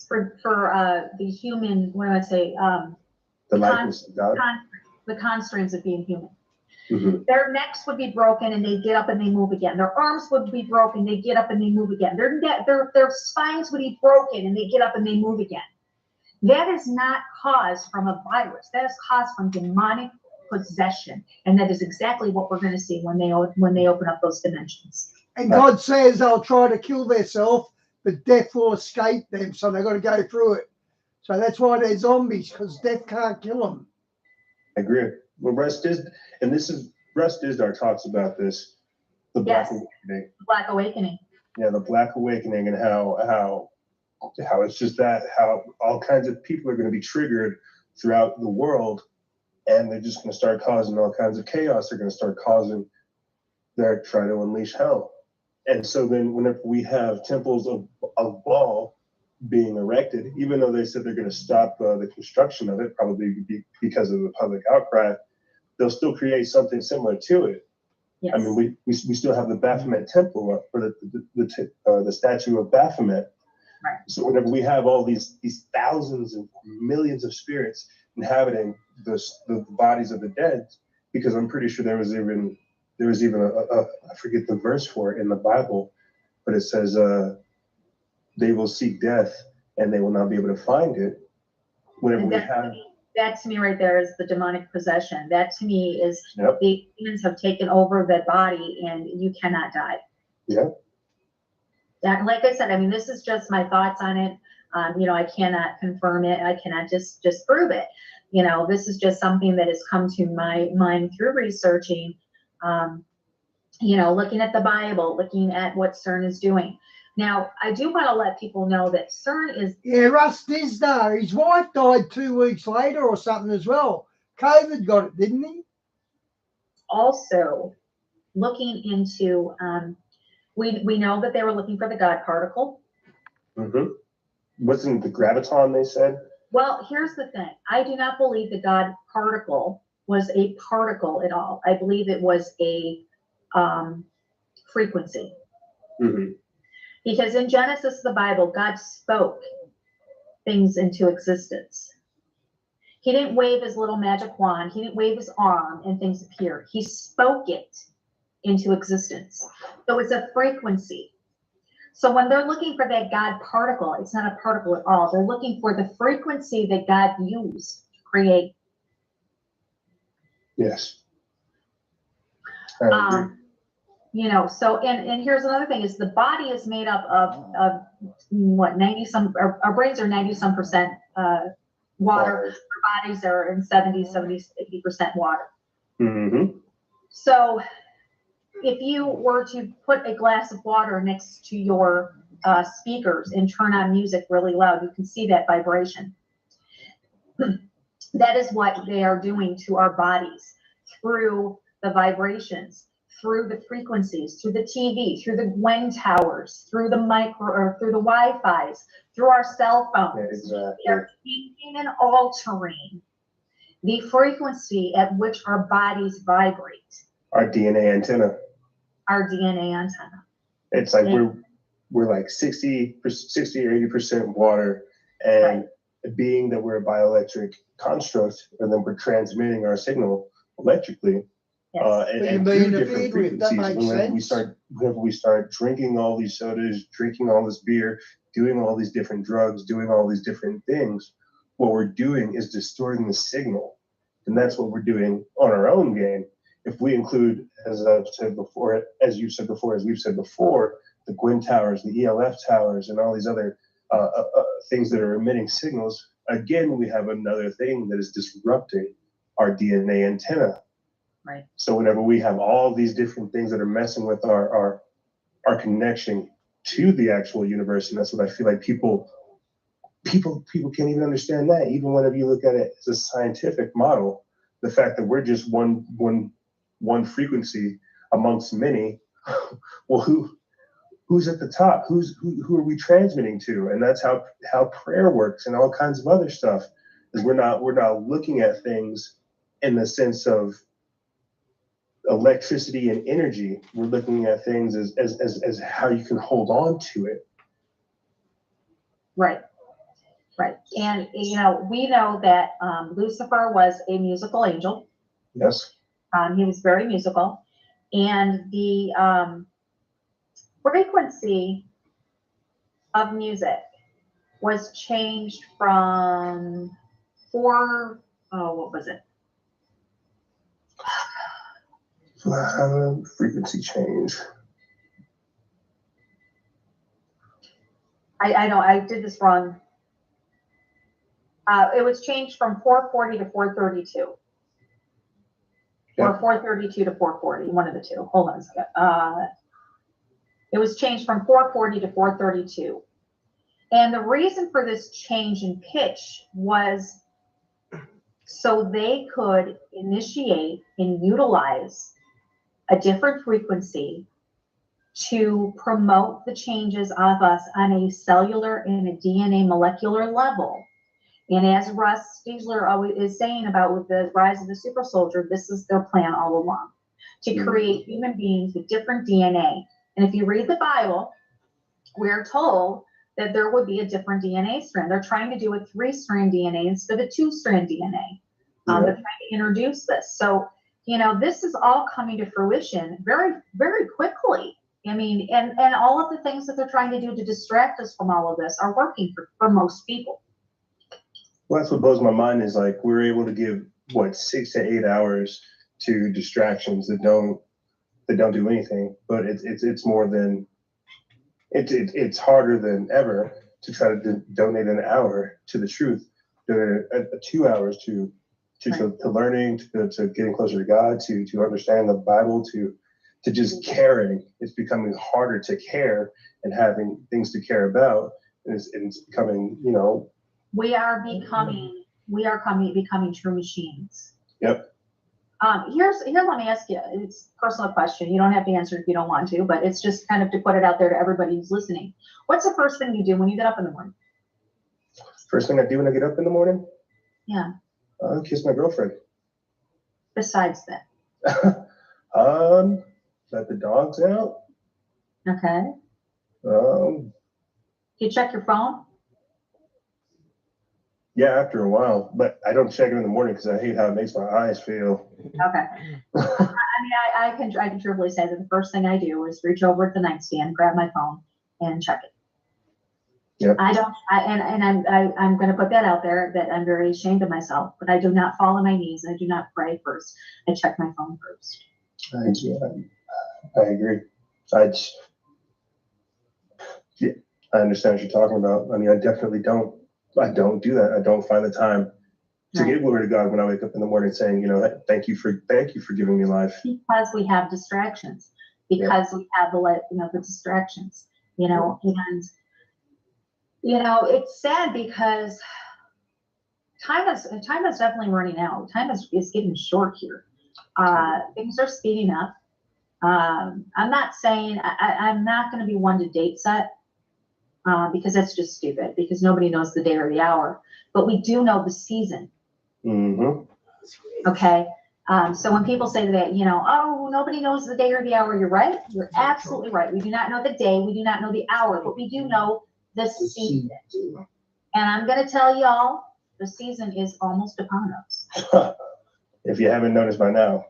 for the human, what do I say, The likeness of God. The constraints of being human. Mm-hmm. Their necks would be broken and they get up and they move again. Their arms would be broken, they get up and they move again. Their spines would be broken and they get up and they move again. That is not caused from a virus. That is caused from demonic possession, and that is exactly what we're going to see when they open up those dimensions. And God says they'll try to kill themselves, but death will escape them, so they've got to go through it. So that's why they're zombies, because death can't kill them. I agree. Well, Russ Dizdar talks about this, the Black Awakening. Black Awakening. Yeah, the Black Awakening, and how it's just that, how all kinds of people are going to be triggered throughout the world, and they're just going to start causing all kinds of chaos. They're going to start they're trying to unleash hell. And so then whenever we have temples of Baal being erected, even though they said they're going to stop the construction of it, probably because of the public outcry, they'll still create something similar to it. Yes. I mean, we still have the Baphomet temple, or the statue of Baphomet. Right. So whenever we have all these thousands and millions of spirits inhabiting the bodies of the dead, because I'm pretty sure there was even a I forget the verse for it in the Bible, but it says they will seek death and they will not be able to find it. Whenever that to me right there is the demonic possession. That to me is Yep. The demons have taken over that body and you cannot die. Yeah. That, like I said, I mean, this is just my thoughts on it. I cannot confirm it. I cannot just prove it. This is just something that has come to my mind through researching, looking at the Bible, looking at what CERN is doing. Now, I do want to let people know that CERN is... Yeah, Russ Dizdar, his wife died 2 weeks later or something as well. COVID got it, didn't he? Also, looking into... We know that they were looking for the God particle. Mm-hmm. Wasn't the graviton, they said? Well, here's the thing. I do not believe the God particle was a particle at all. I believe it was a frequency. Mm-hmm. Because in Genesis, the Bible, God spoke things into existence. He didn't wave his little magic wand. He didn't wave his arm and things appeared. He spoke it into existence. So it's a frequency. So when they're looking for that God particle, it's not a particle at all. They're looking for the frequency that God used to create. Yes. So and here's another thing is the body is made up of what, 90 some, our brains are 90 some percent water. Our bodies are in 80% water. Mm-hmm. So if you were to put a glass of water next to your speakers and turn on music really loud, you can see that vibration. That is what they are doing to our bodies through the vibrations, through the frequencies, through the TV, through the Gwen towers, through the through the Wi-Fi's, through our cell phones. Yeah, exactly. They're changing and altering the frequency at which our bodies vibrate. Our DNA antenna. Our DNA antenna. It's like we're like 60 or 80% water, and being that we're a bioelectric construct, and then we're transmitting our signal electrically, and through different frequencies. Whenever we start drinking all these sodas, drinking all this beer, doing all these different drugs, doing all these different things, what we're doing is distorting the signal, and that's what we're doing on our own game. If we include, as I've said before, as you've said before, as we've said before, the Gwen towers, the ELF towers, and all these other things that are emitting signals, again, we have another thing that is disrupting our DNA antenna. Right. So whenever we have all these different things that are messing with our connection to the actual universe, and that's what I feel like people can't even understand that. Even whenever you look at it as a scientific model, the fact that we're just one frequency amongst many, well, who's at the top, who are we transmitting to? And that's how prayer works and all kinds of other stuff. Is we're not looking at things in the sense of electricity and energy. We're looking at things as how you can hold on to it. Right. And we know that Lucifer was a musical angel. Yes. He was very musical, and the frequency of music was changed from what was it? Frequency change. I know I did this wrong. It was changed from 440 to 432. Or 432 to 440, one of the two. Hold on a second. It was changed from 440 to 432. And the reason for this change in pitch was so they could initiate and utilize a different frequency to promote the changes of us on a cellular and a DNA molecular level. And as Russ Stiegler always is saying about with the rise of the super soldier, this is their plan all along, to create human beings with different DNA. And if you read the Bible, we're told that there would be a different DNA strand. They're trying to do a 3-strand DNA instead of a 2-strand DNA. They're trying to introduce this. So, this is all coming to fruition very, very quickly. I mean, and all of the things that they're trying to do to distract us from all of this are working for most people. Well, that's what blows my mind is like we're able to give 6 to 8 hours to distractions that don't do anything. But it's more than it's harder than ever to try to donate an hour to the truth, donate 2 hours to learning, to getting closer to God, to understanding the Bible, to just caring. It's becoming harder to care and having things to care about, and it's becoming we are becoming true machines. Yep. Here, let me ask you. It's a personal question. You don't have to answer if you don't want to, but it's just kind of to put it out there to everybody who's listening. What's the first thing you do when you get up in the morning? First thing I do when I get up in the morning? Yeah. Kiss my girlfriend. Besides that? Let the dogs out. Okay. You check your phone? Yeah, after a while, but I don't check it in the morning because I hate how it makes my eyes feel. Okay. I can truthfully say that the first thing I do is reach over at the nightstand, grab my phone, and check it. Yep. I'm going to put that out there that I'm very ashamed of myself, but I do not fall on my knees. I do not pray first. I check my phone first. I agree. I understand what you're talking about. I mean, I definitely don't do that. I don't find the time to give glory to God when I wake up in the morning saying, thank you for giving me life. Because we have distractions. Because we have the distractions. And it's sad because time is definitely running out. Time is getting short here. Things are speeding up. I'm not saying I'm not going to be one to date set. Because that's just stupid, because nobody knows the day or the hour, but we do know the season. Mm-hmm. Okay. So when people say that, nobody knows the day or the hour, you're right. You're absolutely right. We do not know the day. We do not know the hour, but we do know the season. And I'm going to tell y'all, the season is almost upon us. If you haven't noticed by now.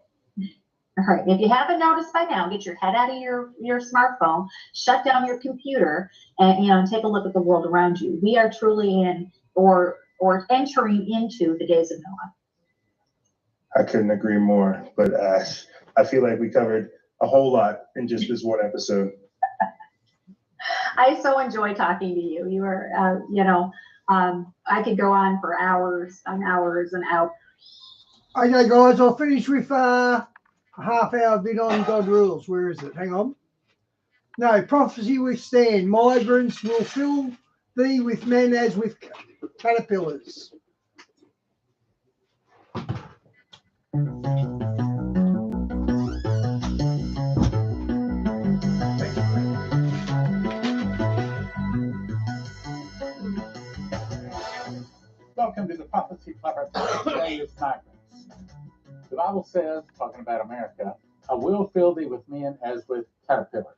All right. If you haven't noticed by now, get your head out of your smartphone, shut down your computer, and take a look at the world around you. We are truly in or entering into the days of Noah. I couldn't agree more. But I feel like we covered a whole lot in just this one episode. I so enjoy talking to you. You are, I could go on for hours and hours and hours. Okay, guys, I'll finish with a half-hour bit on God rules. Where is it? Hang on. No, prophecy withstand. Migrants will fill thee with men as with caterpillars. prophecy club today is migrants. The Bible says, talking about America, I will fill thee with men as with caterpillars.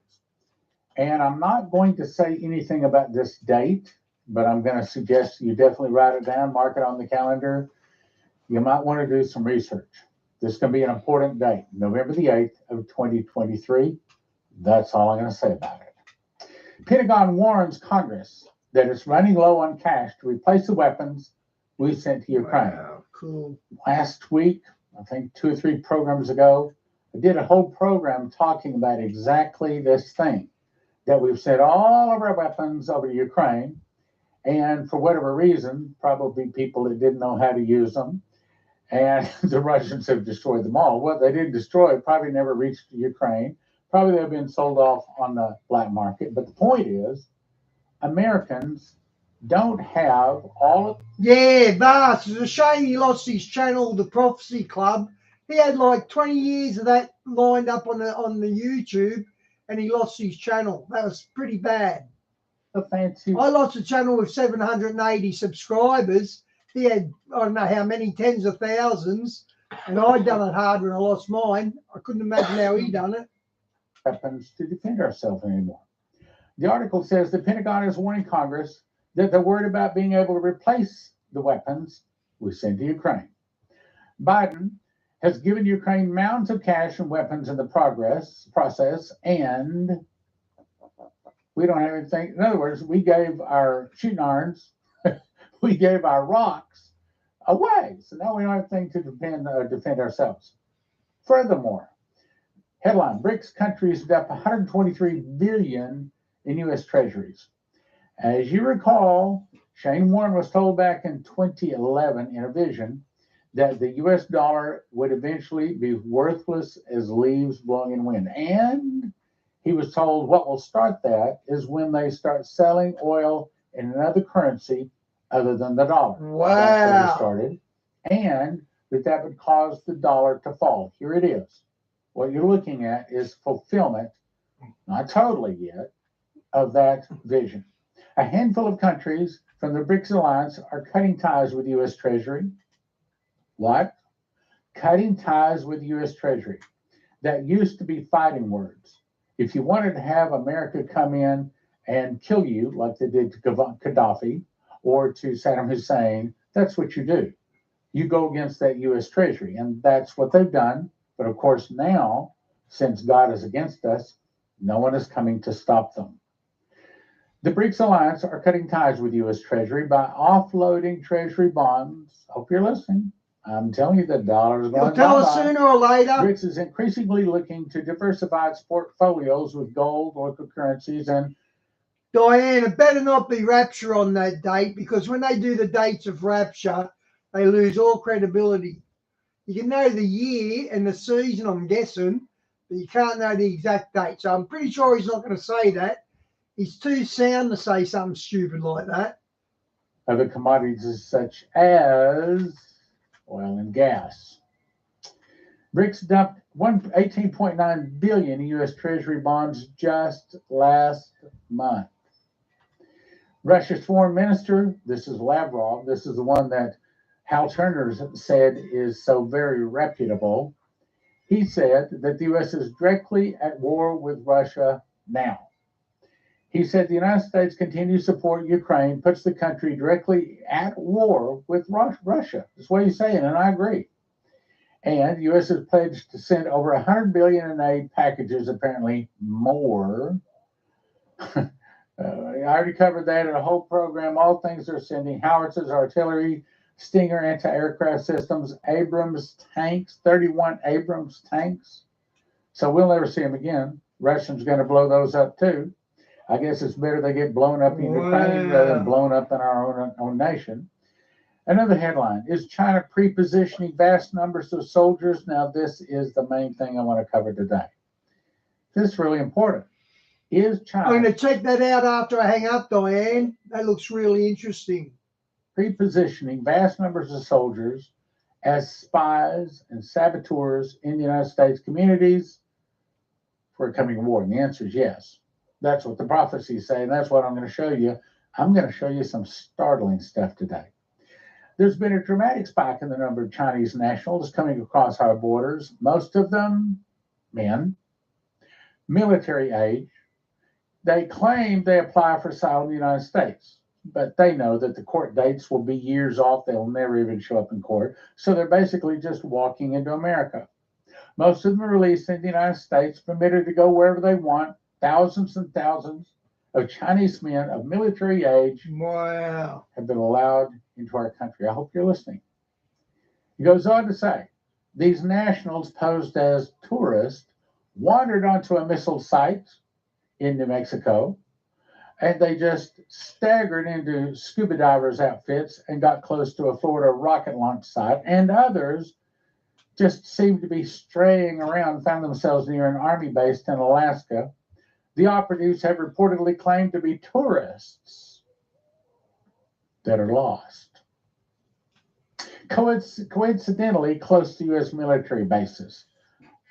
And I'm not going to say anything about this date, but I'm going to suggest you definitely write it down, mark it on the calendar. You might want to do some research. This is going to be an important date, November the 8th of 2023. That's all I'm going to say about it. Pentagon warns Congress that it's running low on cash to replace the weapons we sent to Ukraine. Wow, cool. Last week, I think 2 or 3 programs ago, I did a whole program talking about exactly this thing, that we've sent all of our weapons over to Ukraine, and for whatever reason, probably people that didn't know how to use them, and the Russians have destroyed them all. What they didn't destroy probably never reached Ukraine. Probably they've been sold off on the black market. But the point is, Americans don't have all of... Yeah, Vast, it's a shame he lost his channel, The Prophecy Club. He had like 20 years of that lined up on the YouTube, and he lost his channel. That was pretty bad. The fancy... I lost a channel with 780 subscribers. He had, I don't know how many, tens of thousands, and I'd done it hard when I lost mine. I couldn't imagine how he done it. Weapons to defend ourselves anymore. The article says the Pentagon is warning Congress that they're worried about being able to replace the weapons we send to Ukraine. Biden has given Ukraine mounds of cash and weapons in the process, and we don't have anything. In other words, we gave our shooting irons, we gave our rocks away, so now we don't have anything to defend ourselves. Furthermore, headline: BRICS countries dump 123 billion in U.S. treasuries. As you recall, Shane Warren was told back in 2011 in a vision that the U.S. dollar would eventually be worthless as leaves blowing in wind. And he was told what will start that is when they start selling oil in another currency other than the dollar. Wow. That's where he started. And that would cause the dollar to fall. Here it is. What you're looking at is fulfillment, not totally yet, of that vision. A handful of countries from the BRICS alliance are cutting ties with the U.S. Treasury. What? Cutting ties with the U.S. Treasury. That used to be fighting words. If you wanted to have America come in and kill you, like they did to Gaddafi or to Saddam Hussein, that's what you do. You go against that U.S. Treasury, and that's what they've done. But of course, now, since God is against us, no one is coming to stop them. The BRICS alliance are cutting ties with U.S. Treasury by offloading Treasury bonds. Hope you're listening. I'm telling you, the dollar is going You'll tell us sooner or later. BRICS is increasingly looking to diversify its portfolios with gold, local currencies, and... Diane, it better not be rapture on that date, because when they do the dates of rapture, they lose all credibility. You can know the year and the season, I'm guessing, but you can't know the exact date. So I'm pretty sure he's not going to say that. He's too sound to say something stupid like that. Other commodities such as oil and gas. BRICS dumped 18.9 billion in U.S. Treasury bonds just last month. Russia's foreign minister, this is Lavrov, this is the one that Hal Turner said is so very reputable. He said that the U.S. is directly at war with Russia now. He said the United States continues to support Ukraine, puts the country directly at war with Russia. That's what he's saying, and I agree. And the U.S. has pledged to send over $100 billion in aid packages, apparently more. I already covered that in a whole program. All things they're sending: howitzers, artillery, Stinger anti-aircraft systems, Abrams tanks, 31 Abrams tanks. So we'll never see them again. Russians going to blow those up too. I guess it's better they get blown up in Ukraine rather than blown up in our own nation. Another headline: is China pre-positioning vast numbers of soldiers? Now, this is the main thing I want to cover today. This is really important. Is China... I'm going to check that out after I hang up, Diane. That looks really interesting. Pre-positioning vast numbers of soldiers as spies and saboteurs in the United States communities for a coming war? And the answer is yes. That's what the prophecies say, and that's what I'm going to show you. I'm going to show you some startling stuff today. There's been a dramatic spike in the number of Chinese nationals coming across our borders, most of them men, military age. They claim they apply for asylum in the United States, but they know that the court dates will be years off. They'll never even show up in court. So they're basically just walking into America. Most of them are released in the United States, permitted to go wherever they want. Thousands and thousands of Chinese men of military age have been allowed into our country. I hope you're listening. He goes on to say, these nationals posed as tourists wandered onto a missile site in New Mexico, and they just staggered into scuba divers' outfits and got close to a Florida rocket launch site, and others just seemed to be straying around, found themselves near an army base in Alaska. The operatives have reportedly claimed to be tourists that are lost. Coincidentally, close to U.S. military bases.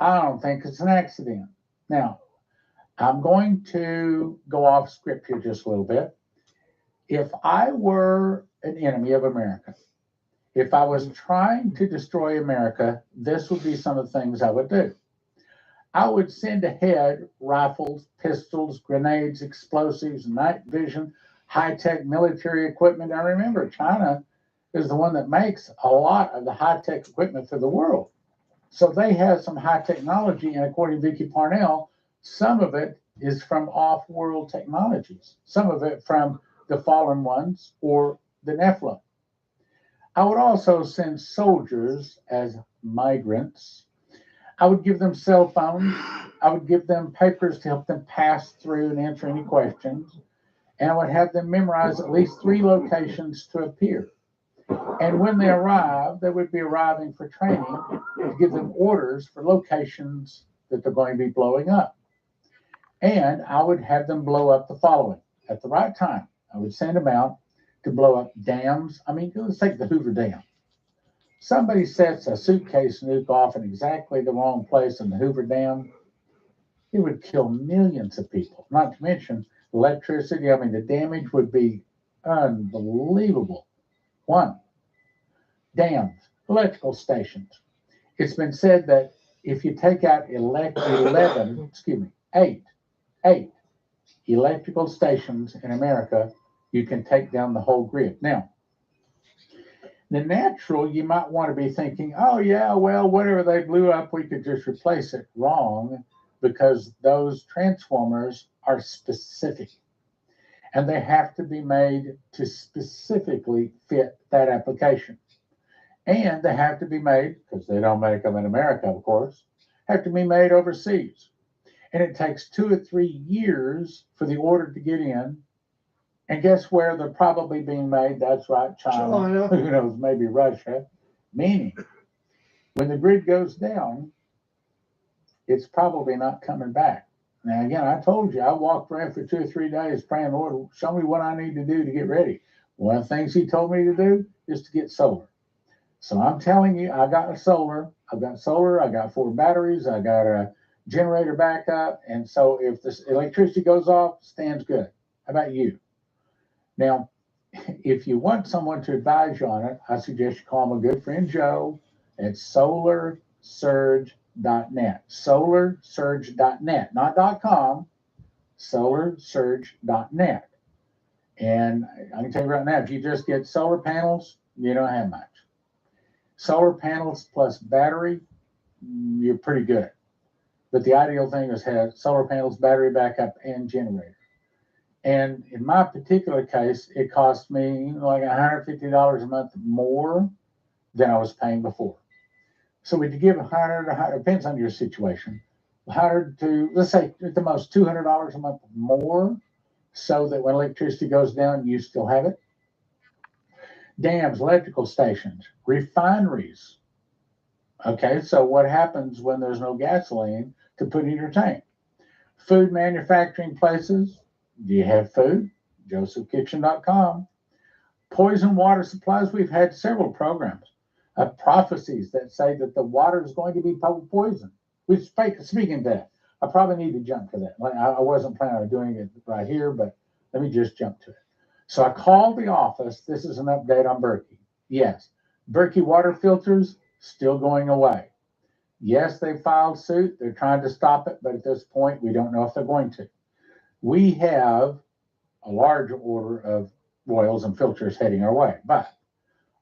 I don't think it's an accident. Now, I'm going to go off script here just a little bit. If I were an enemy of America, if I was trying to destroy America, this would be some of the things I would do. I would send ahead rifles, pistols, grenades, explosives, night vision, high-tech military equipment. Now remember, China is the one that makes a lot of the high-tech equipment for the world. So they have some high technology, and according to Vicki Parnell, some of it is from off-world technologies, some of it from the fallen ones or the Nephilim. I would also send soldiers as migrants. I would give them cell phones. I would give them papers to help them pass through and answer any questions. And I would have them memorize at least 3 locations to appear. And when they arrive, they would be arriving for training to give them orders for locations that they're going to be blowing up. And I would have them blow up the following. At the right time, I would send them out to blow up dams. I mean, let's take the Hoover Dam. Somebody sets a suitcase nuke off in exactly the wrong place in the Hoover Dam, it would kill millions of people, not to mention electricity. I mean, the damage would be unbelievable. 1, dams, electrical stations. It's been said that if you take out 8 electrical stations in America, you can take down the whole grid. Now, the natural, you might want to be thinking, oh yeah, well, whatever they blew up, we could just replace it. Wrong, because those transformers are specific. And they have to be made to specifically fit that application. And they have to be made, because they don't make them in America, of course, have to be made overseas. And it takes 2 or 3 years for the order to get in. And guess where they're probably being made? That's right, China. Who knows, maybe Russia. Meaning, when the grid goes down, it's probably not coming back. Now, again, I told you, I walked around for 2 or 3 days praying, Lord, show me what I need to do to get ready. One of the things he told me to do is to get solar. So I'm telling you, I got a solar. I've got solar. I got 4 batteries. I got a generator backup. And so if the electricity goes off, stands good. How about you? Now, if you want someone to advise you on it, I suggest you call my good friend Joe at solarsurge.net. Solarsurge.net, not .com, solarsurge.net. And I can tell you right now, if you just get solar panels, you don't have much. Solar panels plus battery, you're pretty good. But the ideal thing is have solar panels, battery backup, and generator. And in my particular case, it cost me like $150 a month more than I was paying before. So would you give $100, depends on your situation, 100 to, let's say at the most $200 a month more, so that when electricity goes down, you still have it? Dams, electrical stations, refineries. Okay, so what happens when there's no gasoline to put in your tank? Food manufacturing places. Do you have food? josephkitchen.com. Poison water supplies. We've had several programs of prophecies that say that the water is going to be poison. Speaking of that, I probably need to jump to that. I wasn't planning on doing it right here, but let me just jump to it. So I called the office. This is an update on Berkey. Yes. Berkey water filters still going away. Yes, they filed suit. They're trying to stop it, but at this point, we don't know if they're going to. We have a large order of royals and filters heading our way, but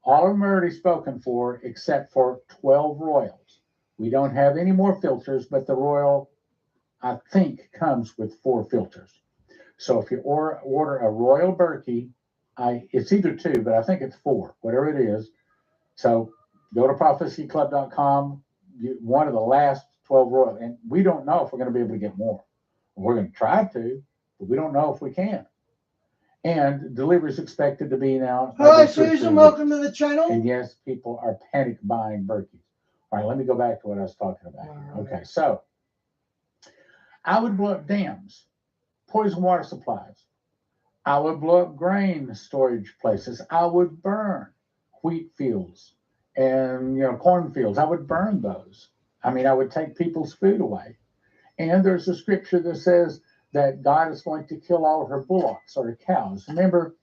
all of them are already spoken for except for 12 royals. We don't have any more filters, but the royal, I think, comes with 4 filters. So if you order a royal Berkey, it's either 2, but I think it's 4, whatever it is. So go to prophecyclub.com, one of the last 12 royal, and we don't know if we're going to be able to get more. We're going to try to, but we don't know if we can. And delivery is expected to be now. Hi, Susan. Welcome to the channel. And yes, people are panic buying Berkeys. All right, let me go back to what I was talking about here. Okay, so I would blow up dams, poison water supplies. I would blow up grain storage places. I would burn wheat fields and cornfields. I would burn those. I mean, I would take people's food away. And there's a scripture that says that God is going to kill all of her bullocks or her cows. Remember,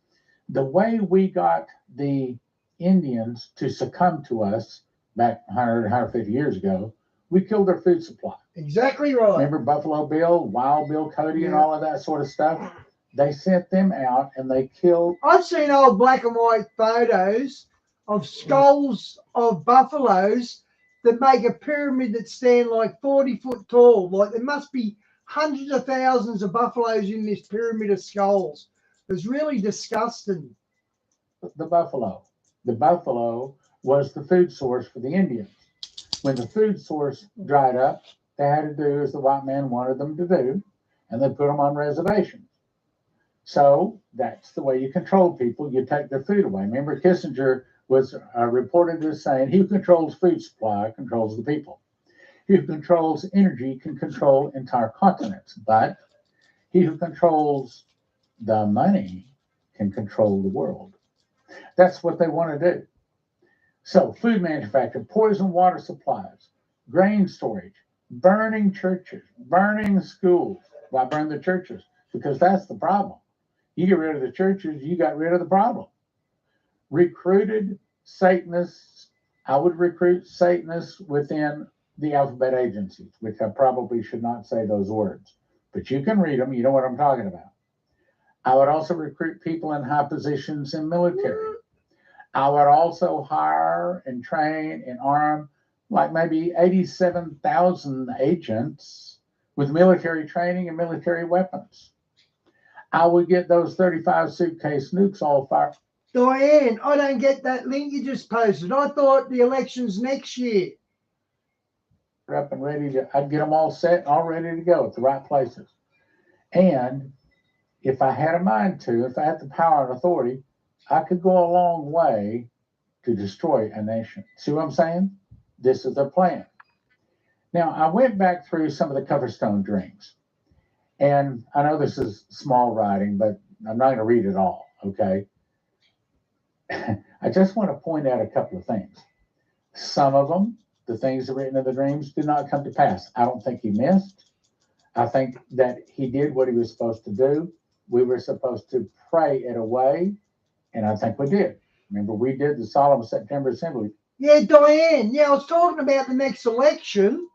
the way we got the Indians to succumb to us back 100, 150 years ago, we killed their food supply. Exactly right. Remember Buffalo Bill, Wild Bill Cody, and all of that sort of stuff? They sent them out and they killed. I've seen old black and white photos of skulls of buffaloes that make a pyramid that stand like 40 foot tall. Like there must be hundreds of thousands of buffaloes in this pyramid of skulls. It's really disgusting. The buffalo was the food source for the Indians. When the food source dried up, they had to do as the white man wanted them to do, and they put them on reservations. So that's the way you control people. You take their food away. Remember, Kissinger was reported as saying, he who controls food supply controls the people. He who controls energy can control entire continents, but he who controls the money can control the world. That's what they want to do. So food manufacture, poison water supplies, grain storage, burning churches, burning schools. Why burn the churches? Because that's the problem. You get rid of the churches, you got rid of the problem. Recruited Satanists. I would recruit Satanists within the alphabet agencies, which I probably should not say those words, but you can read them. You know what I'm talking about. I would also recruit people in high positions in military. I would also hire and train and arm like maybe 87,000 agents with military training and military weapons. I would get those 35 suitcase nukes all fired. Diane, I don't get that link you just posted. I thought the election's next year. Up and ready to, I'd get them all set, all ready to go at the right places. And if I had a mind to, if I had the power and authority, I could go a long way to destroy a nation. See what I'm saying? This is their plan. Now, I went back through some of the Coverstone dreams. And I know this is small writing, but I'm not going to read it all, okay? I just want to point out a couple of things. Some of them, the things that are written in the dreams, did not come to pass. I don't think he missed. I think that he did what he was supposed to do. We were supposed to pray it away, and I think we did. Remember, we did the solemn September assembly. Yeah, Diane. Yeah, I was talking about the next election.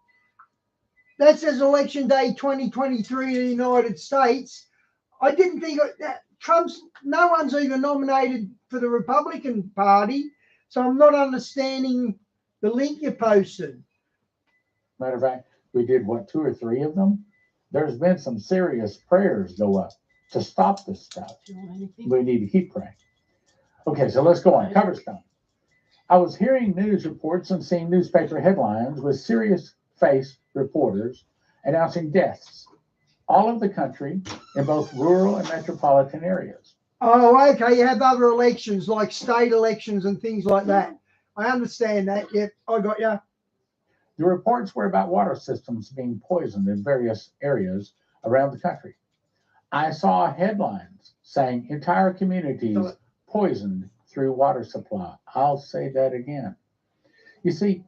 That says election day 2023 in the United States. I didn't think that no one's even nominated for the Republican Party, so I'm not understanding the link you posted. Matter of fact, we did, 2 or 3 of them? There's been some serious prayers go up to stop this stuff. We need to keep praying. Okay, so let's go on. Coverstone. I was hearing news reports and seeing newspaper headlines with serious face reporters announcing deaths all over the country in both rural and metropolitan areas. Oh, okay. You have other elections like state elections and things like that. I understand that. Yep, I got you. The reports were about water systems being poisoned in various areas around the country. I saw headlines saying entire communities poisoned through water supply. I'll say that again. You see,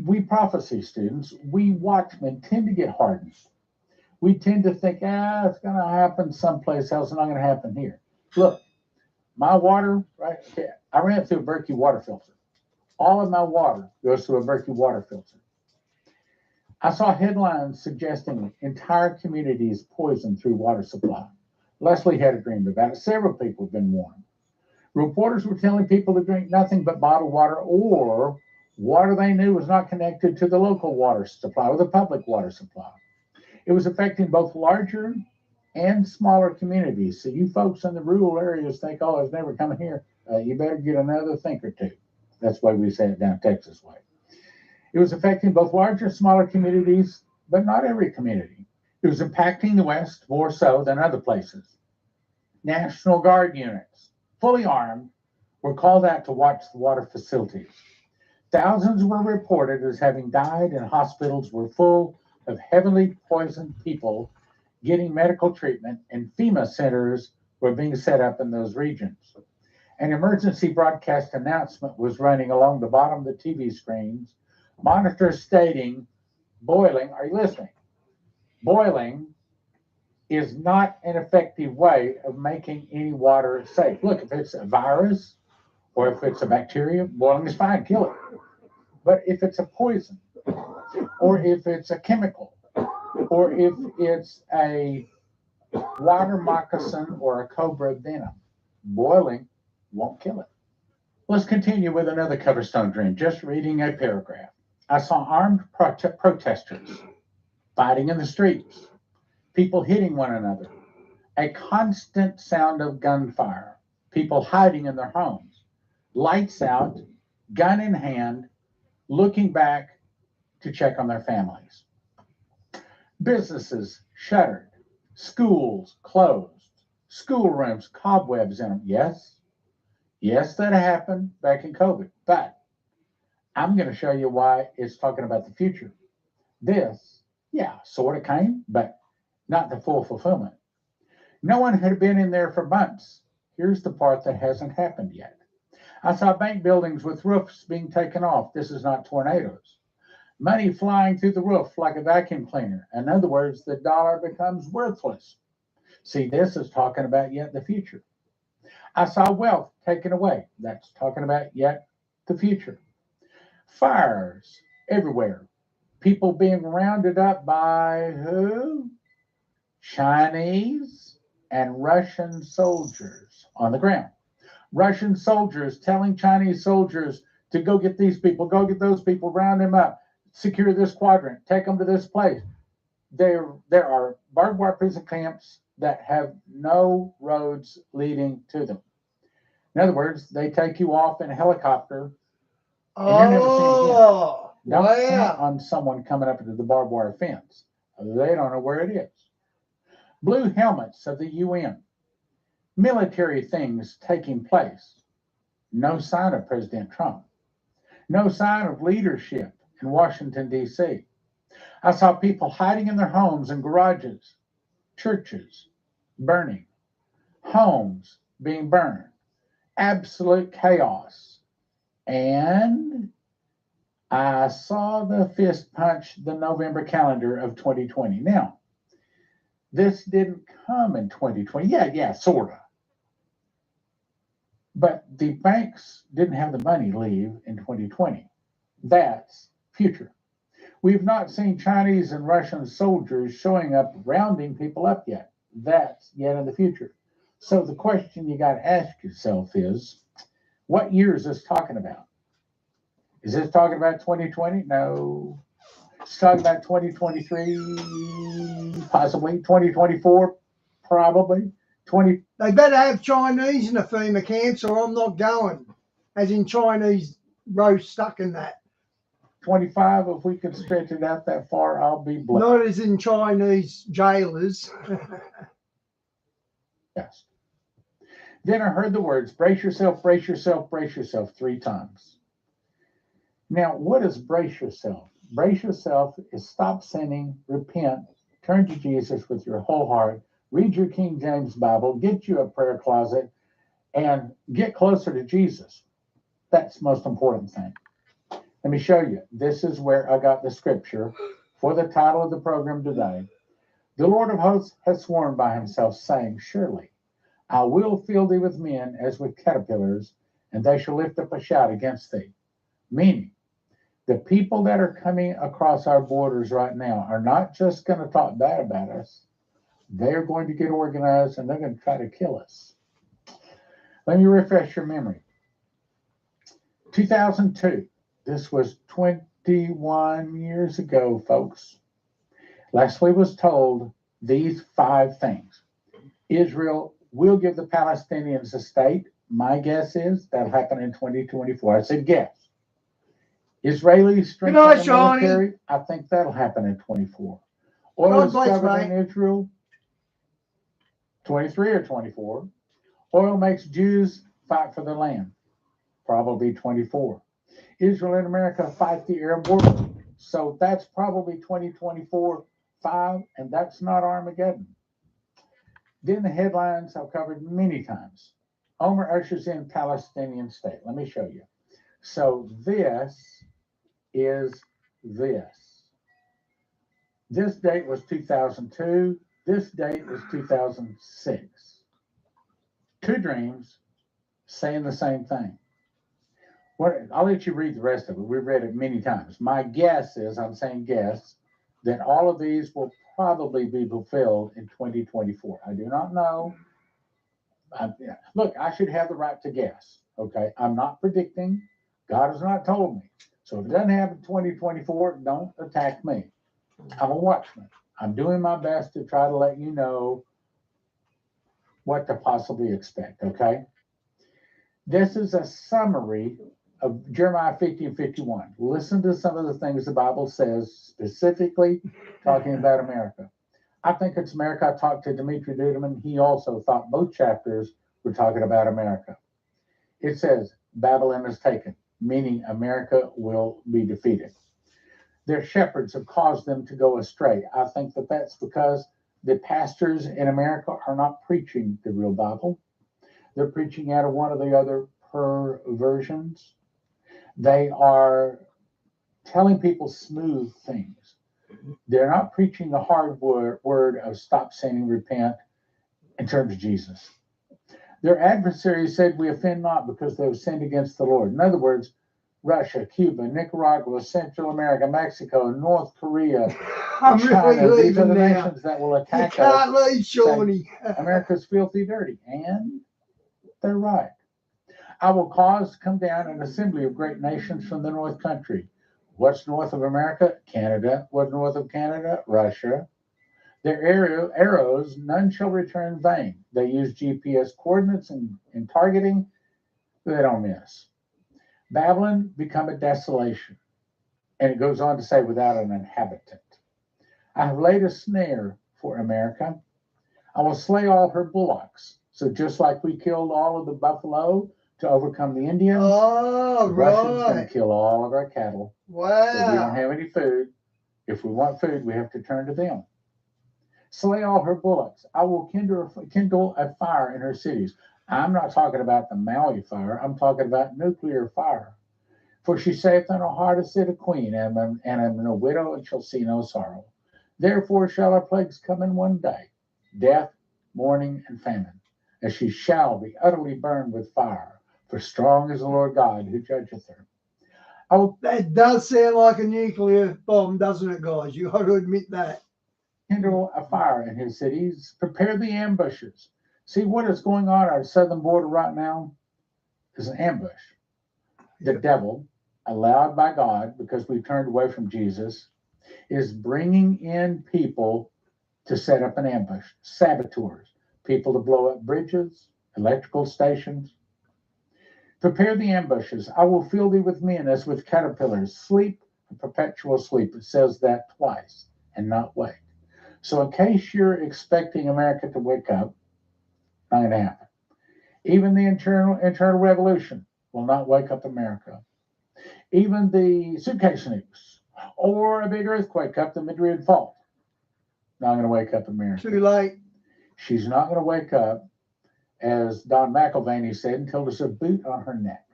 we prophecy students, we watchmen tend to get hardened. We tend to think, it's going to happen someplace else, it's not going to happen here. Look, my water, right? I ran through a Berkey water filter. All of my water goes through a Berkey water filter. I saw headlines suggesting entire communities poisoned through water supply. Leslie had a dream about it. Several people have been warned. Reporters were telling people to drink nothing but bottled water or water they knew was not connected to the local water supply or the public water supply. It was affecting both larger and smaller communities. So you folks in the rural areas think, oh, it's never coming here. You better get another think or two. That's why we say it down Texas way. It was affecting both larger and smaller communities, but not every community. It was impacting the West more so than other places. National Guard units, fully armed, were called out to watch the water facilities. Thousands were reported as having died, and hospitals were full of heavily poisoned people getting medical treatment, and FEMA centers were being set up in those regions. An emergency broadcast announcement was running along the bottom of the TV screens, monitors stating, boiling, are you listening? Boiling is not an effective way of making any water safe. Look, if it's a virus or if it's a bacteria, boiling is fine, kill it. But if it's a poison, or if it's a chemical, or if it's a water moccasin or a cobra venom, boiling won't kill it. Let's continue with another Coverstone dream. Just reading a paragraph. I saw armed protesters fighting in the streets, people hitting one another, a constant sound of gunfire, people hiding in their homes, lights out, gun in hand, looking back to check on their families. Businesses shuttered, schools closed, schoolrooms, cobwebs in them. Yes, that happened back in COVID, but I'm going to show you why it's talking about the future. This, sort of came, but not the full fulfillment. No one had been in there for months. Here's the part that hasn't happened yet. I saw bank buildings with roofs being taken off. This is not tornadoes. Money flying through the roof like a vacuum cleaner. In other words, the dollar becomes worthless. See, this is talking about yet the future. I saw wealth taken away. That's talking about yet the future. Fires everywhere. People being rounded up by who? Chinese and Russian soldiers on the ground. Russian soldiers telling Chinese soldiers to go get these people, go get those people, round them up, secure this quadrant, take them to this place. There are barbed wire prison camps that have no roads leading to them. In other words, they take you off in a helicopter and you're never seen again. Don't count on someone coming up into the barbed wire fence. They don't know where it is. Blue helmets of the UN. Military things taking place. No sign of President Trump. No sign of leadership in Washington, D.C. I saw people hiding in their homes and garages, churches burning, homes being burned, absolute chaos. And I saw the fist punch the November calendar of 2020. Now, this didn't come in 2020. Yeah, sort of. But the banks didn't have the money leave in 2020. That's future. We've not seen Chinese and Russian soldiers showing up, rounding people up yet. That's yet in the future. So the question you got to ask yourself is, what year is this talking about? Is this talking about 2020? No. It's talking about 2023, possibly 2024, probably. They better have Chinese in the FEMA camps or I'm not going. As in Chinese roast stuck in that. 25, if we could stretch it out that far, I'll be blessed. Not as in Chinese jailers. Yes. Then I heard the words, brace yourself, brace yourself, brace yourself 3 times. Now, what is brace yourself? Brace yourself is stop sinning, repent, turn to Jesus with your whole heart, read your King James Bible, get you a prayer closet, and get closer to Jesus. That's the most important thing. Let me show you. This is where I got the scripture for the title of the program today. The Lord of hosts has sworn by himself, saying, surely I will fill thee with men as with caterpillars, and they shall lift up a shout against thee. Meaning, the people that are coming across our borders right now are not just going to talk bad about us. They're going to get organized and they're going to try to kill us. Let me refresh your memory. 2002, this was 21 years ago, folks. Leslie was told these 5 things. Israel will give the Palestinians a state. My guess is that'll happen in 2024. I said guess. Israelis strengthen the military. I think that'll happen in 24. Oil discovered in Israel, 23 or 24. Oil makes Jews fight for the land, probably 24. Israel and America fight the Arab war. So that's probably 2024, 5, and that's not Armageddon. Then the headlines I've covered many times. Omer ushers in Palestinian state. Let me show you. So this is this. This date was 2002. This date is 2006. 2 dreams saying the same thing. I'll let you read the rest of it. We've read it many times. My guess is, I'm saying guess, that all of these will probably be fulfilled in 2024. I do not know. Look, I should have the right to guess. Okay, I'm not predicting. God has not told me. So if it doesn't happen in 2024, don't attack me. I'm a watchman. I'm doing my best to try to let you know what to possibly expect, okay? This is a summary of Jeremiah 50 and 51. Listen to some of the things the Bible says, specifically talking about America. I think it's America. I talked to Dimitri Duduman. He also thought both chapters were talking about America. It says, Babylon is taken, meaning America will be defeated. Their shepherds have caused them to go astray. I think that that's because the pastors in America are not preaching the real Bible. They're preaching out of one of the other perversions. They are telling people smooth things. They're not preaching the hard word of stop sinning, repent, and turn to Jesus. Their adversaries said, we offend not because they have sinned against the Lord. In other words, Russia, Cuba, Nicaragua, Central America, Mexico, North Korea, China, these are the nations that will attack us. America's filthy dirty. And they're right. I will cause to come down an assembly of great nations from the north country. What's north of America? Canada. What's north of Canada? Russia. Their arrows, none shall return vain. They use GPS coordinates in targeting. They don't miss. Babylon become a desolation. And it goes on to say, without an inhabitant. I have laid a snare for America. I will slay all her bullocks. So just like we killed all of the buffalo to overcome the Indians, the Russians going to kill all of our cattle. Wow. So we don't have any food. If we want food, we have to turn to them. Slay all her bullocks. I will kindle a fire in her cities. I'm not talking about the Maui fire. I'm talking about nuclear fire. For she saith in her heart, I sit a queen, and am a widow, and shall see no sorrow. Therefore shall our plagues come in one day, death, mourning, and famine, as she shall be utterly burned with fire. For strong is the Lord God who judgeth her. That does sound like a nuclear bomb, doesn't it, guys? You got to admit that. Kindle a fire in his cities. Prepare the ambushes. See what is going on at our southern border right now is an ambush. The devil, allowed by God because we turned away from Jesus, is bringing in people to set up an ambush. Saboteurs, people to blow up bridges, electrical stations. Prepare the ambushes. I will fill thee with men as with caterpillars. Sleep, perpetual sleep. It says that twice and not wake. So in case you're expecting America to wake up, not going to happen. Even the internal revolution will not wake up America. Even the suitcase nukes or a big earthquake up the Madrid Fault, not going to wake up America. Too late. She's not going to wake up, as Don McIlvaney said, until there's a boot on her neck.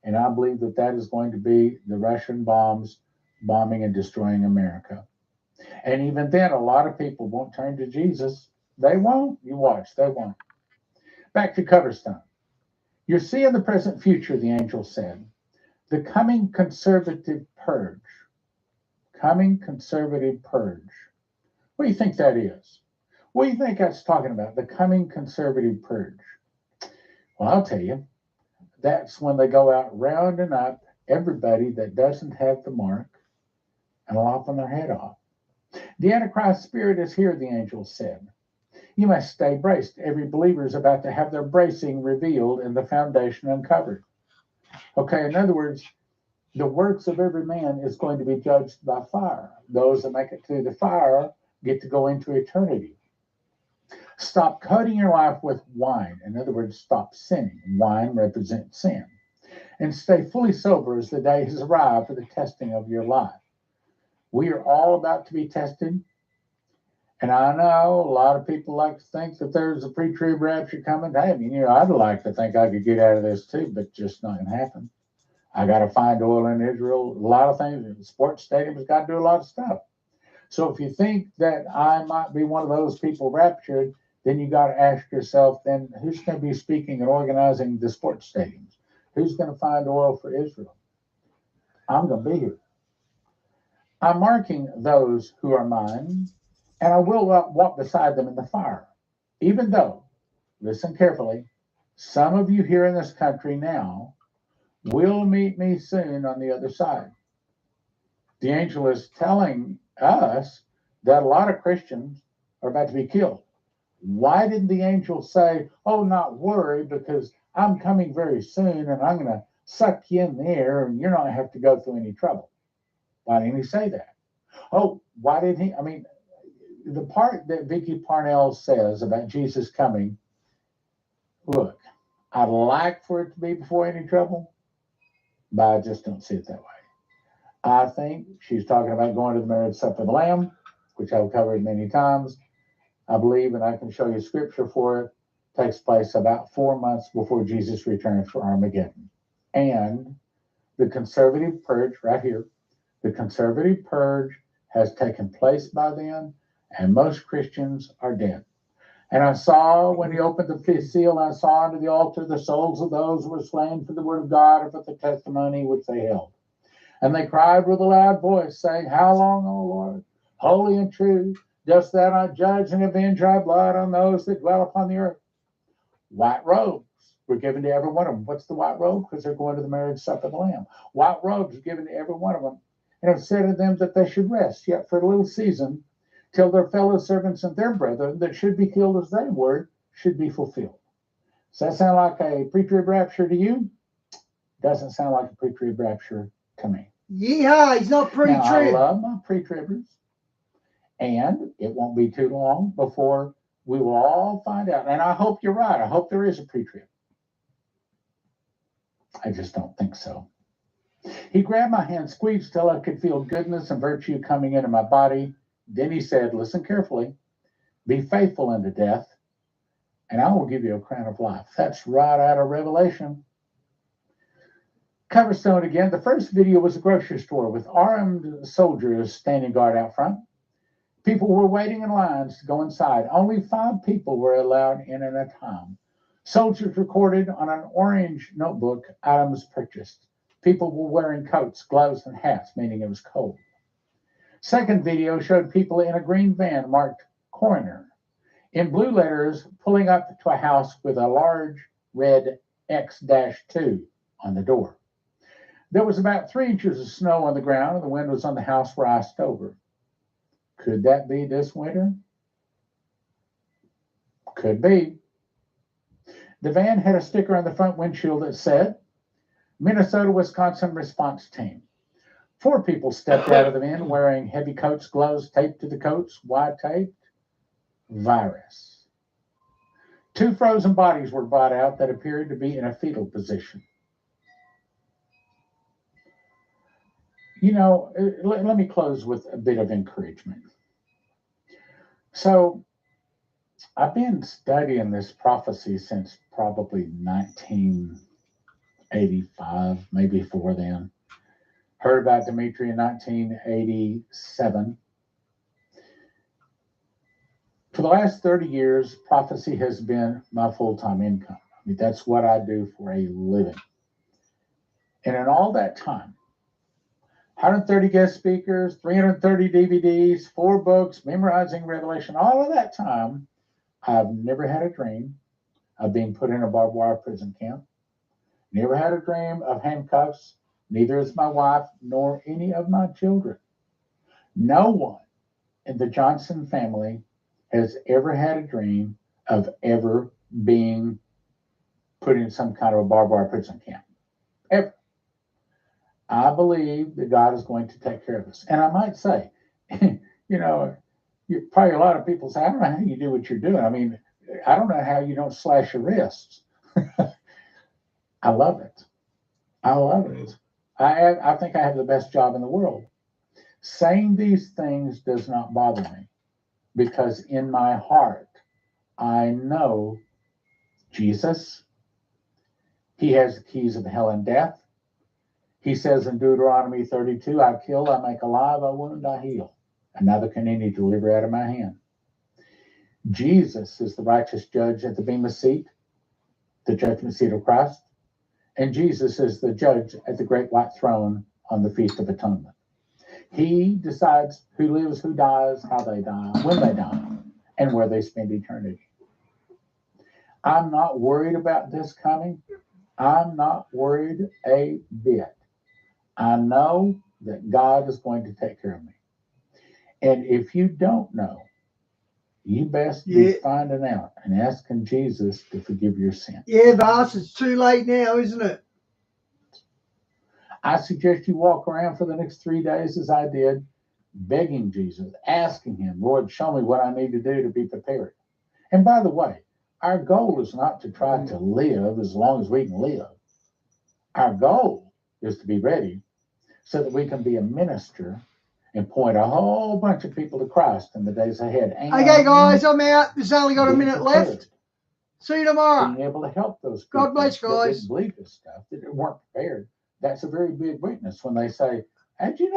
And I believe that that is going to be the Russian bombs bombing and destroying America. And even then, a lot of people won't turn to Jesus. They won't. You watch, they won't. Back to Coverstone. You're seeing the present future, the angel said. The coming conservative purge. Coming conservative purge. What do you think that is? What do you think that's talking about? The coming conservative purge. Well, I'll tell you. That's when they go out rounding up everybody that doesn't have the mark and lopping their head off. The Antichrist spirit is here, the angel said. You must stay braced. Every believer is about to have their bracing revealed and the foundation uncovered. Okay, in other words, the works of every man is going to be judged by fire. Those that make it through the fire get to go into eternity. Stop coating your life with wine. In other words, stop sinning. Wine represents sin. And stay fully sober as the day has arrived for the testing of your life. We are all about to be tested. And I know a lot of people like to think that there's a pre-trib rapture coming. Hey, I'd like to think I could get out of this too, but just not going to happen. I got to find oil in Israel. A lot of things. Sports stadiums got to do a lot of stuff. So if you think that I might be one of those people raptured, then you got to ask yourself, then who's going to be speaking and organizing the sports stadiums? Who's going to find oil for Israel? I'm going to be here. I'm marking those who are mine, and I will walk beside them in the fire. Even though, listen carefully, some of you here in this country now will meet me soon on the other side. The angel is telling us that a lot of Christians are about to be killed. Why didn't the angel say, oh, not worry, because I'm coming very soon and I'm going to suck you in there and you're not going to have to go through any trouble? Why didn't he say that? Oh, why didn't he? The part that Vicky Parnell says about Jesus coming, look, I'd like for it to be before any trouble, but I just don't see it that way. I think she's talking about going to the marriage supper of the Lamb, which I've covered many times. I believe, and I can show you scripture for it, takes place about 4 months before Jesus returns for Armageddon. And the conservative purge, right here, the conservative purge has taken place by then, and most Christians are dead. And I saw when he opened the fifth seal, I saw under the altar the souls of those who were slain for the word of God and for the testimony which they held. And they cried with a loud voice, saying, how long, O Lord, holy and true, dost thou not judge and avenge our blood on those that dwell upon the earth? White robes were given to every one of them. What's the white robe? Because they're going to the marriage supper of the Lamb. White robes were given to every one of them, and have said to them that they should rest yet for a little season, till their fellow servants and their brethren that should be killed as they were should be fulfilled. Does that sound like a pre-trib rapture to you? Doesn't sound like a pre-trib rapture to me. Yeehaw, he's not pre-trib. Now, I love my pre-tribbers, and it won't be too long before we will all find out. And I hope you're right. I hope there is a pre-trib. I just don't think so. He grabbed my hand, squeezed till I could feel goodness and virtue coming into my body. Then he said, listen carefully, be faithful unto death, and I will give you a crown of life. That's right out of Revelation. Cover stone again. The first video was a grocery store with armed soldiers standing guard out front. People were waiting in lines to go inside. Only 5 people were allowed in at a time. Soldiers recorded on an orange notebook items purchased. People were wearing coats, gloves, and hats, meaning it was cold. Second video showed people in a green van marked coroner, in blue letters, pulling up to a house with a large red X-2 on the door. There was about 3 inches of snow on the ground, and the windows on the house were iced over. Could that be this winter? Could be. The van had a sticker on the front windshield that said, Minnesota, Wisconsin Response Team. 4 people stepped out of the van wearing heavy coats, gloves taped to the coats, wide taped, virus. 2 frozen bodies were brought out that appeared to be in a fetal position. Let me close with a bit of encouragement. So I've been studying this prophecy since probably 1985, maybe before then. Heard about Dimitri in 1987. For the last 30 years, prophecy has been my full-time income. That's what I do for a living. And in all that time, 130 guest speakers, 330 DVDs, 4 books, memorizing Revelation, all of that time, I've never had a dream of being put in a barbed wire prison camp. Never had a dream of handcuffs, neither has my wife nor any of my children. No one in the Johnson family has ever had a dream of ever being put in some kind of a barbed wire prison camp. Ever. I believe that God is going to take care of us. And I might say, probably a lot of people say, I don't know how you do what you're doing. I mean, I don't know how you don't slash your wrists. I love it. I love it. I think I have the best job in the world. Saying these things does not bother me because in my heart, I know Jesus. He has the keys of hell and death. He says in Deuteronomy 32, I kill, I make alive, I wound, I heal. And neither can any deliver out of my hand. Jesus is the righteous judge at the Bema seat, the judgment seat of Christ. And Jesus is the judge at the great white throne on the Feast of Atonement. He decides who lives, who dies, how they die, when they die, and where they spend eternity. I'm not worried about this coming. I'm not worried a bit. I know that God is going to take care of me. And if you don't know, you best be finding out and asking Jesus to forgive your sin. Yeah, Vas, it's too late now, isn't it? I suggest you walk around for the next 3 days as I did, begging Jesus, asking him, Lord, show me what I need to do to be prepared. And by the way, our goal is not to try to live as long as we can live. Our goal is to be ready so that we can be a minister and point a whole bunch of people to Christ in the days ahead. Okay, guys, I'm out. There's only got a minute left. See you tomorrow. Being able to help those people God bless, guys. that didn't believe this stuff, that weren't prepared. That's a very big weakness when they say, how'd you know